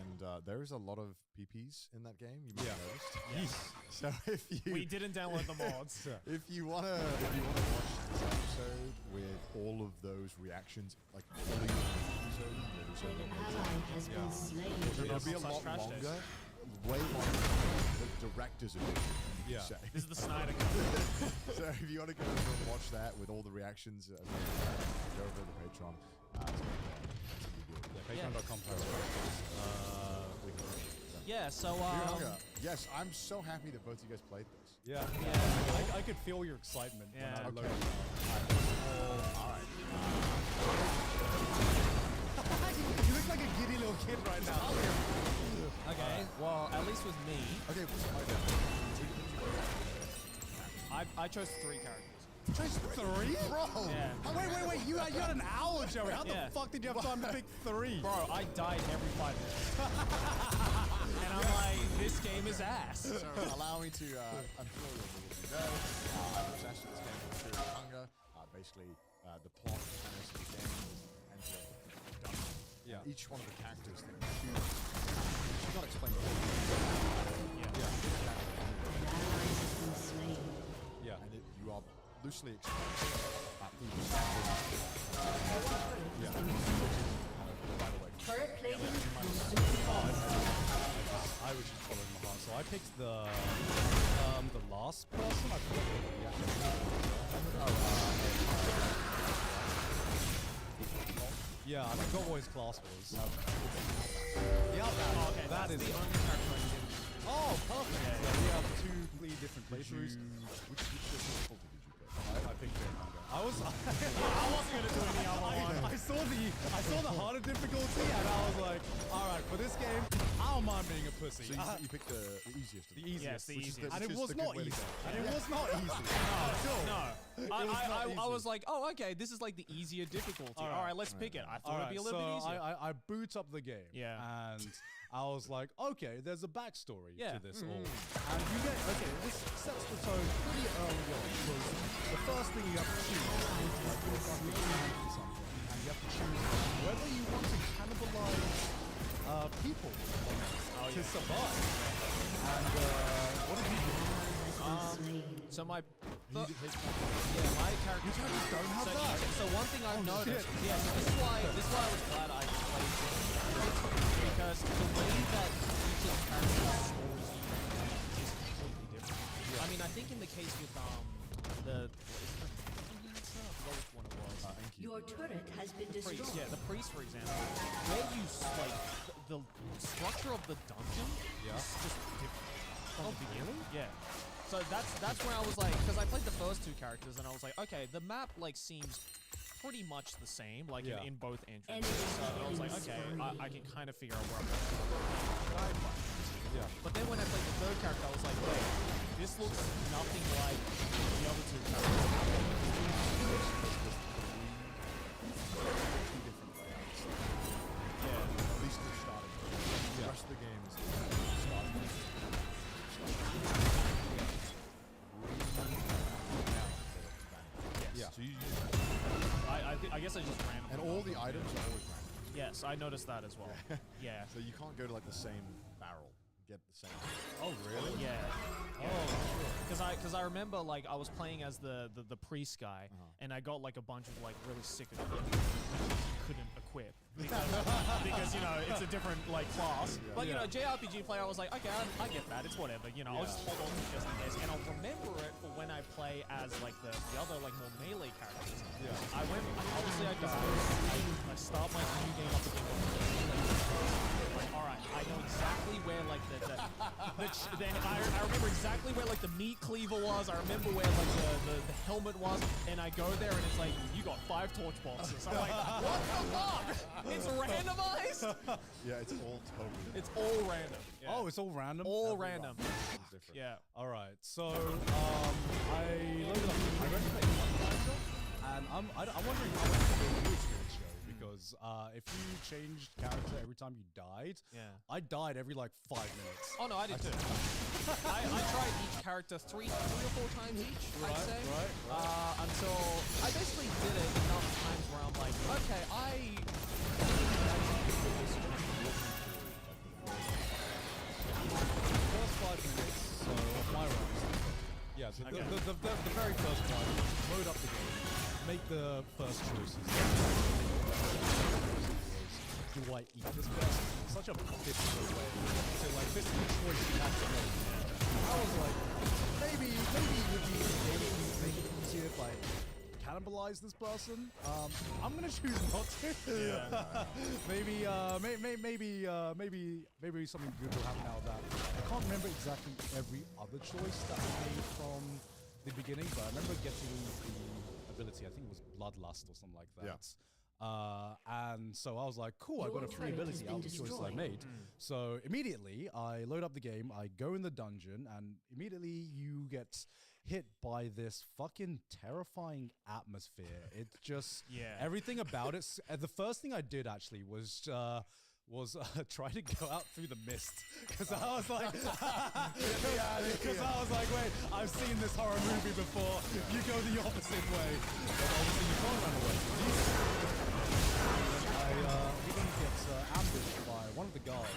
And there is a lot of PPs in that game. You might have noticed. Yes. So if you We didn't download the mods. if you wanna watch this episode with all of those reactions, like fully episode, An ally has been slain. it'll be a Slash lot Trash Taste. longer, way longer than the director's edition. you Yeah. say. This is the Snyder Cut. So if you want to go over and watch that with all the reactions, go over to the Patreon. It's gonna be good. Patreon.com. Yeah, so Fear and Hunger. Yes, I'm so happy that both of you guys played this. Yeah. I could feel your excitement when Yeah. I Okay. loaded it. Alright. You look like a giddy little kid right now. Okay. Well, at least with me, Okay, what's my I chose 3 characters. Just 3? Bro! Yeah. Oh, wait. You had an hour, Joey. How Yeah. the fuck did you have time to pick 3? Bro, I died every 5 minutes. And I'm like, this game is ass. So allow me to, I'm sure you'll know, I'm obsessed with this game for Fear of Hunger. Basically, the plot premise of the game is enter a dungeon. Yeah. And each one of the characters that you choose, she's not explaining it. Yeah. An ally has been slain. Yeah. And you are loosely explained who the Your turret has Yeah. been destroyed. By the way, Turret plating will soon fall. I was just following my heart, so I picked the last person. I forgot what the yeah, I forgot what his class was. Yeah, Okay, that that's is the only character I didn't. Oh, perfect. Yeah, we have 2 completely different playthroughs. which difficulty did you pick? I picked it. I was. I wasn't gonna do any other one. I saw the harder difficulty, and I was like, all right, for this game, I don't mind being a pussy. So you picked the easiest of The them. easiest. Yes, the Which is easiest. And it which is was the good not way to easy. go. And it was not easy. No. not I was easy. like, oh, okay, this is like the easier difficulty. All right, let's pick it. I thought it'd be a little bit easier. I boot up the game. Yeah. And I was like, okay, there's a backstory Yeah. to this all. And you get, okay, this sets the tone pretty early on because the first thing you have to choose is like you're fucking eating something. And you have to choose whether you want to cannibalize people to survive. And what did you do? So my my character. don't have so, that. So one thing I've noticed. shit. Yeah. So this is why I was glad I played this because the way that each of the characters' stories is completely different. I mean, I think in the case with the I forgot which one it was. Your turret has been Priest, destroyed. yeah, the priest, for example, where you like the structure of the dungeon is just different from the beginning. Yeah. So that's where I was like, because I played the first 2 characters and I was like, okay, the map like seems pretty much the same, like in both entries. So I was like, okay, I can kind of figure out where I'm going. Yeah. But then when I played the 3rd character, I was like, wait, this looks nothing like the other 2 characters. At least the starting. The rest of the game is starting. Yeah. So you I guess I just randomly. and all the items are always random. Yes, I noticed that as well. Yeah. So you can't go to like the same barrel and get the same. Oh, really? Yeah. Oh, Because I remember like I was playing as the priest guy, and I got like a bunch of like really sick equipment that you couldn't equip because you know it's a different like class. But you know, JRPG player, I was like, okay, I get that. It's whatever. You know, I'll just hold on to it just in case, and I'll remember it for when I play as like the other like more melee characters. Yeah. Obviously I died. I start my new game up again. Like, all right, I know exactly where like then I remember exactly where like the meat cleaver was. I remember where like the helmet was, and I go there and it's like you got 5 torch boxes. I'm like, what the fuck? It's randomized. Yeah, it's all totally. It's all random. Yeah. Oh, it's all random? all random. It's different. Yeah. All right, so I loaded up. I read the character, and I'm wondering how much of a new experience show because if you changed character every time you died, I died every like 5 minutes. Oh no, I did too. I tried each character three or four times each. I'd say. Until I basically did it enough times where I'm like, okay, First 5 minutes, so of my rounds. Yeah, so the very first one, load up the game, make the first choices. Do I eat this person? Such a difficult way to like, this is the choice you have to make. I was like, maybe it would be make it easier if I cannibalize this person, I'm gonna choose not to. Maybe something good will happen out of that. I can't remember exactly every other choice that I made from the beginning, but I remember getting the ability. I think it was Bloodlust or something like that. Yeah. And so I was like, cool, I got a free Your turret has ability been out of the choices I destroyed. made. So immediately I load up the game, I go in the dungeon, and immediately you get hit by this fucking terrifying atmosphere. It just, everything about it. The first thing I did actually was try to go out through the mist, because I was like, wait, I've seen this horror movie before. You go the opposite way, but obviously you can't run away. We didn't get ambushed by one of the guards.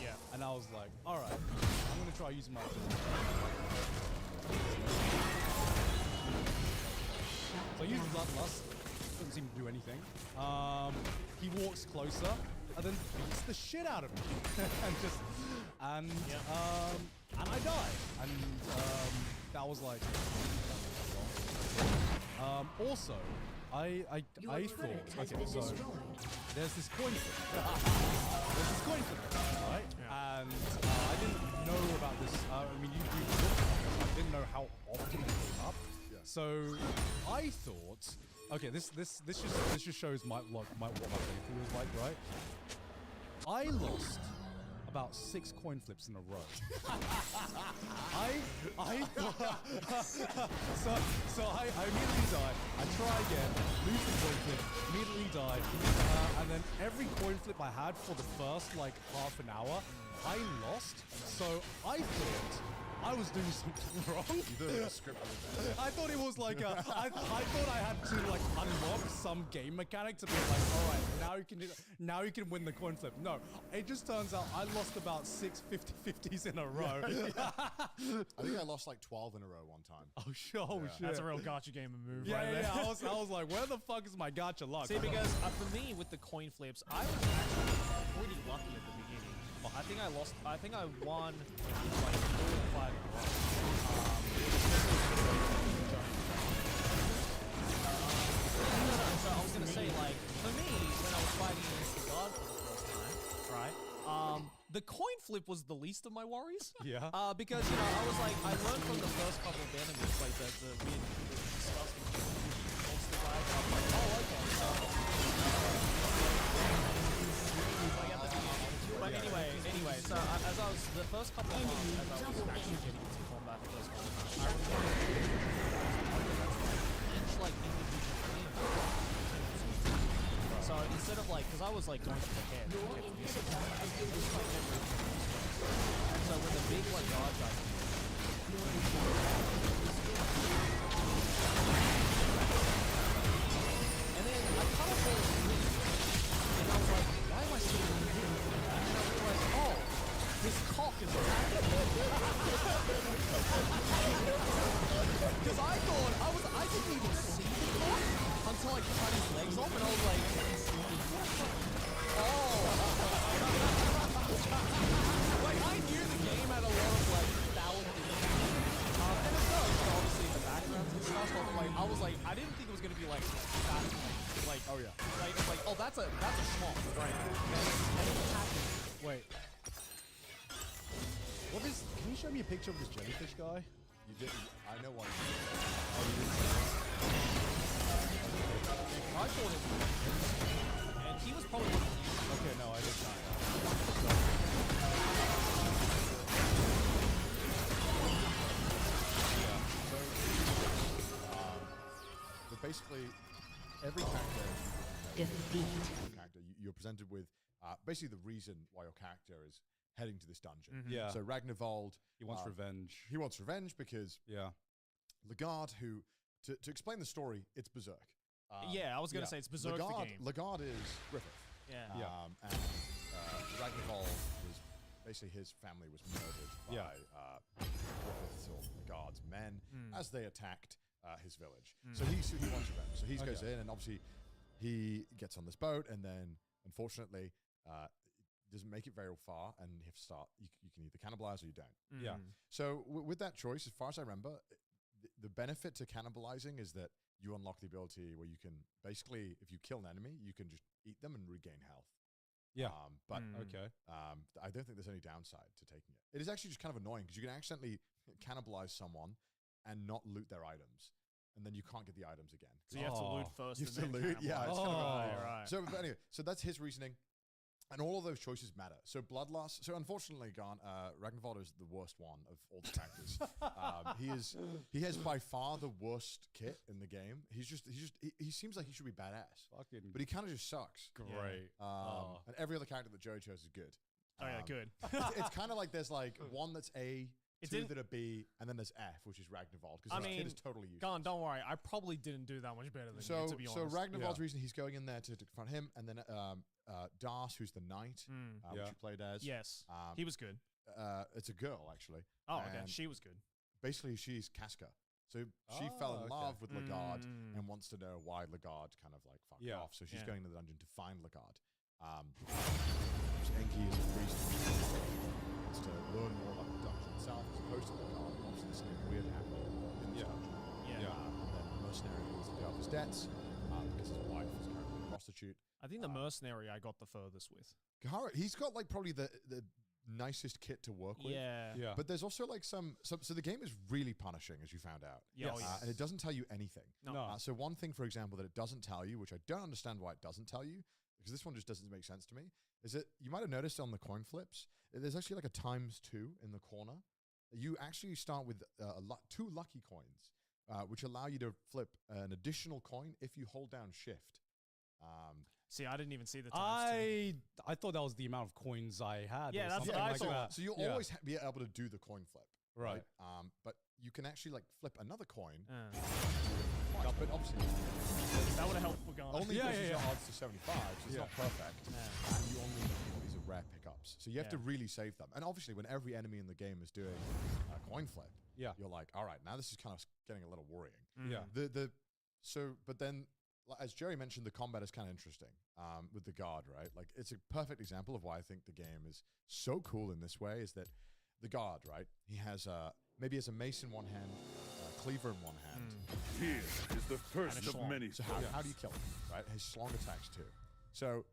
Yeah. And I was like, all right, I'm gonna try using my. So I used Bloodlust. Doesn't seem to do anything. He walks closer and then beats the shit out of me, and I die. And that was like. Also, I Your thought, turret has okay, been so destroyed. there's this coin flip, right? And I didn't know about this. I mean, you looked at it, I didn't know how often it came up. So I thought, okay, this just shows what my playthrough was like, right? I lost about 6 coin flips in a row. So I immediately die. I try again, lose the coin flip, immediately die, and then every coin flip I had for the first like half an hour, I lost. So I thought I was doing something wrong. You did a script with that. I thought it was like I thought I had to like unlock some game mechanic to be like, all right, now you can win the coin flip. No, it just turns out I lost about 6 50-50s in a row. I think I lost like 12 in a row one time. Oh shit! That's a real gacha gamer move, Yeah, right there. I was like, where the fuck is my gacha luck? See, because for me, with the coin flips, I was actually pretty lucky at the beginning. I think I won like 4 or 5 in a row. So I was gonna say, like, for me, when I was fighting against the god for the first time, right? The coin flip was the least of my worries. Yeah. Because I was like, I learned from the first couple of enemies, like the weird, disgusting monster guys. I was like, oh, okay, so. But anyway, so as I was, the first couple of times, as I was actually getting into combat the first couple of times, I remember each, like, individual thing. So instead of, like, because I was, like, going for the head, so when the big, like, guard guy and then I kind of fell asleep, and I was like, why am I sitting here? And then I realized, oh, his cock is attacking me. Because I thought, I didn't even see the cock until I cut his legs off, and I was like, oh. Like, I knew the game had a lot of, like, phallic imagery. And it does, obviously, in the backgrounds and stuff, but, like, I was like, I didn't think it was going to be, like, that, like, oh, yeah. Like, oh, that's a schmuck, right? And it happened. Wait. What is? Can you show me a picture of this jellyfish guy? You didn't. I know why. I thought it was, and he was probably one of the Okay, no, I did not. But basically, every character. Defeat. You're presented with basically the reason why your character is heading to this dungeon. Yeah. So Ragnarvold. He wants revenge. He wants revenge because Legarde, who to explain the story, it's Berserk. Yeah, I was gonna say it's Berserk the game. Legarde is Griffith. Yeah. And Ragnarvold was basically his family was murdered by Griffith's or Legarde's men as they attacked his village. So he wants revenge. So he goes in, and obviously he gets on this boat, and then unfortunately doesn't make it very far, and you have to start. You can either cannibalize or you don't. Yeah. So with that choice, as far as I remember, the benefit to cannibalizing is that you unlock the ability where you can basically, if you kill an enemy, you can just eat them and regain health. Yeah. But Okay. I don't think there's any downside to taking it. It is actually just kind of annoying because you can accidentally cannibalize someone and not loot their items, and then you can't get the items again. So you have to loot Oh. first. You and have to then loot, yeah, cannibalize. it's kind of right, annoying. right. So, but anyway, so that's his reasoning. And all of those choices matter. So Bloodlust. So unfortunately, Ragnvald is the worst one of all the characters. He has by far the worst kit in the game. He seems like he should be badass, Fucking but he kind of just sucks. great. And every other character that Joey chose is good. Oh yeah, good. It's kind of like there's like one that's A, It two didn't- that are B, and then there's F, which is Ragnvald, I because his kit mean, is totally useless. Gone, don't worry. I probably didn't do that much better than So, you, to be so honest. Ragnvald's reason he's going in there to confront him, and then Das, who's the knight, which Yeah. you played as. Yes, Um, he was good. It's a girl actually. Oh, okay. and She was good. basically she's Casca. So she fell in okay. love with Legard Mm. and wants to know why Legard kind of like fucked Yeah. off. So she's Yeah. going to the dungeon to find Legard. Enki is a priest who wants to learn more about the dungeon itself as opposed to Legard. Obviously, there's something weird happening in this dungeon. Yeah. And then the mercenary needs to pay off his debts because his wife is currently a prostitute. I think the mercenary I got the furthest with. Gahara, he's got like probably the nicest kit to work with. Yeah. Yeah. But there's also like so the game is really punishing, as you found out. Yeah, oh, Yes. yes. And it doesn't tell you anything. No. No. So one thing, for example, that it doesn't tell you, which I don't understand why it doesn't tell you, because this one just doesn't make sense to me, is that you might have noticed on the coin flips, there's actually like a ×2 in the corner. You actually start with 2 lucky coins, which allow you to flip an additional coin if you hold down shift. See, I didn't even see the times. I thought that was the amount of coins I had. Yeah, or that's what something I like thought. that. So you'll Yeah. always be able to do the coin flip. Right. But you can actually like flip another coin. Uh, But obviously, that would have helped for Gone. only Yeah, increases yeah, your yeah. odds to 75, so it's Yeah. not perfect. Yeah. And you only get these are rare pickups. So you have to Yeah. really save them. And obviously, when every enemy in the game is doing a coin flip, Yeah. you're like, all right, now this is kind of getting a little worrying. Yeah. But then, as Jerry mentioned, the combat is kind of interesting with the guard, right? Like, it's a perfect example of why I think the game is so cool in this way. Is that the guard, right? He has maybe has a mace in one hand, a cleaver in one hand. Here is the first And a of schlong. many. So how do you kill him, right? His schlong attacks too. So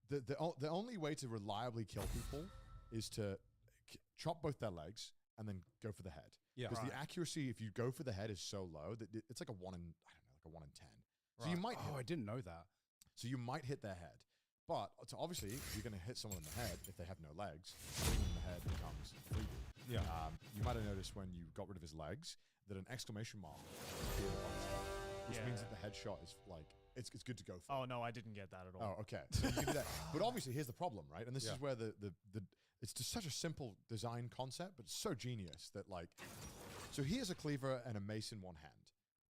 the only way to reliably kill people is to chop both their legs and then go for the head. Yeah. Because the accuracy, if you go for the head, is so low that it's like a 1 in, I don't know, like a 1 in 10. So you might hit Oh, I didn't know that. so you might hit their head. But so obviously, if you're going to hit someone in the head, if they have no legs, hitting them in the head becomes a freebie. Yeah. You might have noticed when you got rid of his legs that an exclamation mark appeared on his head, which means Yeah. that the headshot is like, it's good to go for. Oh, no, I didn't get that at all. Oh, okay. So you can do that. But obviously, here's the problem, right? And this Yeah. is where the it's just such a simple design concept, but it's so genius that like, so he has a cleaver and a mace in one hand,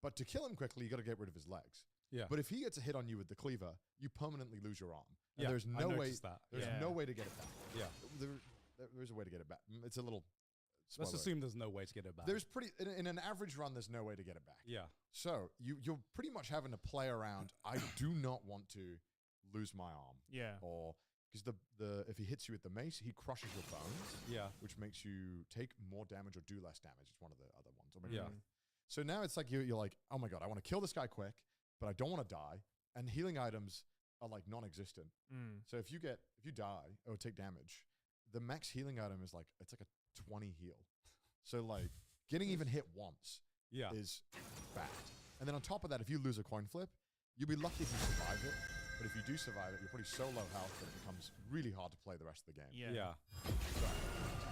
but to kill him quickly, you got to get rid of his legs. Yeah. But if he gets a hit on you with the cleaver, you permanently lose your arm. And Yeah, there's I no way. noticed that. There's Yeah. no way to get it back. Yeah. There's a way to get it back. It's a little. Let's spoiler. assume there's no way to get it back. There's pretty in an average run. There's no way to get it back. Yeah. So you're pretty much having to play around. I do not want to lose my arm. Yeah. Or because the if he hits you with the mace, he crushes your bones, Yeah. which makes you take more damage or do less damage. It's one of the other ones. Or maybe Yeah. both. So now it's like you're like, oh my god, I want to kill this guy quick, but I don't want to die. And healing items are like non-existent. So if you die or take damage, the max healing item is like it's like a 20 heal. So like getting even hit once Yeah. is bad. And then on top of that, if you lose a coin flip, you'll be lucky if you survive it. But if you do survive it, you're pretty so low health that it becomes really hard to play the rest of the game. Yeah. Yeah.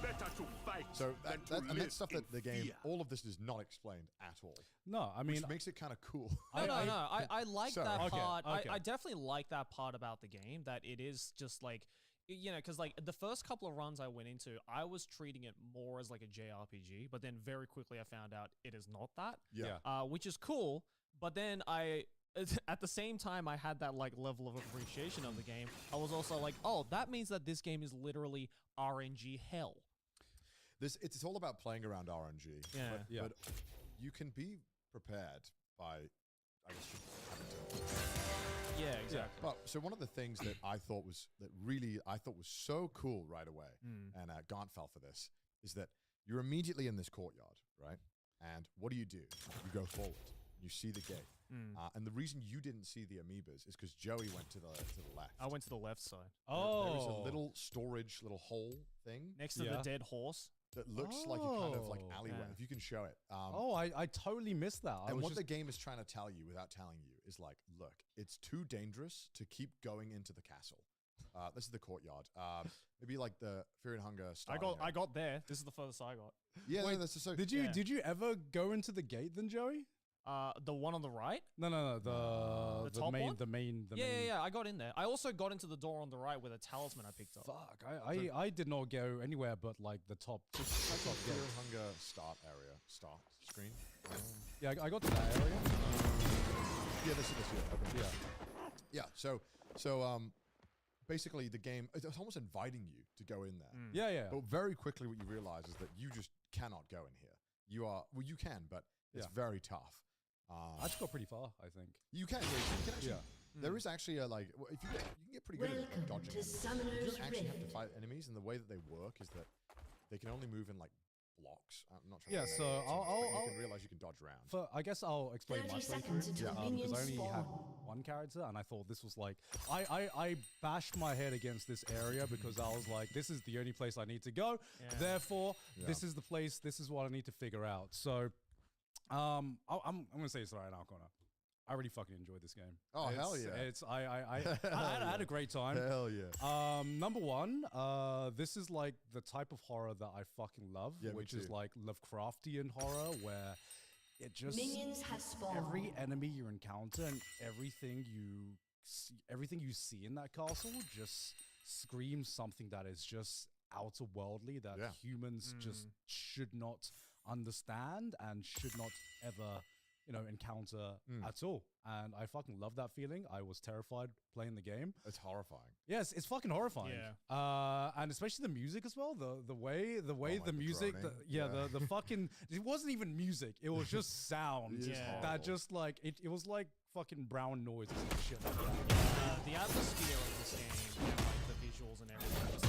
Better to fight So than to and live that's stuff in that the game, fear. all of this is not explained at all, No, I mean, which makes it kind of cool. No, I like So- that Okay, part. okay. I definitely like that part about the game, that it is just like, you know, because like the first couple of runs I went into, I was treating it more as like a JRPG, but then very quickly I found out it is not that, Yeah. which is cool. But then at the same time, I had that like level of appreciation of the game. I was also like, oh, that means that this game is literally RNG hell. It's all about playing around RNG. Yeah. But, Yeah. but you can be prepared by, I guess, just having to. Yeah, exactly. But so one of the things that I thought was so cool right away, and Gaunt fell for this, is that you're immediately in this courtyard, right? And what do? You go forward. You see the gate. And the reason you didn't see the amoebas is because Joey went to the left. I went to the left side. There was a little storage, little hole thing Next to the dead horse. that looks like a kind of like Oh. alleyway. Yeah. If you can show it. I totally missed that. I And was what just, the game is trying to tell you without telling you is like, look, it's too dangerous to keep going into the castle. This is the courtyard. Maybe like the Fear and Hunger. I got there. This is the furthest I got. Yeah, Wait, no, that's so. did you yeah. did you ever go into the gate then, Joey? The one on the right. No, the top main, one? the main. Yeah. I got in there. I also got into the door on the right with a talisman I picked up. Fuck, I did not go anywhere but like the top. That's top like Fear gate. and Hunger start screen. Yeah, I got to that area. Yeah, this is okay. Yeah. Yeah. Basically the game it's almost inviting you to go in there. Yeah. But very quickly what you realize is that you just cannot go in here. You can, but it's Yeah. very tough. I just got pretty far, I think. You can actually. Yeah. There is actually a like. If you can get pretty good at Welcome dodging. to enemies. You Summoner's don't actually have to Rift. fight enemies, and the way that they work is that they can only move in like blocks. I'm not sure. Yeah, how so many it is, but I'll- you can realize you can dodge around. I guess I'll explain 30 my seconds playthrough until because minions I only had spawn. one character, and I thought this was like I bashed my head against this area because I was like, this is the only place I need to go. Yeah. Therefore, this is the place. This is what I need to figure out. So, I'm gonna say this right now, Connor. I really fucking enjoyed this game. Oh, hell It's- yeah. It's I had a great time. Hell yeah. Number one, this is like the type of horror that I fucking love, Yeah, me which is too. like Lovecraftian horror, where it just Minions have spawned. every enemy you encounter and everything you see in that castle just screams something that is just outer worldly that Yeah. humans just should not understand and should not ever encounter at all. And I fucking love that feeling. I was terrified playing the game. It's horrifying. Yes, it's fucking horrifying. Yeah. And especially the music as well. The way like the the music, droning. the fucking, it wasn't even music. It was just sound. It is Yeah. That horrible. just like it was like fucking brown noises and shit like that. The atmosphere of this game and like the visuals and everything just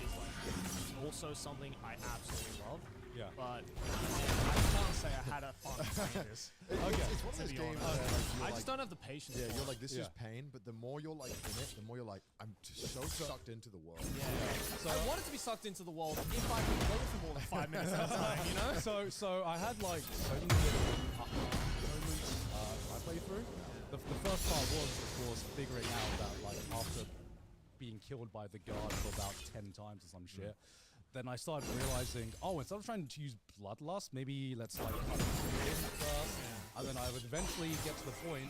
is like also something I absolutely love. Yeah. But I can't say I had a fun playing this. It's one of to those be games honest. where like, you're I like, just don't have the patience. yeah, for you're it. like, this is Yeah. pain, but the more you're like in it, the more you're like, I'm just so sucked into the world. So I wanted to be sucked into the world if I could play for more than 5 minutes at a time, you know? So I had like so many different moments I played through. The first part was, of course, figuring out that like after being killed by the guard for about 10 times or some shit, then I started realizing, oh, instead of trying to use Bloodlust, maybe let's like cut it first, and then I would eventually get to the point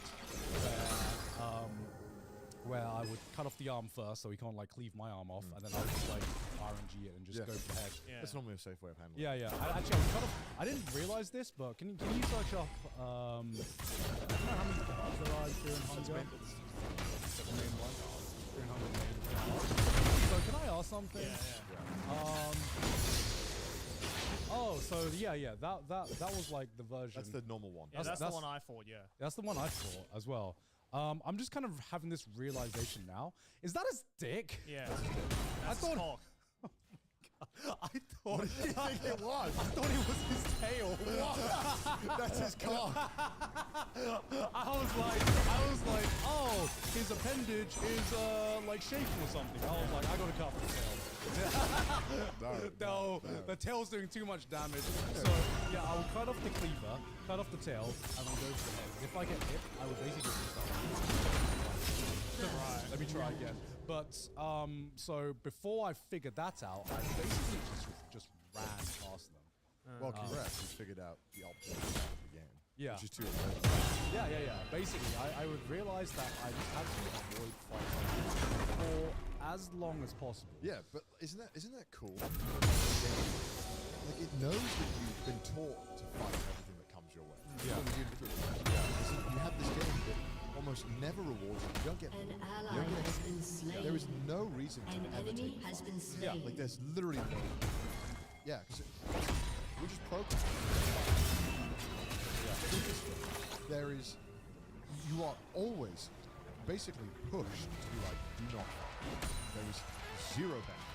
where I would cut off the arm first, so he can't like cleave my arm off, and then I would just like RNG it and just Yeah. go for the head. Yeah. That's normally a safe way of handling Yeah, it. yeah. I would cut off. I didn't realize this, but can you search up? I don't know how many guards there are in Fear and Hunger. The main one. Fear and Hunger main guard. So can I ask something? Oh, so yeah. That was like the version. That's the normal one. Yeah, that's the that's- one I fought, yeah. That's the one I fought as well. I'm just kind of having this realization now. Is that his dick? Yeah. I That's thought. cock. I thought. I think it was. I thought it was his tail. That's his car. I was like, oh, his appendage is like shaking or something. I was like, I gotta cut off the tail. No, the tail's doing too much damage. So yeah, I will cut off the cleaver, cut off the tail, and then go for the head. If I get hit, I will basically just let me try again. But so before I figured that out, I basically just ran past them. Well, congrats. You figured out the optimal part of the game. Yeah. Which is too important. Yeah. Basically, I would realize that I just had to avoid fighting for as long as possible. Yeah, but isn't that cool? Like it knows that you've been taught to fight everything that comes your way. Yeah. You have this game that almost never rewards you. You don't get. An you ally don't get has been slain. there is no reason to An ever enemy take has fight. been slain. Like there's literally no. Yeah, because we're just programmed. There is. You are always basically pushed to be like, do not fight. There is zero benefit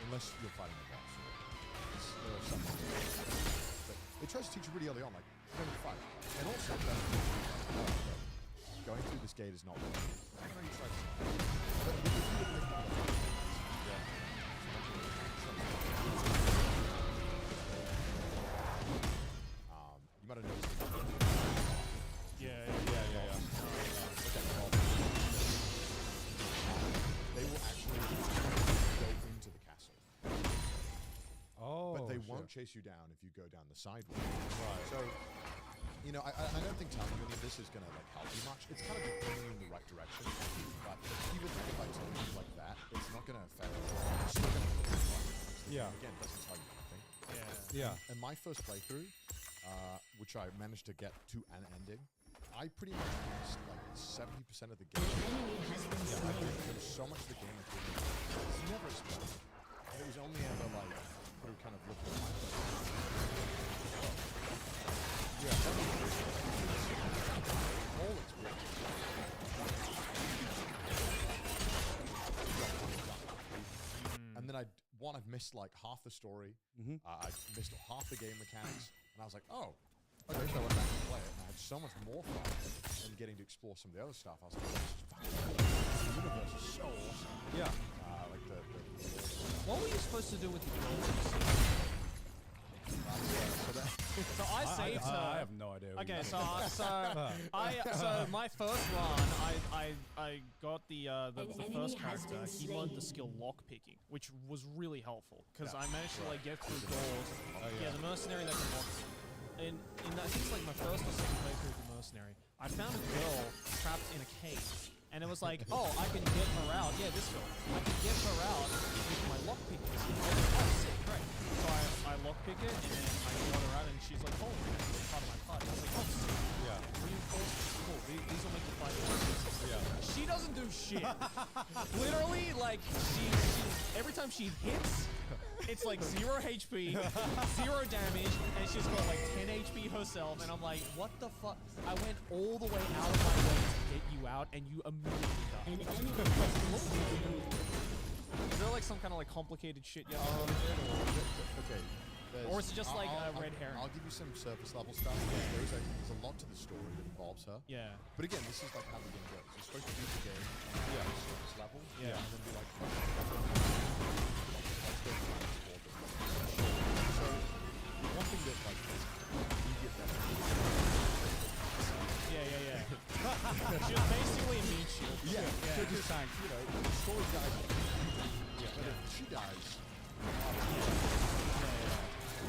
unless you're fighting a boss. There are some that it tries to teach you really early on, like, don't fight. And also, going through this gate is not working. I know you tried to. But if you didn't make that, you might have noticed. Yeah. They will actually go into the castle. Oh, But they shit. won't chase you down if you go down the side road. Right. So, you know, I don't think telling you any of this is going to like help you much. It's kind of just pointing you in the right direction. But even if I tell you like that, it's not going to affect you. It's still going to Yeah. Again, it doesn't tell you anything. Yeah. And my first playthrough, which I managed to get to an ending, I pretty much missed like 70% of the game. Enemy has been slain. There was so much of the game that was never explained. And it was only ever like through kind of looking at my yeah. Whole experience. And then I've missed like half the story. I missed half the game mechanics, and I was like, oh, okay. So I went back and play it, and I had so much more fun than getting to explore some of the other stuff. I was like, this is fucking cool. The universe is so awesome. Yeah. Like the What were you supposed to do with the girls? So I saved her. I have no idea. Okay, so my first run, I got the enemy first has character. been He learned the slain. skill lock picking, which was really helpful because I managed to like get through doors. Yeah, the mercenary that can lock. In I think it's like my first or second playthrough of the mercenary, I found a girl trapped in a cage, and it was like, oh, I can get her out. Yeah, this girl. I can get her out with my lock picking. I was like, oh, sick, great. So I lockpick it, and then I got her out, and she's like, oh, you're part of my party. I was like, oh, sick. Yeah. Reinforcements, cool. These will make the fight easier. Yeah. She doesn't do shit. Literally, like, she every time she hits, it's like 0 HP, 0 damage, and she's got like 10 HP herself, and I'm like, what the fuck? I went all the way out of my way to get you out, and you immediately died. An enemy has been slain. Is there like some kind of like complicated shit yet? Okay. Or is it just like red hair? I'll give you some surface level stuff. There's a lot to the story that involves her. Yeah. But again, this is like how the game goes. You're supposed to beat the game on surface level. Yeah. And then be like, let's go try and explore them. So, one thing that like you get that. Yeah. She was basically a meat shield. Yeah. So just tank. You know, the story dies. Yeah. But if she dies. So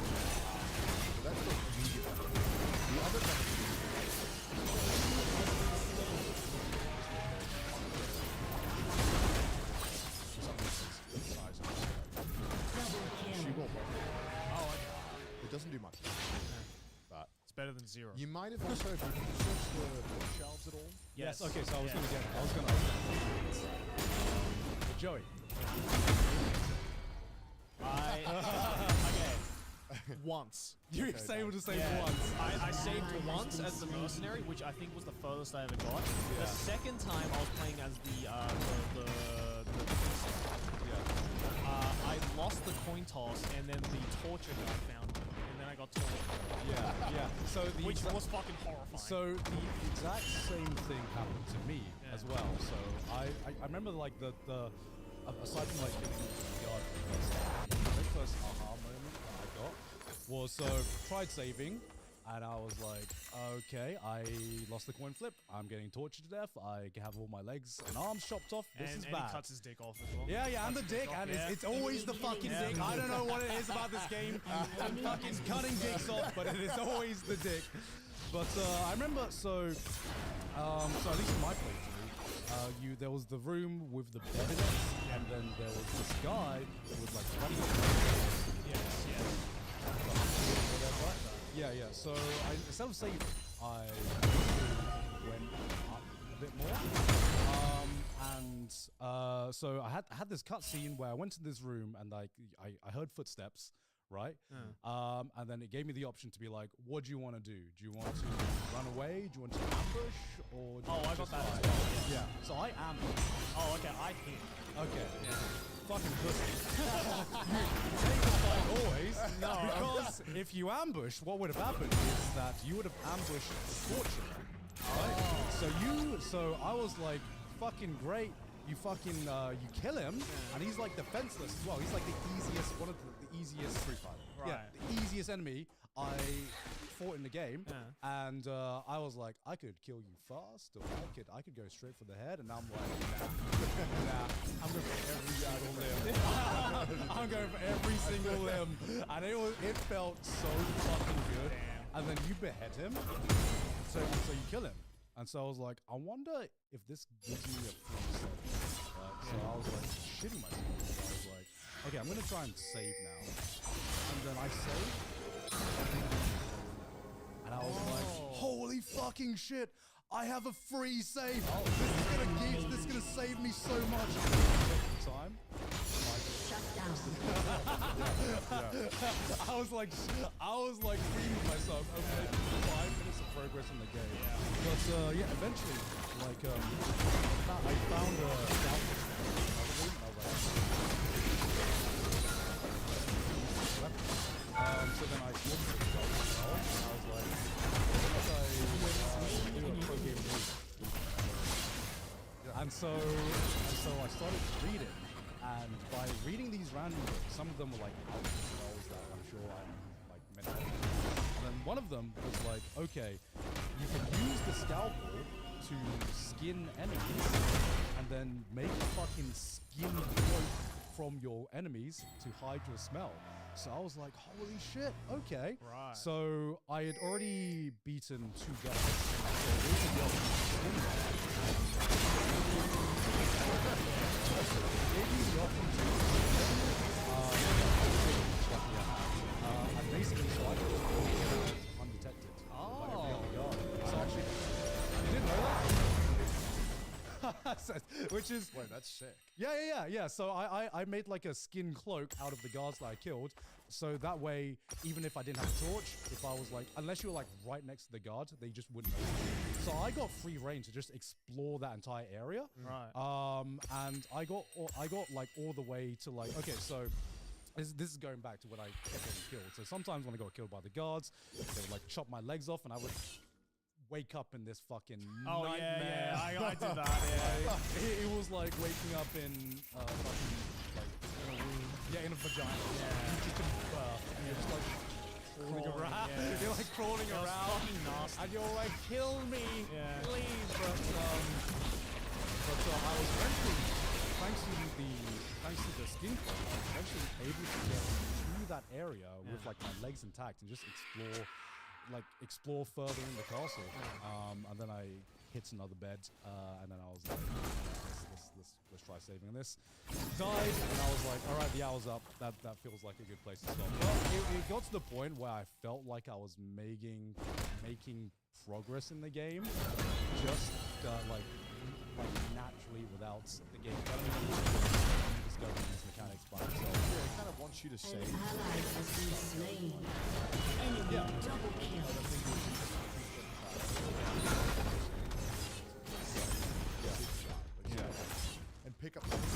that's the immediate benefit. The other benefit she will hold. It doesn't do much. But it's better than 0. You might have also, if you can search the bookshelves at all. Yes. Okay, so I was going to Joey. Okay. Once. You're able to save once. I saved once as the mercenary, which I think was the furthest I ever got. The second time I was playing as the I lost the coin toss, and then the torture guy found me, and then I got tortured. Yeah. So Which was fucking horrifying. So the exact same thing happened to me as well. So I remember like the aside from like getting the guard, the very first aha moment that I got was tried saving, and I was like, okay, I lost the coin flip. I'm getting tortured to death. I have all my legs and arms chopped off. This is and bad. he cuts his dick off as well. Yeah, and the dick, and it's always the fucking dick. I don't know what it is about this game. I'm fucking cutting dicks off, but it is always the dick. But I remember, so at least in my playthrough, there was the room with the bed in it, and then there was this guy who was like running around. Yes. Yeah. So instead of saving, I went up a bit more. So I had this cutscene where I went to this room and I heard footsteps right? And then it gave me the option to be like, what do you want to do? Do you want to run away? Do you want to ambush? Or do you Oh, want I to got just that as fight? well. Yeah. So I ambushed. Oh, okay. I hit. Okay. Fucking pussy. Take the fight always. No. Because if you ambush, what would have happened is that you would have ambushed the Scorcher. Right? So I was like, fucking great. You fucking, you kill him, and he's like defenseless as well. He's like the easiest, one of the easiest Street Fighter. Yeah, Right. the easiest enemy I fought in the game. And I was like, I could kill you fast, or I could go straight for the head, and I'm like, nah, I'm going for every single limb. I'm going for every single limb. And it felt so fucking good. And then you behead him, so you kill him. And so I was like, I wonder if this gives me a free save. So I was like, shitting myself. So I was like, okay, I'm gonna try and save now. And then I saved. And I was like, holy fucking shit! I have a free save. This is gonna save me so much. Time. Shut down. I was like reading myself. Okay, 5 minutes of progress in the game. But yeah, eventually, like I found a scalpel. So then I looked at the scalpel as well, and I was like, what if I do a pro game move? And so I started reading. And by reading these random books, some of them were like alchemy spells that I'm sure I'm like meant to. And then one of them was like, okay, you can use the scalpel to skin enemies, and then make a fucking skin cloak from your enemies to hide your smell. So I was like, holy shit, okay. Right. So I had already beaten 2 guys. So it was the option to skin them. Gave me the option to and basically so I could go undetected by every other guard. So actually, you didn't know that? Which is... Wait, that's sick. Yeah. So I made like a skin cloak out of the guards that I killed. So that way, even if I didn't have a torch, if I was like, unless you were like right next to the guard, they just wouldn't know. So I got free reign to just explore that entire area. Right. And I got like all the way to like, okay, so this is going back to when I kept getting killed. So sometimes when I got killed by the guards, they would like chop my legs off, and I would wake up in this fucking nightmare. I did that. Yeah. It was like waking up in fucking like in a womb. Yeah, in a vagina. Yeah. Just a birth, and you're just like crawling around. Yeah. You're like crawling That's around. fucking nasty. And you're like, kill me, Yeah. please. But I was eventually, thanks to the skin cloak, I was eventually able to get to that area with like my legs intact and just explore further in the castle. And then I hit another bed, and then I was like, let's try saving this. Died, and I was like, all right, the hour's up. That feels like a good place to stop. But it got to the point where I felt like I was making progress in the game, just like naturally without the game telling me discovering these mechanics by itself. Yeah, it kind of wants you to An save. ally has been slain. Enemy double kill. And pick up the books.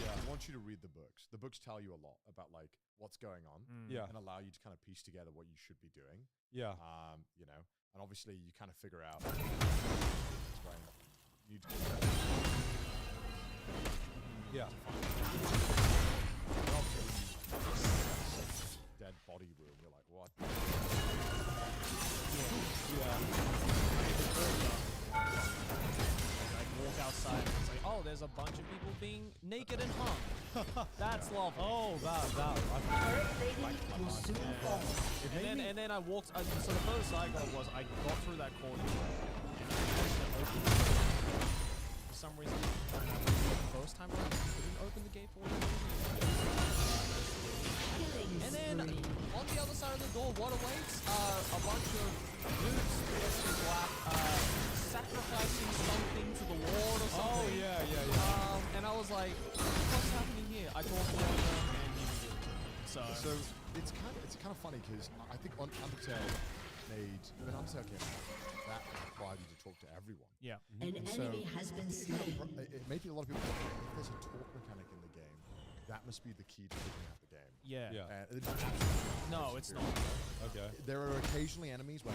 I want you to read the books. The books tell you a lot about like what's going on. And allow you to kind of piece together what you should be doing. Yeah. You know, and obviously you kind of figure out explain you need to dead body room. You're like, what? Like walk outside and it's like, oh, there's a bunch of people being naked and hung. That's lovely. Oh, that. Will soon fall. And then I walked. So the furthest I got was I got through that corner. And I managed to open the gate. For some reason, the first time around, I didn't open the gate for whatever reason. And then on the other side of the door, what awaits? A bunch of dudes dressed in black, sacrificing something to the Lord or something. Oh, yeah. And I was like, what's happening here? I talked to one of them, and he was really good. So it's kind of funny because I think Undertale made when Undertale came out, that required you to talk to everyone. Yeah. An enemy has been slain. It made a lot of people think if there's a talk mechanic in the game, that must be the key to figuring out the game. Yeah. Yeah. And it's absolutely No, it's not. Okay. There are occasionally enemies where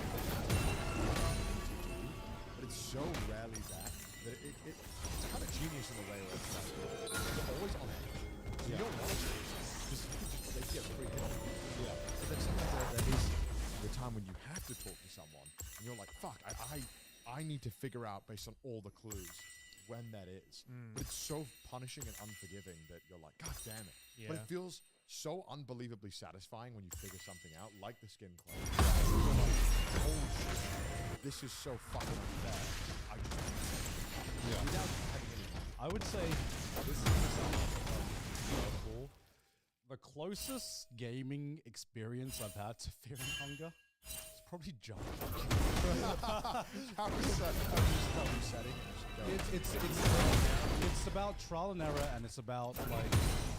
but it's so rarely that it's kind of genius in a way where it's like you're always on edge. So you don't want to just they get free hit. Yeah. But then sometimes there is the time when you have to talk to someone and you're like, fuck, I need to figure out based on all the clues when that is. But it's so punishing and unforgiving that you're like, God damn it. But it feels so unbelievably satisfying when you figure something out, like the skin clone. You're like, holy shit, this is so fucking unfair. I just without having any. I would say this is cool. The closest gaming experience I've had to Fear and Hunger is probably Jump. How is setting? It's about trial and error, and it's about like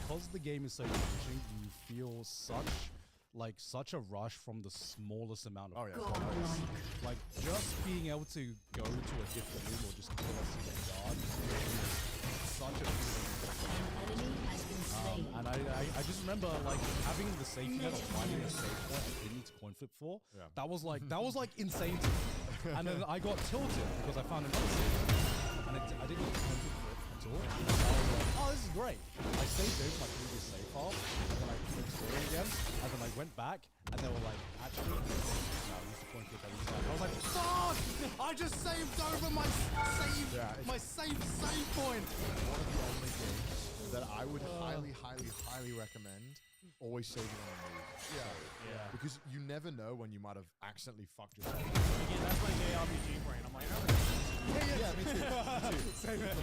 because the game is so challenging, you feel such a rush from the smallest amount of progress. Like just being able to go to a different room or just kill a single guard is such a and I just remember like having the safety net of finding a safe point I didn't need to coin flip for. Yeah. That was like insane to me. And then I got tilted because I found another safe point, and I didn't need to coin flip for it at all. And I was like, oh, this is great. I saved over my previous save file, and then I clicked scoring again, and then I went back, and they were like, actually, no, I used to coin flip. I was like, fuck! I just saved over my save point. One of the only games that I would highly recommend always saving on a move. Yeah. Because you never know when you might have accidentally fucked yourself. Again, that's my gay RPG brain. I'm like, Yeah, me too. Same it.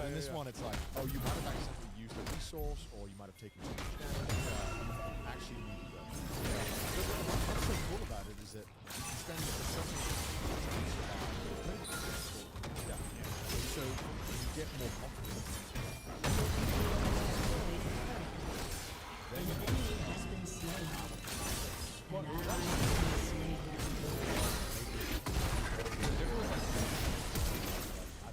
In this one, it's like, oh, you might have accidentally used a resource, or you might have taken too much damage. You actually need to go. But what's so cool about it is that you spend such a so you get more confidence. An enemy has been slain. An ally has been slain. I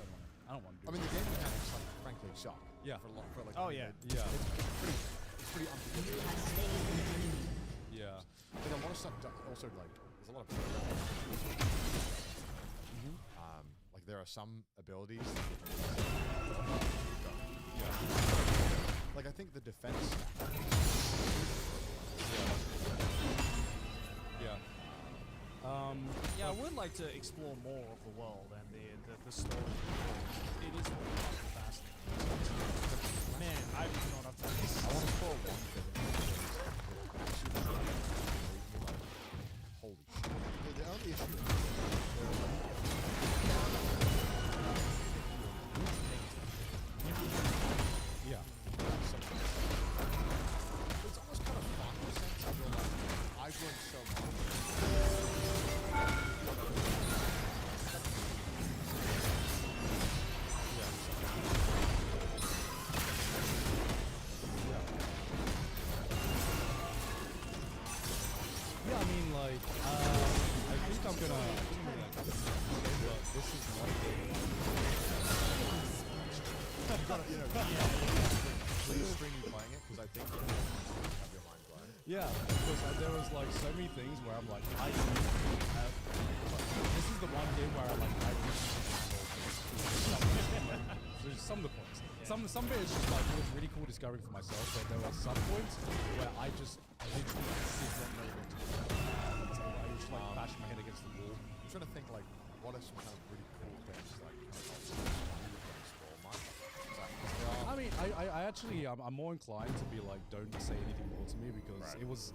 don't want to do I mean, the game mechanics, like, frankly, suck. Yeah. For like, Oh, yeah. Yeah. It's pretty You unforgiving. have slain an enemy. Yeah. But a lot of stuff also, like, there's a lot of like there are some abilities like I think the defense yeah, I would like to explore more of the world and the story. It is fascinating. Man, I do not have time. I want to spoil one thing. Holy shit. The only issue Yeah. it's almost kind of fun in a sense. I feel like I've learned so much. Yeah, I mean, like, I think I'm gonna. This is not a game. You gotta, please stream you playing it because I think you have your mind blown. Yeah, because there was like so many things where I'm like, this is the one game where I like I there's some of the points. Some bit is just like it was really cool discovering for myself, but there were some points where I just literally did not know what to do. I was just like bashing my head against the wall. I'm trying to think like what are some kind of really cool things like I mean, I actually, I'm more inclined to be like, don't say anything more to me because it was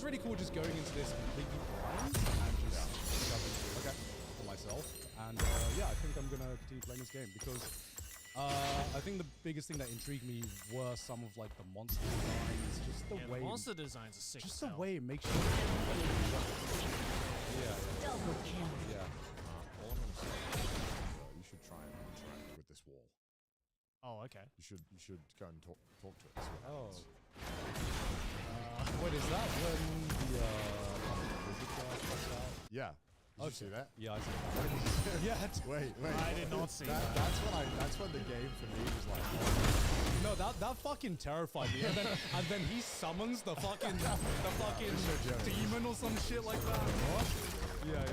really cool just going into this completely blind and just discovering for myself. And yeah, I think I'm gonna continue playing this game because I think the biggest thing that intrigued me were some of like the monster designs, just the way monster designs are sick. just the way it makes you. Double kill. Yeah. All I'm gonna say is you should try and interact with this wall. Oh, okay. You should go and talk to it. See what happens. Wait, is that when the wizard guy comes out? Yeah. Did you see that? Yeah, I see that. Yeah. Wait. I did not see that. That's when the game for me was like, No, that fucking terrified me. And then he summons the fucking demon or some shit like that. What? Yeah.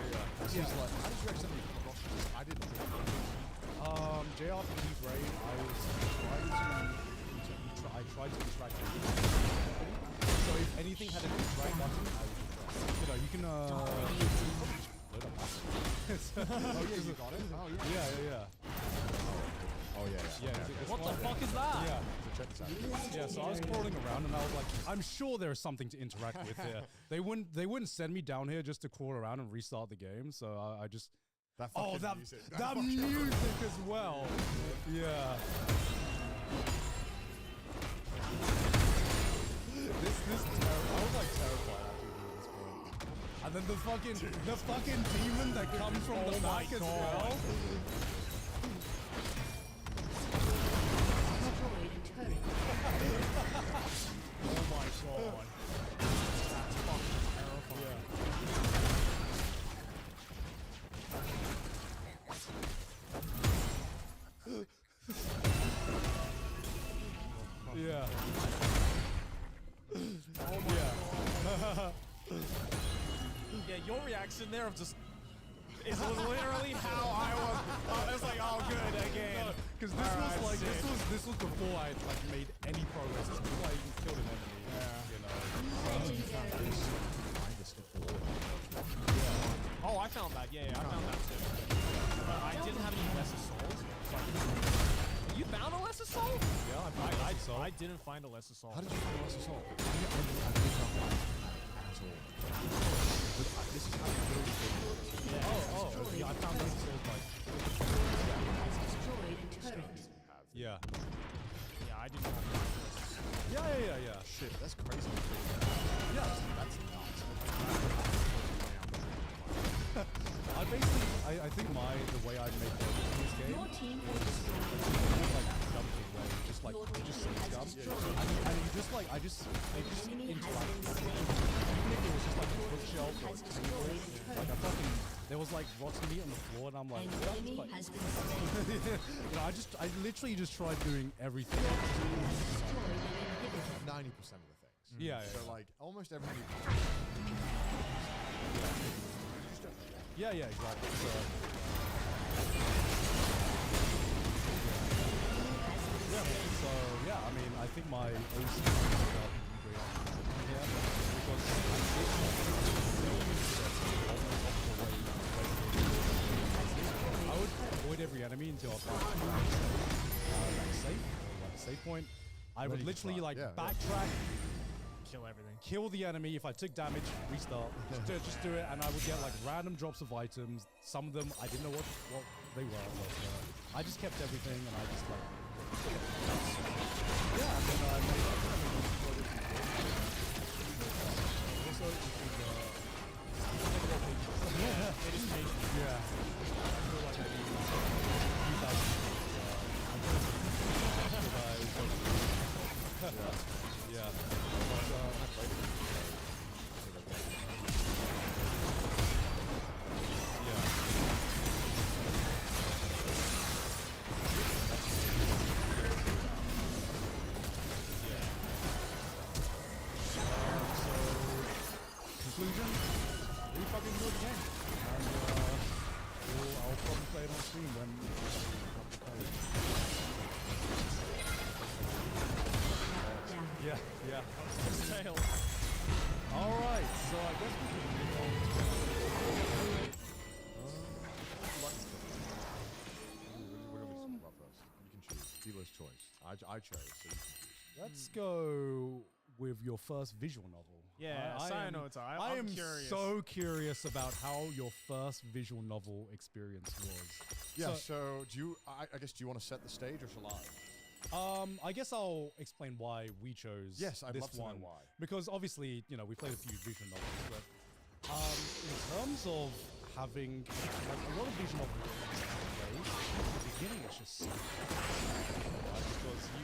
this is like, how did you accidentally come across this? I didn't do it. JRPG Brain, I tried to interact with it. So if anything had an interact button, I would interact. You know, you can Oh yeah, you got it? Oh Yeah. Oh yeah. What the fuck is that? Yeah. So check this out. Yeah, so I was crawling around and I was like, I'm sure there's something to interact with here. They wouldn't send me down here just to crawl around and restart the game, so I just That Oh, fucking music. that music as well. Yeah. This terrible. I was like terrified actually at this point. And then the fucking demon that comes from the back as well. Destroyed a turret. Oh my god. That's fucking terrifying. Yeah. Oh my god. Yeah, your reaction there of just is literally how I was. I was like, oh good, again. Because this was before I like made any progress. This was before I even killed an enemy. You know. Oh, I found that. Yeah, I found that too. But I didn't have any lesser souls. So you found a lesser soul? Yeah, I found a lesser soul. I didn't find a lesser soul. How did you find a lesser soul? I did not find that at all. But this is how you really do it. Yeah, I found lesser souls like. Destroyed a turret. Yeah. Yeah, I did not find a lesser soul. Yeah. Shit, that's crazy. Yeah. That's nuts. I think the way I make progress in this game Your team was has destroyed. like dumping way, just say scum. And you just like, they just interact. Even if it was just like a bookshelf or a table, like there was like rotten meat on the floor and I'm like, An enemy but, has been slain. you know, I literally just tried doing everything. Destroyed an inhibitor. 90% of the things. Yeah. So like almost everything. Yeah, exactly. So, I mean, I think my OC is I would avoid every enemy until I find like safe point. I would literally like backtrack, Kill everything. kill the enemy. If I took damage, restart. Just do it, and I would get like random drops of items. Some of them I didn't know what they were, but I just kept everything, and I just like yeah. And then I made also It is patient. yeah. I feel like I need a few thousand. Yeah. Conclusion, really fucking enjoyed the game. And I'll probably play it on stream when Yeah. Tail. All right, so I guess we can move on What do we talk about first? You can choose. Dealer's choice. I chose, so you can choose. Let's go with your first visual novel. Yeah, Sayonota. I I'm am curious. so curious about how your first visual novel experience was. Yeah, so do you, I guess, do you want to set the stage or shall I? I guess I'll explain why we chose Yes, I'd this love to know one. why. Because obviously, you know, we played a few visual novels, but in terms of having like a lot of visual novels the beginning is just so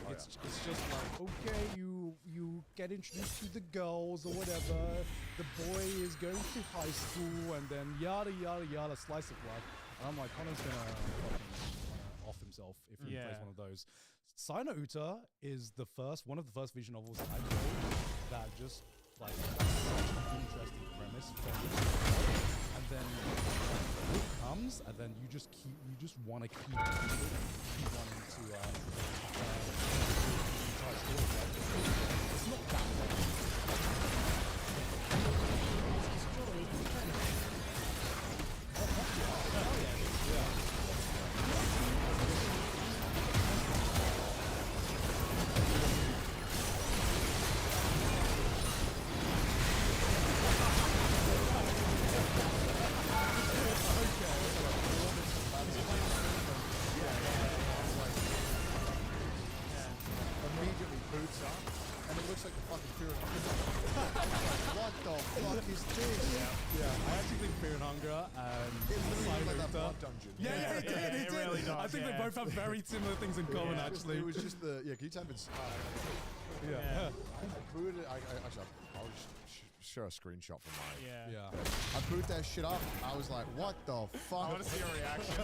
because it's just like, okay, you you get introduced to the girls or whatever. The boy is going to high school, and then yada yada yada, slice of life. And I'm like, Connor's gonna fucking off himself if he plays one of those. Sai no Uta is one of the first visual novels I played that just like such an interesting premise and then it comes and then you just want to keep wanting to the entire story. It's not that bad. Immediately boots up, and it looks like the fucking Fear and Hunger. What the fuck is this? Yeah, I actually think Fear and Hunger and It literally Sai looked no like that Uta- blood dungeon. Yeah, it did. it really does, I think they both have very similar things in common, actually. It was just the can you type in? Yeah. I booted it. Actually, I'll just show a screenshot from mine. Yeah. I booted that shit up. I was like, what the fuck? I want to see your reaction.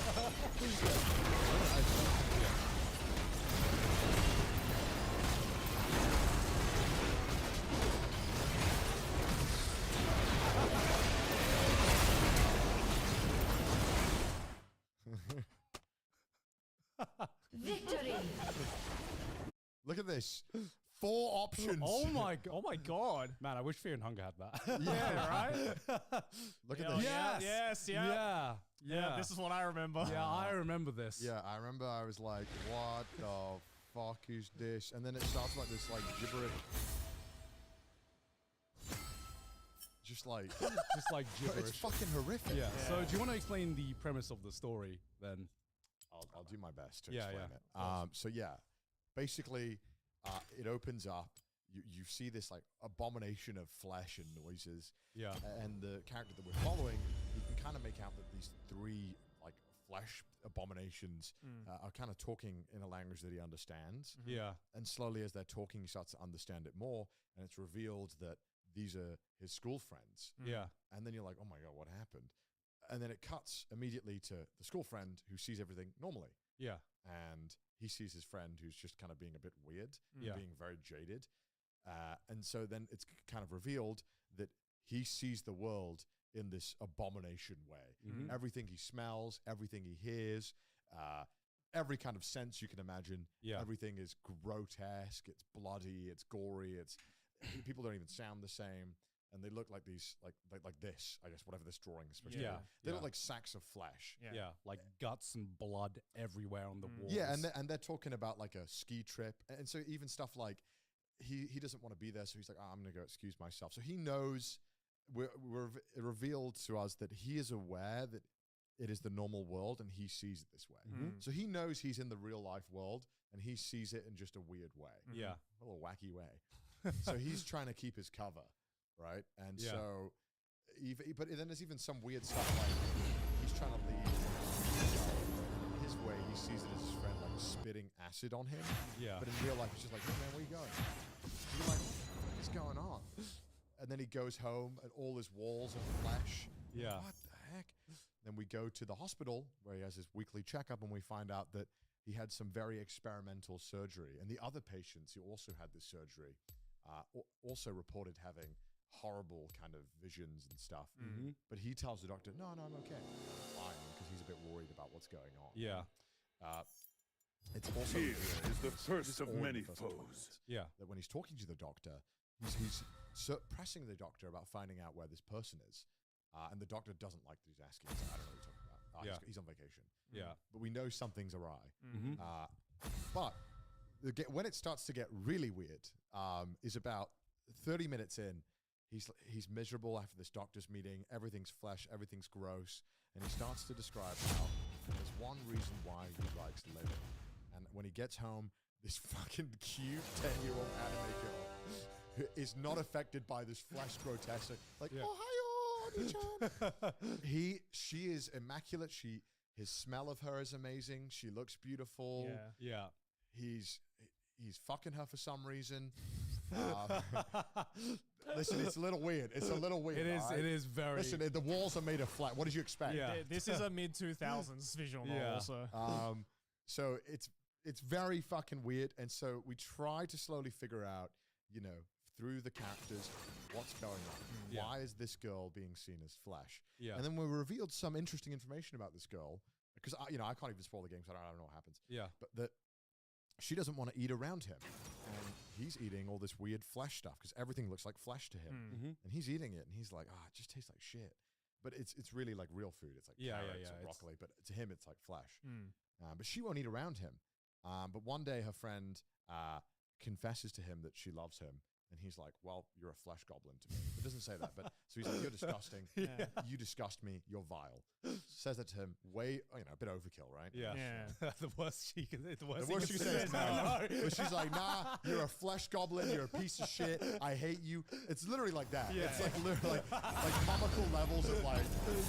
Victory! Look at this. 4 options. Oh my god. Man, I wish Fear and Hunger had that. Yeah, right? Look at Yeah, this. Yes. Yeah. This is what I remember. Yeah, I remember this. Yeah, I remember I was like, what the fuck is this? And then it starts like this like gibberish. Just like Just like gibberish. it's fucking horrific. Yeah. So do you want to explain the premise of the story then? I'll do my best to Yeah, explain yeah. it. So yeah, basically, it opens up. You see this like abomination of flesh and noises. Yeah. And the character that we're following, you can kind of make out that these 3 like flesh abominations are kind of talking in a language that he understands. Yeah. And slowly, as they're talking, he starts to understand it more, and it's revealed that these are his school friends. Yeah. And then you're like, oh my god, what happened? And then it cuts immediately to the school friend who sees everything normally. Yeah. And he sees his friend who's just kind of being a bit weird, Yeah. being very jaded. And so then it's kind of revealed that he sees the world in this abomination way. Mhm. Everything he smells, everything he hears, every kind of sense you can imagine. Yeah. Everything is grotesque, it's bloody, it's gory, it's people don't even sound the same. And they look like these, like this, I guess, whatever this drawing is supposed to be. Yeah. They look Yeah. like sacks of flesh. Yeah. Like guts and blood everywhere on the walls. Yeah, and they're talking about like a ski trip, and so even stuff like he doesn't want to be there, so he's like, I'm gonna go excuse myself. So he knows we're revealed to us that he is aware that it is the normal world, and he sees it this way. So he knows he's in the real life world, and he sees it in just a weird way. Yeah. A little wacky way. So he's trying to keep his cover, right? And Yeah. so, but then there's even some weird stuff like he's trying to leave. His way, he sees it as his friend like spitting acid on him. Yeah. But in real life, he's just like, hey man, where you going? He's like, what's going on? And then he goes home, and all his walls are flesh. Yeah. What the heck? Then we go to the hospital where he has his weekly checkup, and we find out that he had some very experimental surgery. And the other patients who also had this surgery also reported having horrible kind of visions and stuff. But he tells the doctor, no, I'm okay. I'm fine, because he's a bit worried about what's going on. Yeah. It's also Fear is the this first of all in the many first foes. appointment, Yeah. that when he's talking to the doctor, he's pressing the doctor about finding out where this person is. And the doctor doesn't like that he's asking. He's like, I don't know what you're talking about. Yeah. He's on vacation. Yeah. But we know something's awry. Mhm. But when it starts to get really weird, is about 30 minutes in. He's miserable after this doctor's meeting. Everything's flesh, everything's gross, and he starts to describe how there's one reason why he likes living. And when he gets home, this fucking cute 10-year-old anime girl who is not affected by this flesh grotesque. Like, Yeah. oh hi, Oni-chan. She is immaculate. His smell of her is amazing. She looks beautiful. Yeah. Yeah. he's fucking her for some reason. Listen, it's a little weird. It's a little weird. It is. all right? It is very. Listen, the walls are made of flat. What did you expect? Yeah. This is a mid 2000s visual novel, Yeah. so So it's very fucking weird. And so we try to slowly figure out, you know, through the characters, what's going on. Yeah. Why is this girl being seen as flesh? Yeah. And then we revealed some interesting information about this girl because I can't even spoil the game, so I don't know what happens. Yeah. But that she doesn't want to eat around him, and he's eating all this weird flesh stuff because everything looks like flesh to him, Mm-hmm. and he's eating it, and he's like, it just tastes like shit. But it's really like real food. It's like Yeah, yeah, carrots yeah, and it's- broccoli, but to him it's like flesh. Mm. But she won't eat around him. But one day her friend confesses to him that she loves him. And he's like, well, you're a flesh goblin to me. It doesn't say that, but so he's like, you're disgusting. You disgust me. You're vile. Says that to him. A bit overkill, right? Yeah. Yeah. The worst she can. The worst, The worst she she can can say say is no. But she's like, nah, you're a flesh goblin. You're a piece of shit. I hate you. It's literally like that. Yeah. It's like literally like comical levels of like,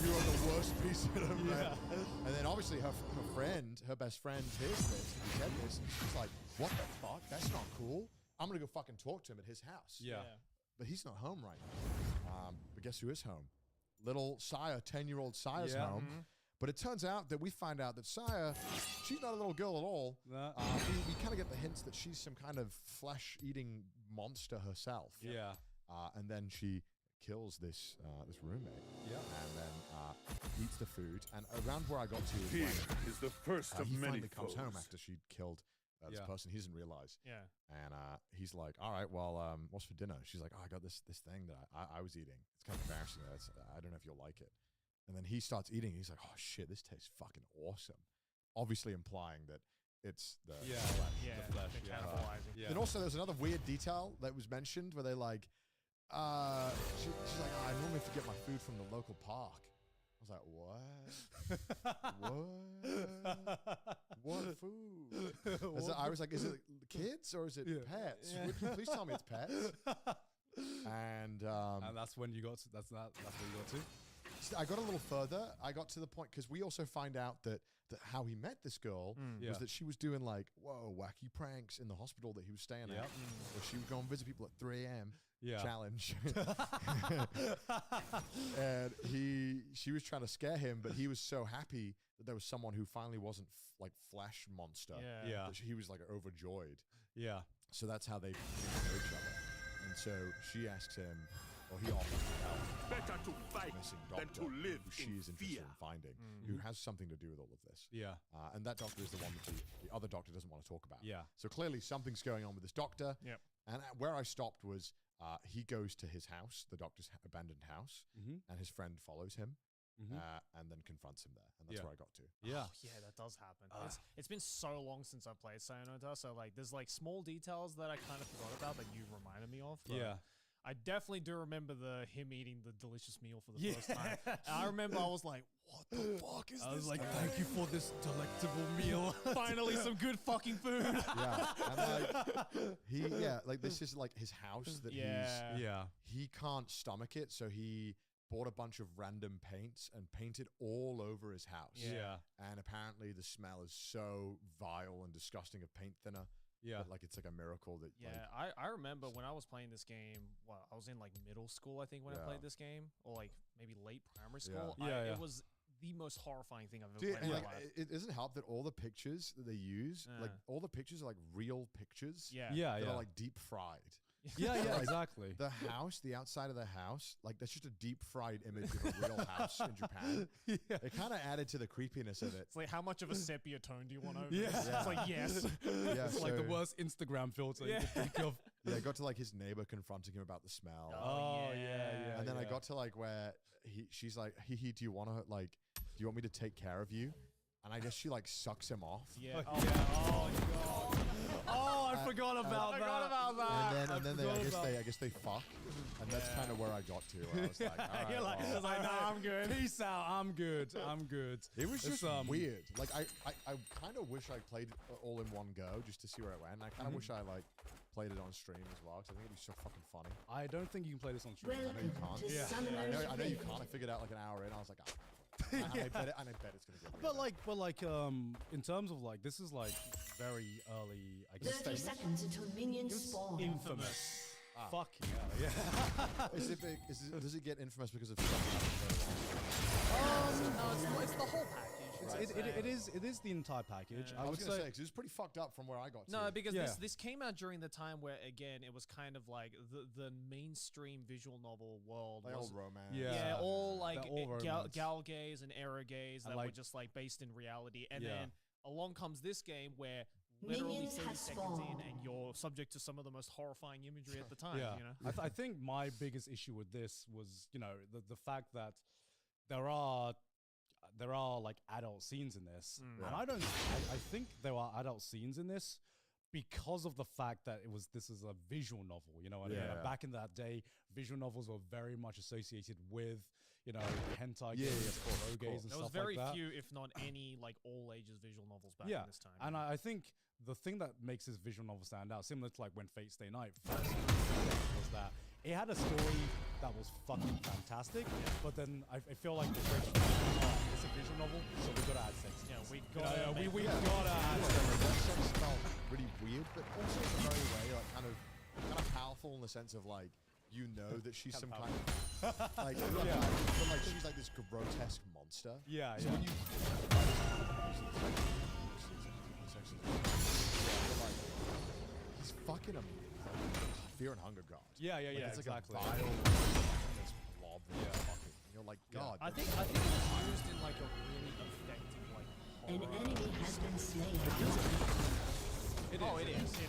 you are the worst piece of man. And then obviously her best friend, hears this. He said this. And she's like, what the fuck? That's not cool. I'm going to go fucking talk to him at his house. Yeah. But he's not home right now. But guess who is home? Little Saya, 10-year-old Saya's Yeah. home. But it turns out that we find out that Saya, she's not a little girl at all. Nah. We kind of get the hints that she's some kind of flesh-eating monster herself. Yeah. And then she kills this roommate. Yeah. And then eats the food. And around where I got to, is Here when, is the first of he many finally comes home foes. after she'd killed this Yeah. person. He doesn't realize. Yeah. And he's like, all right, well, what's for dinner? She's like, I got this thing that I was eating. It's kind of embarrassing. I don't know if you'll like it. And then he starts eating. He's like, oh, shit, this tastes fucking awesome. Obviously implying that it's the Yeah. flesh. Yeah. The flesh. they're Yeah. cannibalizing. Yeah. Then also there's another weird detail that was mentioned where they like, she's like, I normally have to get my food from the local park. I was like, what? What food? I was like, is it kids or is it pets? Yeah. Would you please tell me it's pets? And And that's when you got to, that's where you got to. I got a little further. I got to the point because we also find out that how he met this girl Yeah. was that she was doing like wacky pranks in the hospital that he was staying Yep. at. Where she would go and visit people at 3 a.m. Yeah. Challenge. And she was trying to scare him, but he was so happy that there was someone who finally wasn't like flesh monster. Yeah. Yeah. That he was like overjoyed. Yeah. So that's how they know each other. And so she asks him, or he offers to help Better to fight missing than doctor to live who she in is interested fear. in finding, who has something to do with all of this. Yeah. And that doctor is the one that the other doctor doesn't want to talk about. Yeah. So clearly something's going on with this doctor. Yep. And where I stopped was he goes to his house, the doctor's abandoned house, Mm-hmm. and his friend follows him Mm-hmm. and then confronts him there. And that's Yeah. where I got to. Yeah. Oh, yeah, that does happen. It's been so long since I played Sayonara, so like there's like small details that I kind of forgot about that you reminded me of. but Yeah. I definitely do remember him eating the delicious meal for the first time. And I remember I was like, what the fuck is this? I was like, thank you for this delectable meal. Finally some good fucking food. Yeah. And like this is like his house that Yeah. he can't stomach it, so he bought a bunch of random paints and painted all over his house. Yeah. And apparently the smell is so vile and disgusting of paint thinner. Yeah. that, like it's like a miracle that Yeah, I remember when I was playing this game, I was in like middle school, I think, when I Yeah. played this game, or like maybe late primary Yeah. school. Yeah. It was the most horrifying thing I've ever Dude, played and in like, my life. it doesn't help that all the pictures that they use, like all the pictures are like real pictures. Yeah. Yeah. That Yeah. are like deep fried. Yeah. Yeah. Like, Exactly. The house, the outside of the house, like that's just a deep fried image of a real house in Japan. Yeah. It kind of added to the creepiness of it. It's like, how much of a sepia tone do you want over Yeah. this? It's like, yes. Yeah, It's like the so- worst Instagram filter you Yeah. could think of. Yeah, I got to like his neighbor confronting him about the smell. Oh, yeah. And then I got to like where she's like, do you want me to take care of you? And I guess she like sucks him off. Yeah. Oh, Oh, yeah. oh, God. Oh, I forgot about that. And then I guess they fuck. And that's kind of where I got to. Where I was like, all right, You're like, well. I was like, nah, I'm good. Peace out. I'm good. I'm good. It was It's, just weird. Like I kind of wish I played it all in one go just to see where it went. And I kind of wish I like played it on stream as well because I think it'd be so fucking funny. I don't think you can play this on stream. I know you can't. to Yeah. Summoner's I know you Rift. can't. I figured out like an hour in. I was like, and I bet it's gonna get. But like, in terms of like, this is like very early, I guess. 30 seconds until minions spawn. Infamous. Fucking hell, yeah. Does it get infamous because of stuff? No, it's the whole package. It is the entire package. I I was would going to say say, because it was pretty fucked up from where I got to. No, because Yeah. this came out during the time where, again, it was kind of like the mainstream visual novel world They was all romance. yeah, all like They're all gal romance. gays and era gays And that were like- just like based in reality, and Yeah. then along comes this game where literally Minions 30 have seconds in spawned. and you're subject to some of the most horrifying imagery at the time. Yeah, You know, I think my biggest issue with this was, the fact that there are like adult scenes in this, and I think there are adult scenes in this because of the fact that this is a visual novel. You know what I mean? Yeah. Like, back in that day, visual novels were very much associated with hentai Yeah, games, yeah, of course, pro of gays, course. and there was stuff very like that. few, if not any, like all ages visual novels back Yeah, in this time. and I think the thing that makes this visual novel stand out, similar to like when Fate Stay Night first came out, was that it had a story that was fucking fantastic, but then I feel like the bridge, it's a visual novel, so we gotta add sex. Yeah, we You know, gotta make we that. gotta add That sex. sex felt really weird, but also in a very way, like kind of powerful in the sense of like that she's some kind of like, Yeah. but like she's like this grotesque monster. Yeah, So yeah. when you he's fucking amazing. Fear and Hunger God. Yeah, Like, yeah, it's exactly. like a vile, this blob. Yeah. Fucking, you're like, God. I think it was used in like a really effective like An horror. enemy has been slain. It is.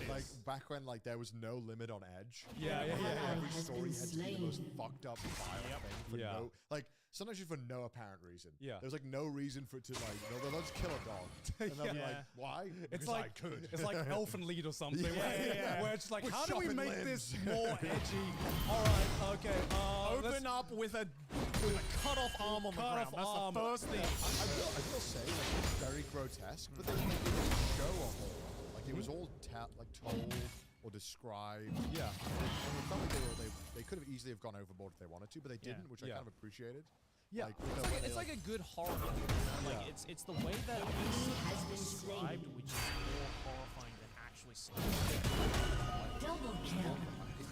Like back when like there was no limit on Edge. Yeah, yeah, yeah. Every has story been had to be the most slain. fucked up, vile thing for Yeah. no, like sometimes just for no apparent reason. Yeah. There's like no reason for it to like, no, let's kill a dog. And I'll be Yeah. like, why? It's Because like I could. It's like Elfen Lied or something. Yeah, where, yeah, yeah. where it's like, We're how do we chopping make this limbs. more edgy? All right, okay. Open up with a cut off arm on the Cut ground. off That's arm. the first thing. I will say like it's very grotesque, but they didn't show a whole lot. Like it was all told or described. Yeah. And it felt like they could have easily have gone overboard if they wanted to, but they Yeah. didn't, which Yeah. I kind of appreciated. Yeah. Like, It's like a good horror movie. You know? Like Yeah. it's the way that Enemy has been it's described, slain. which is more horrifying than actually seeing it. Double kill.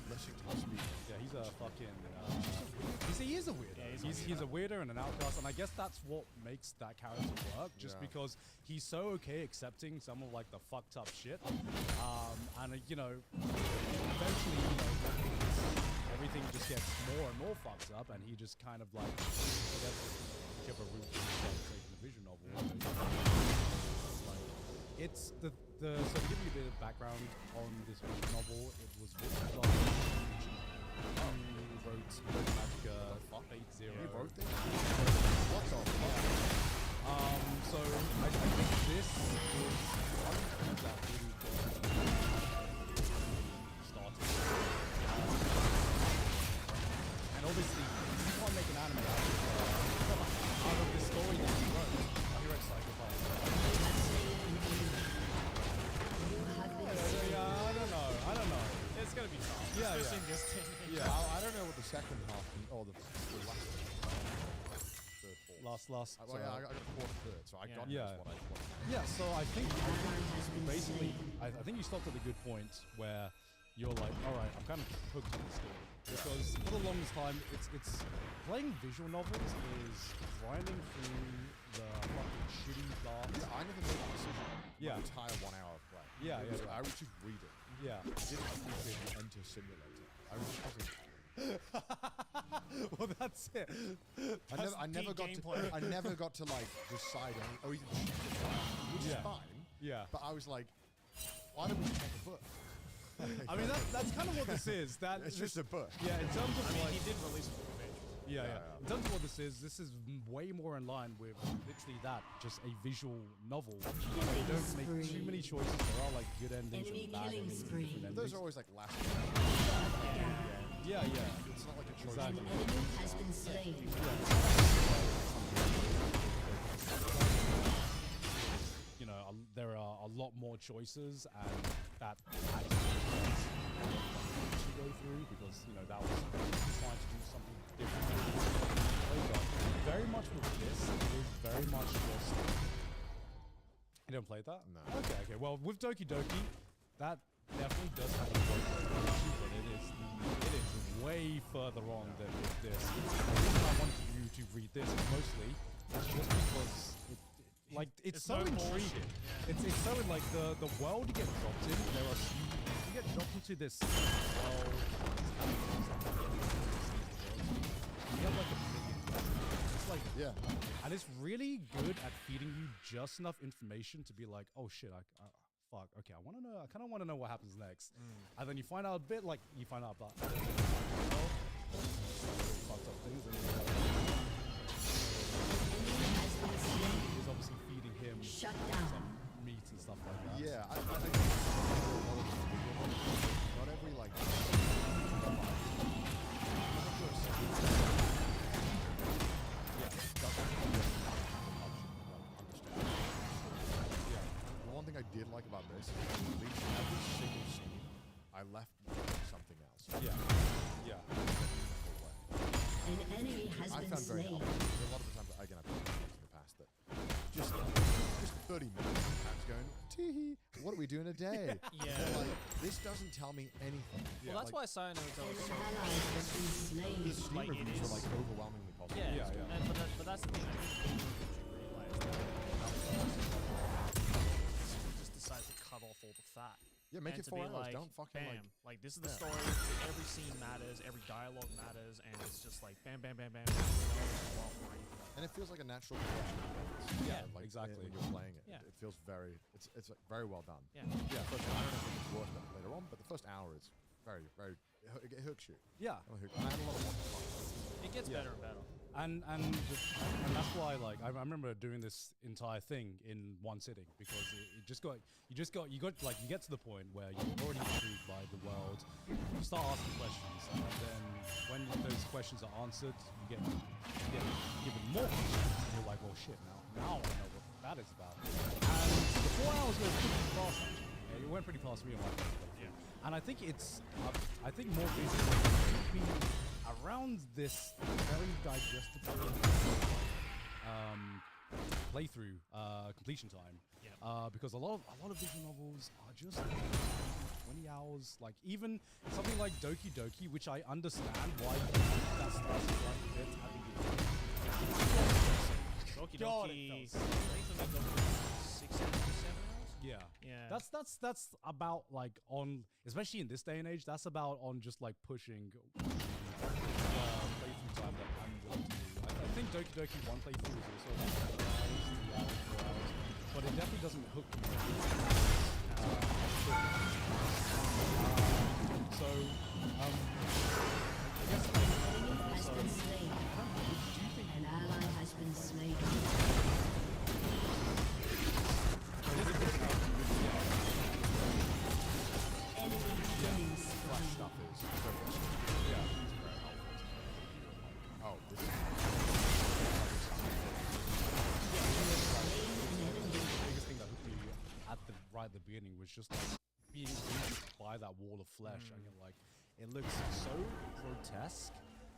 listening to him speak. Yeah, he's a fucking. He is a weirdo. Yeah, he's a weirdo and an outcast, and I guess that's what makes that character work. Just Yeah. because he's so okay accepting some of like the fucked up shit, and eventually, everything just gets more and more fucked up, and he just kind of like, I guess, whichever route he's taking the vision novel. It's the so to give you a bit of background on this visual novel, it was written by who wrote Magica Fate Zero. He wrote this? What the fuck? So I think this is one of the things that really started. And obviously, you can't make an anime out of this story that he wrote. He wrote Psychopath. Yeah, I don't know. It's gonna be tough. Yeah, especially yeah. in this thing. Yeah, I don't know what the second half or the last third, fourth. Last. Well, yeah, I got fourth, third, so I got Yeah. what I wanted. Yeah, so I think basically, I think you stopped at a good point where you're like, all right, I'm kind of hooked on the story because for the longest time, it's playing visual novels is grinding through the fucking shitty dark. Yeah, I never made a decision. Yeah. The entire 1 hour of play. Yeah, Because yeah. I would just read it. Yeah. I didn't freaking enter simulator. I was just Well, that's it. I never got gameplay. to. I never got to like decide any, or even cheat it, which Yeah. is fine. Yeah. But I was like, why don't we just make a book? I mean, that's kind of what this is. That It's just a book. Yeah, in terms of I mean, like, he did release a book eventually. Yeah, Yeah, yeah. yeah. In terms of what this is way more in line with literally that, just a visual novel. They don't make too many choices. There are like good endings Enemy and bad killing endings. and spree. different Those endings. are always like last. Yeah, yeah. It's not like a choice. Exactly. An enemy has been slain. You know, there are a lot more choices, and that actually to go through because that was trying to do something different. But very much with this, it is very much just You don't play that? No. Okay. Well, with Doki Doki, that definitely does have a point issue, but it is way further on than with this. The reason I wanted you to read this mostly is just because it's so no intriguing. bullshit. It's so like the world you get dropped in. You get dropped into this world. You have like a million. It's like and it's really good at feeding you just enough information to be like, oh shit, fuck, okay, I want to know. I kind of want to know what happens next. And then you find out a bit, like you find out about fucked up things. And he's obviously feeding him Shut down. some meat and stuff like that. Yeah, I think not every like. The one thing I did like about this is at least every single scene I left something else. Yeah. An enemy has I been found very slain. helpful. A lot of the times, again, I've been in the past that just 30 minutes I was going, tee what do we do in a day? Yeah. Like, this doesn't tell me anything. Well, that's why Sayonara An was so ally has been slain. The Steam Like, it reviews is- were like overwhelmingly positive. Yeah, and, but that's the thing. I think you realize that just decide to cut off all the fat. Yeah, make And it to 4 be hours. like, Don't fucking bam. like. This is the Yeah. story. Every scene matters. Every dialogue matters, and it's just like bam, bam, bam, bam. bam. And it feels like a natural progression of events. Yeah, like, exactly. When you're playing it, Yeah. it feels very. It's like, very well done. Yeah. Yeah. First, I don't know if it's worse later on, but the first hour is very. It hooks you. Yeah. And I had a lot of fun. It gets better and better. And that's why, like, I remember doing this entire thing in one sitting because you get to the point where you're already intrigued by the world. You start asking questions, and then when those questions are answered, you get given more questions, and you're like, well, shit, now I know what that is about. And the 4 hours went pretty fast. Actually. Yeah, it went pretty fast for me. Yeah. And I think I think more basically around this very digestible playthrough completion time. Yeah. Because a lot of visual novels are just 20 hours. Like even something like Doki Doki, which I understand why that starts right a bit at the beginning. Doki God, Doki. it I felt think for me, Doki was 6 hours, 7 hours. Yeah. Yeah. That's about like on, especially in this day and age, that's about on just like pushing playthrough time that I'm willing to do. I think Doki Doki 1 playthrough is also like 2 hours, 4 hours, but it definitely doesn't hook you. So, I guess Enemy has been slain. An ally has been slain. Enemy killing Flash spree. stuff is so frustrating. Yeah. It's very helpful. Oh, this is. the biggest thing that hooked me right at the beginning was just like being greeted by that wall of flesh, and you're like, it looks so grotesque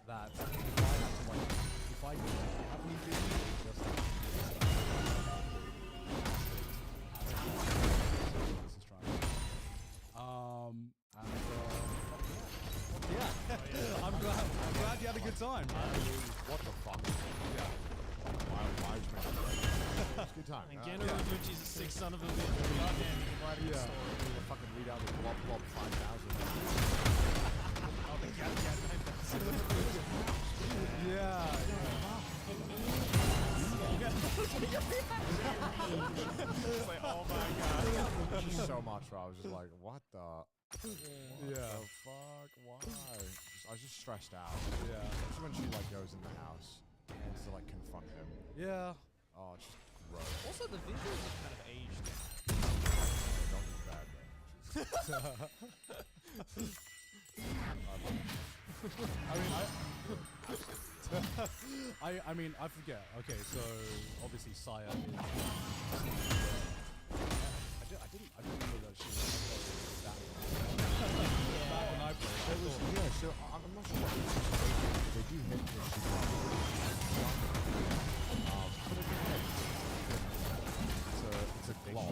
that if I had to like, if I didn't have any vision, just have to this is trying. Yeah. I'm glad you had a good time. What the fuck? Yeah. Why did you make that? It's a good time. And Geno Uchi's a sick son of a bitch. Goddamn, you can write a good story. We'll fucking read out the Blob Blob 5000. Oh, the Cat Cat 9000. Yeah. It's like, oh my god. Just so much where I was just like, what the? Yeah. The fuck? Why? I was just stressed out. Yeah. Especially when she like goes in the house and wants to like confront him. Yeah. Oh, it's just gross. Also, the visuals are kind of aged. Don't be bad though. I mean, I forget. Okay, so obviously Saya is. I didn't know that she was that. That when I played. It was, yeah, so I'm not sure what they do hint that she's like but again, it's a glob.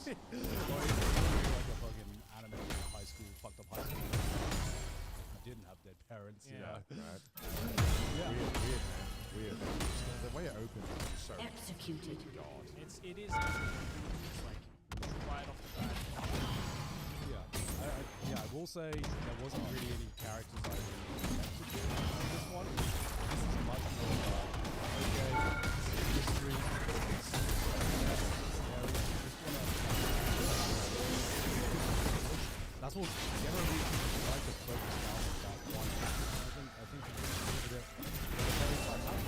Or even like a fucking anime high school, fucked up high school. If you didn't have dead parents, you know. Right. Yeah. Weird, man. Weird. The way it opens is so Executed. God. It is it's like right off the bat. Yeah, I will say there wasn't really any characters I really connected with in this one. This is much more okay, history, it's scary. That's what generally I like to focus now on that one. I think if you look at it for the very first time.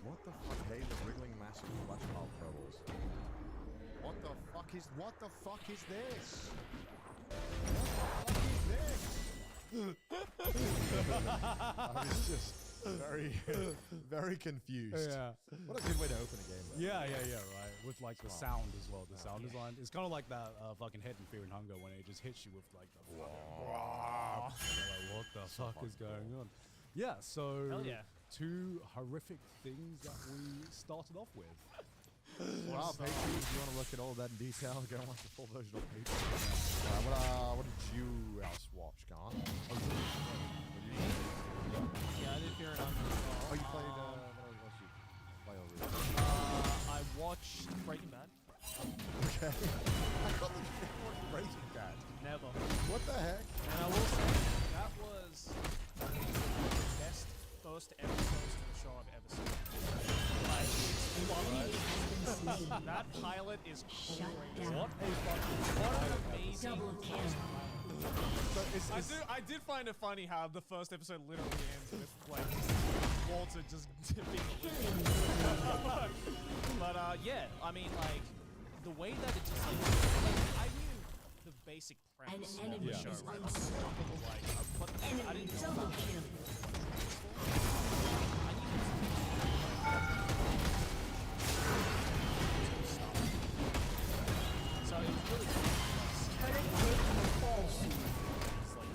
What the fuck? Hey, the wriggling massive clutch pile troubles. What the fuck is this? What the fuck is this? I was just very confused. Yeah. What a good way to open a game, though. Yeah, right. With like the sound as well, the sound design. It's kind of like that fucking Head in Fear and Hunger when it just hits you with like the fucking like, what the fuck is going on? Yeah, so Hell yeah. two horrific things that we started off with. Wow, Patreon, if you want to look at all that in detail, go and watch the full version on Patreon. What did you else watch, Garn? Yeah, I did Fear and Hunger. Oh, you played, what else you play over there? I watched Breaking Bad. Okay. I thought that you watched Breaking Bad. Never. What the heck? And I will say, that was the best first episode to the show I've ever seen. Like, it's funny. That pilot is Shut crazy. down. What an amazing Double kill. I did find it funny how the first episode literally ends with like Walter just being but yeah, I mean like the way that it just like I knew the basic premise An of enemy the show, is right? unstoppable. Like, but I Enemy didn't know double about kill. so it was really cool. Turret taking fall soon. It's like,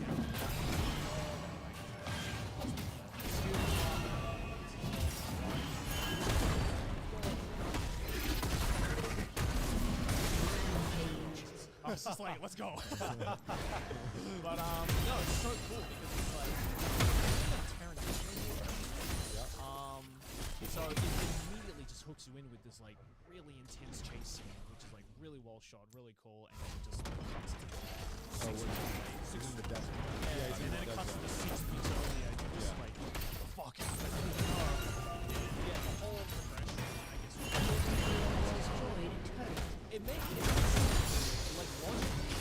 I was just like, let's go. But no, it's so cool because it's like Tarantino. So it immediately just hooks you in with this like really intense chase scene, which is like really well shot, really cool, and then it just cuts to Six in the desert. yeah, and then it cuts to the 6 weeks earlier, and you're just like, what the fuck happened? Yeah, the whole progression, I guess. Destroyed turret. It makes like logically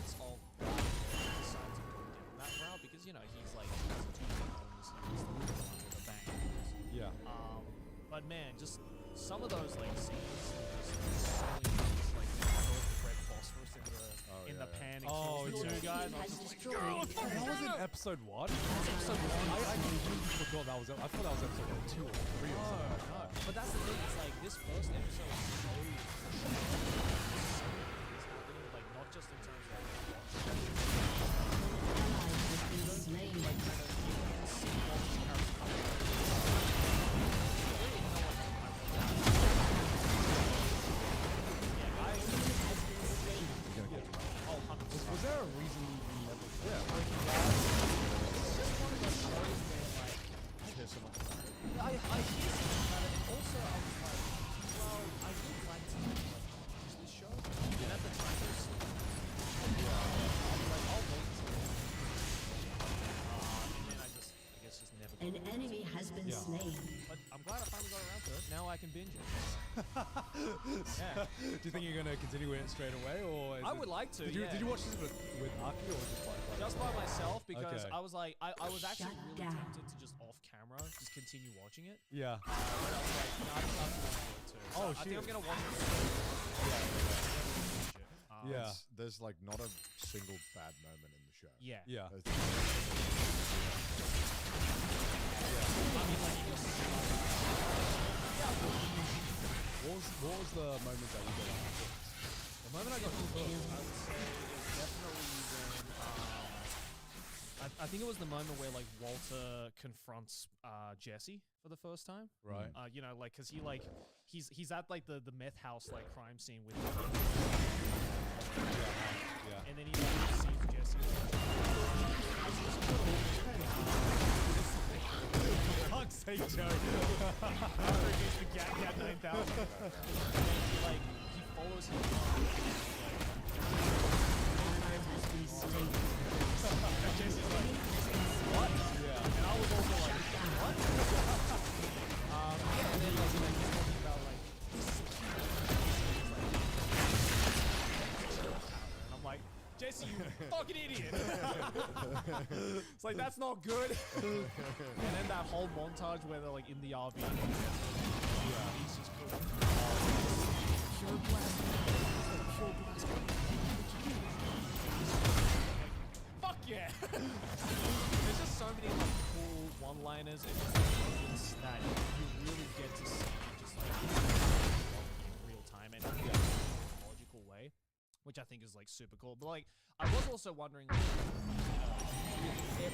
it's all why he decides to go down that route because you know he's like he's the bang. Yeah. But man, just some of those like scenes, just so intense, like when he throws the red phosphorus in the pan and kills the two guys. I was just like, Destroyed turret. That was in episode 1? I completely forgot that was. I thought that was episode 2 or 3 or something. no. But that's the thing. It's like this first episode is so happening, like not just in terms of Ally has been slain. Was there a reason you never? Yeah. It's just one of those shows where like I hear something about it, and also I was like, well, I would like to watch this show, and at the time it was I was like, I'll wait until and then I guess just never got An around to enemy it. has been slain. But I'm glad I finally got around to it. Now I can binge it. Yeah. Do you think you're gonna continue it straight away, or? I would like to. Did you yeah. Did you watch this with Aki or just like? Just by myself because Okay. I was like, I was actually Shut really down. tempted to just off camera, just continue watching it. Yeah. But I was like, no, I think I'm gonna do it too. So Oh, I think shit. I'm gonna watch it. Yeah. There's like not a single bad moment in the show. Yeah. Yeah. There's- What was the moment that you got on? The moment I got hooked, I would say is definitely when I I think it was the moment where like Walter confronts Jesse for the first time. Right. You know, like, cause he's at like the meth house like crime scene with. Yeah. And then he like, sees Jesse. Fuck's sake, Joe. After he gets the Gat 9000. Like, he follows him. And Jesse's like, what? Yeah. And I was also like, what? And then like, he's talking about like, this is and I'm like, Jesse, you fucking idiot. It's like, that's not good. And then that whole montage where they're like in the RV. Yeah. He's just cool. Pure blast. Pure blast. Fuck yeah. There's just so many like cool one-liners and just moments that you really get to see just like in real time and in a logical way, which I think is like super cool. But like, I was also wondering, like, the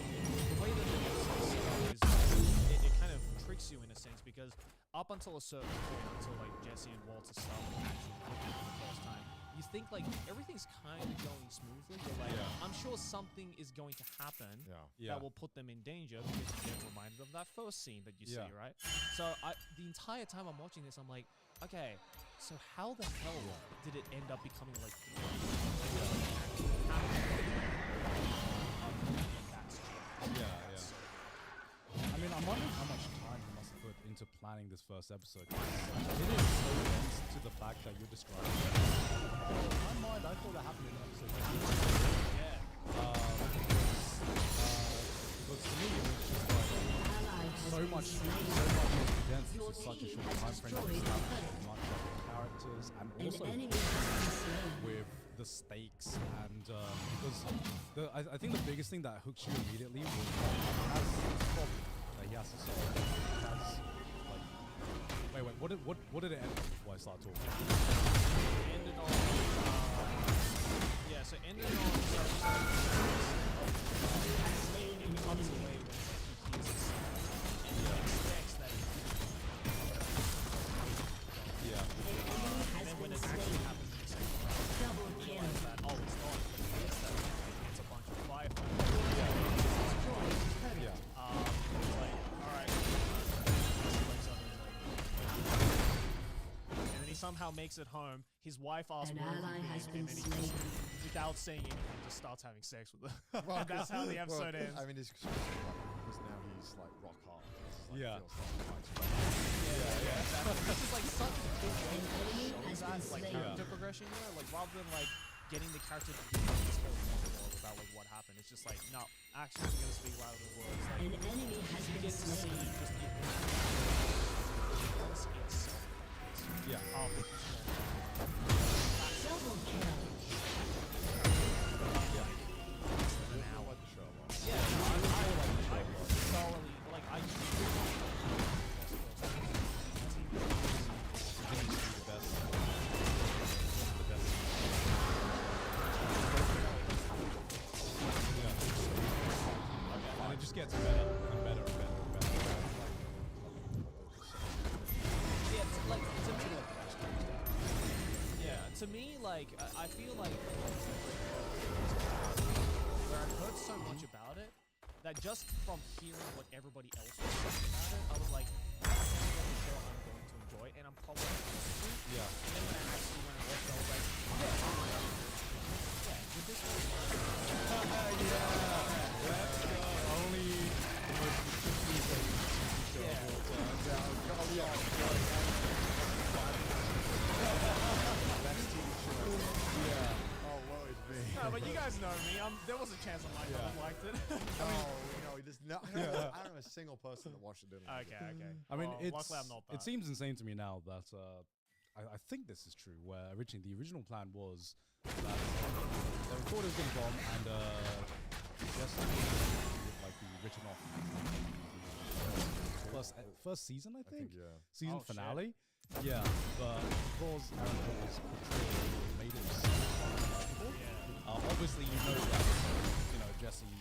way that the episode is, it kind of tricks you in a sense, because up until a certain point, until like Jesse and Walter start actually looking for the first time, you think like everything's kind of going smoothly. You're like, I'm sure something is going to happen that will put them in danger, because you get reminded of that first scene that you see, right? So the entire time I'm watching this, I'm like, okay, so how the hell did it end up becoming like I mean, I'm wondering how much time you must have put into planning this first episode. It is so dense to the fact that you're describing it. In my mind, I thought that happened in episode 2. Because to me, it was just like so much condensed into such a short time frame. Much of the characters, and also with the stakes, and because I think the biggest thing that hooks you immediately was has this problem that he has to solve. Wait, what did it end with before I start talking? Ended on so ended on it becomes a way when he hears this and he expects that and then when it actually happens in the second round, you realize that it's not it's a bunch of firefighters. Like, alright, and then he somehow makes it home. His wife asks where he is, and then he just, without saying anything, just starts having sex with her. Well, and that's how the episode ends. I mean, it's because now he's like rock hard. Yeah. This is like such a good way to show that, like, character progression, you know? Like, rather than like getting the character to do this whole monologue about like what happened, it's just like, no, actions are gonna speak louder than words. Like, An enemy has you been get to see slain. just the Double kill. And it just gets better and better and better and better. To me, like, I feel like where I've heard so much about it, that just from hearing what everybody else was saying about it, I was like, that's not a show I'm going to enjoy, and I'm probably going to. Yeah. And then when I actually went and watched it, I was like, with this one. Let's go. Only the most ridiculous show of all time. Oh, woe is me. No, but you guys know me. There was a chance I might not have liked it. There's no. I don't know a single person that watched it. Okay. I mean, luckily I'm not it seems insane to me now that I think this is true. Where the original plan was that the recorder's going to bomb and Jesse would like be written off. First season, I think. Season finale. Yeah, but because Aaron Paul's portrayal made it so uncomfortable, obviously you know that Jesse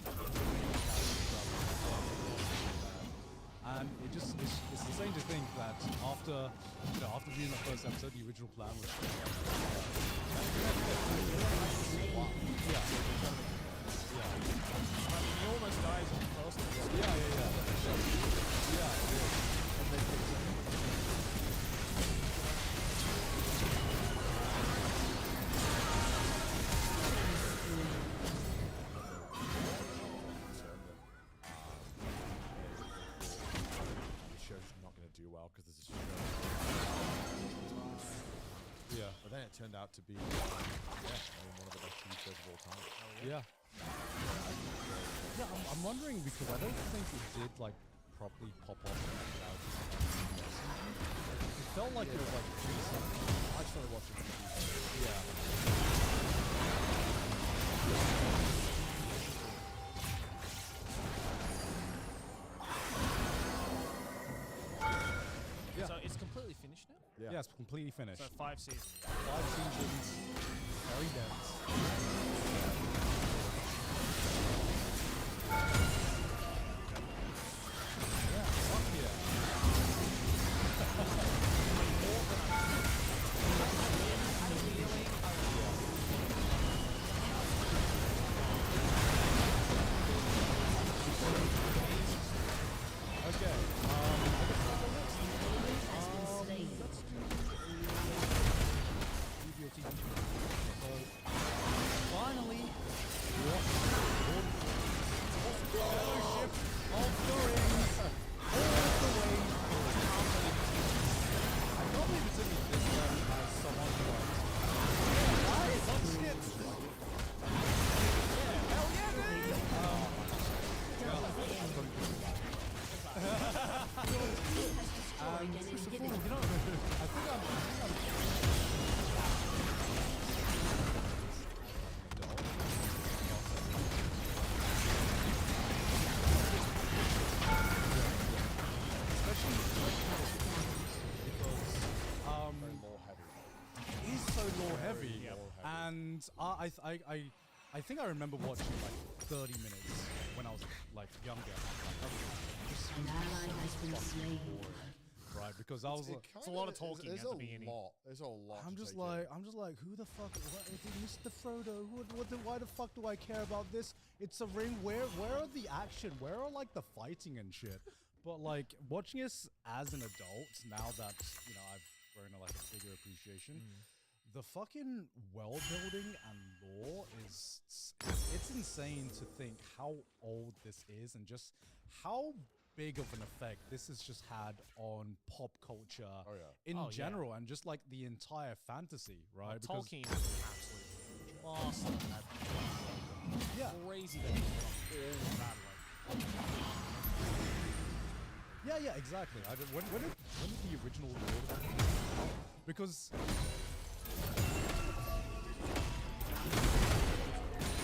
and it's insane to think that after viewing the first episode, the original plan was He almost dies in the first one. The show's not going to do well because there's a show. Yeah. But then it turned out to be one of the best TV shows of all time. Yeah. Yeah, I'm wondering because I don't think it did like properly pop off. It felt like it was like I started watching it. yeah. Yeah. So it's completely finished now? Yeah, it's completely finished. So 5 seasons. 5 seasons, very dense. Yeah, fuck yeah. Okay, Has been slain. let's do review TV. So, finally, Fellowship of the Rings, all the way I can't believe it's in this one as someone who likes. Some shit. Hell yeah, dude! Destroyed an inhibitor. You know, I think I'm it is so lore heavy, and I think I remember watching like 30 minutes when I was like younger. An ally has been slain. Right, because I was like, It's a lot of talking There's at the a beginning. lot. There's a lot. I'm to just take in. like, who the fuck? What, Mr. Frodo? Why the fuck do I care about this? It's a ring. Where are the action? Where are like the fighting and shit? But like watching this as an adult, now that I've grown like a bigger appreciation, the fucking world building and lore is it's insane to think how old this is and just how big of an effect this has just had on pop culture in general and just like the entire fantasy, right? Because Tolkien is absolutely awesome at that. yeah, Crazy that he's got all that like. yeah, exactly. When did the original Lord come out? Because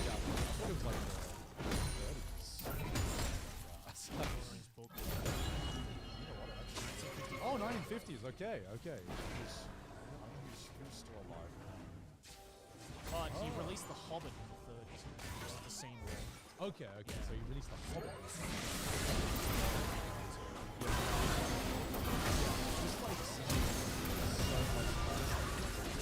yeah, I thought it was like oh, 1950s. Okay. Who's still alive? But he released The Hobbit in the 30s, which is the same world. Okay. So you released the Hobbit. Just like seeing so much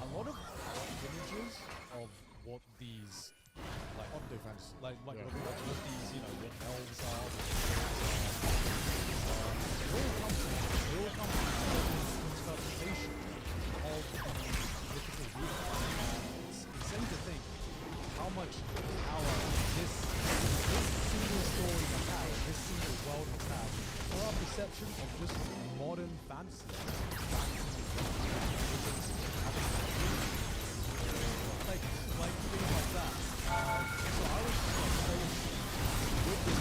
a lot of images of what these like what these, what elves are, they all come from interpretation of the mythical rules. It's insane to think how much power this single story has had, this single world has had, for our perception of just modern fantasy. Like things like that. So I was just like saying with this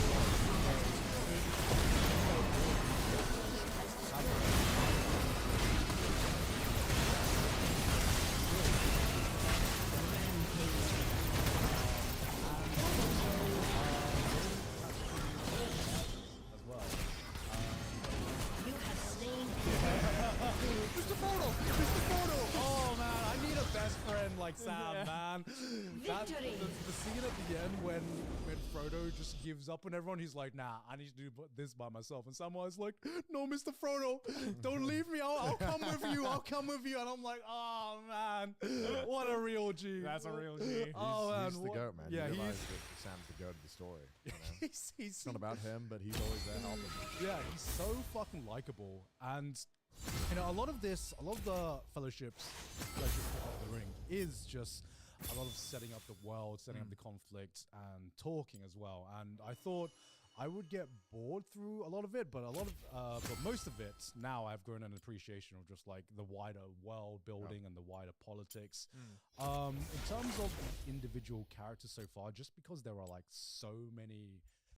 You have slain. like Sam, man. That, Victory. the scene at the end when Frodo just gives up on everyone, he's like, nah, I need to do this by myself. And Samwise like, no, Mr. Frodo, don't leave me. I'll come with you. I'll come with you. And I'm like, oh, man, what a real G. That's a real G. Oh, man. He's the goat, man. Yeah, you he's... realize that Sam's the goat of the story. You know? he's It's not about him, but he's always there helping. Yeah, he's so fucking likable. And, you know, a lot of the Fellowship's Fellowship of the Ring is just a lot of setting up the world, setting up the conflict, and talking as well. And I thought I would get bored through a lot of it, but most of it now I've grown an appreciation of just like the wider world building and the wider politics. In terms of individual characters so far, just because there are like so many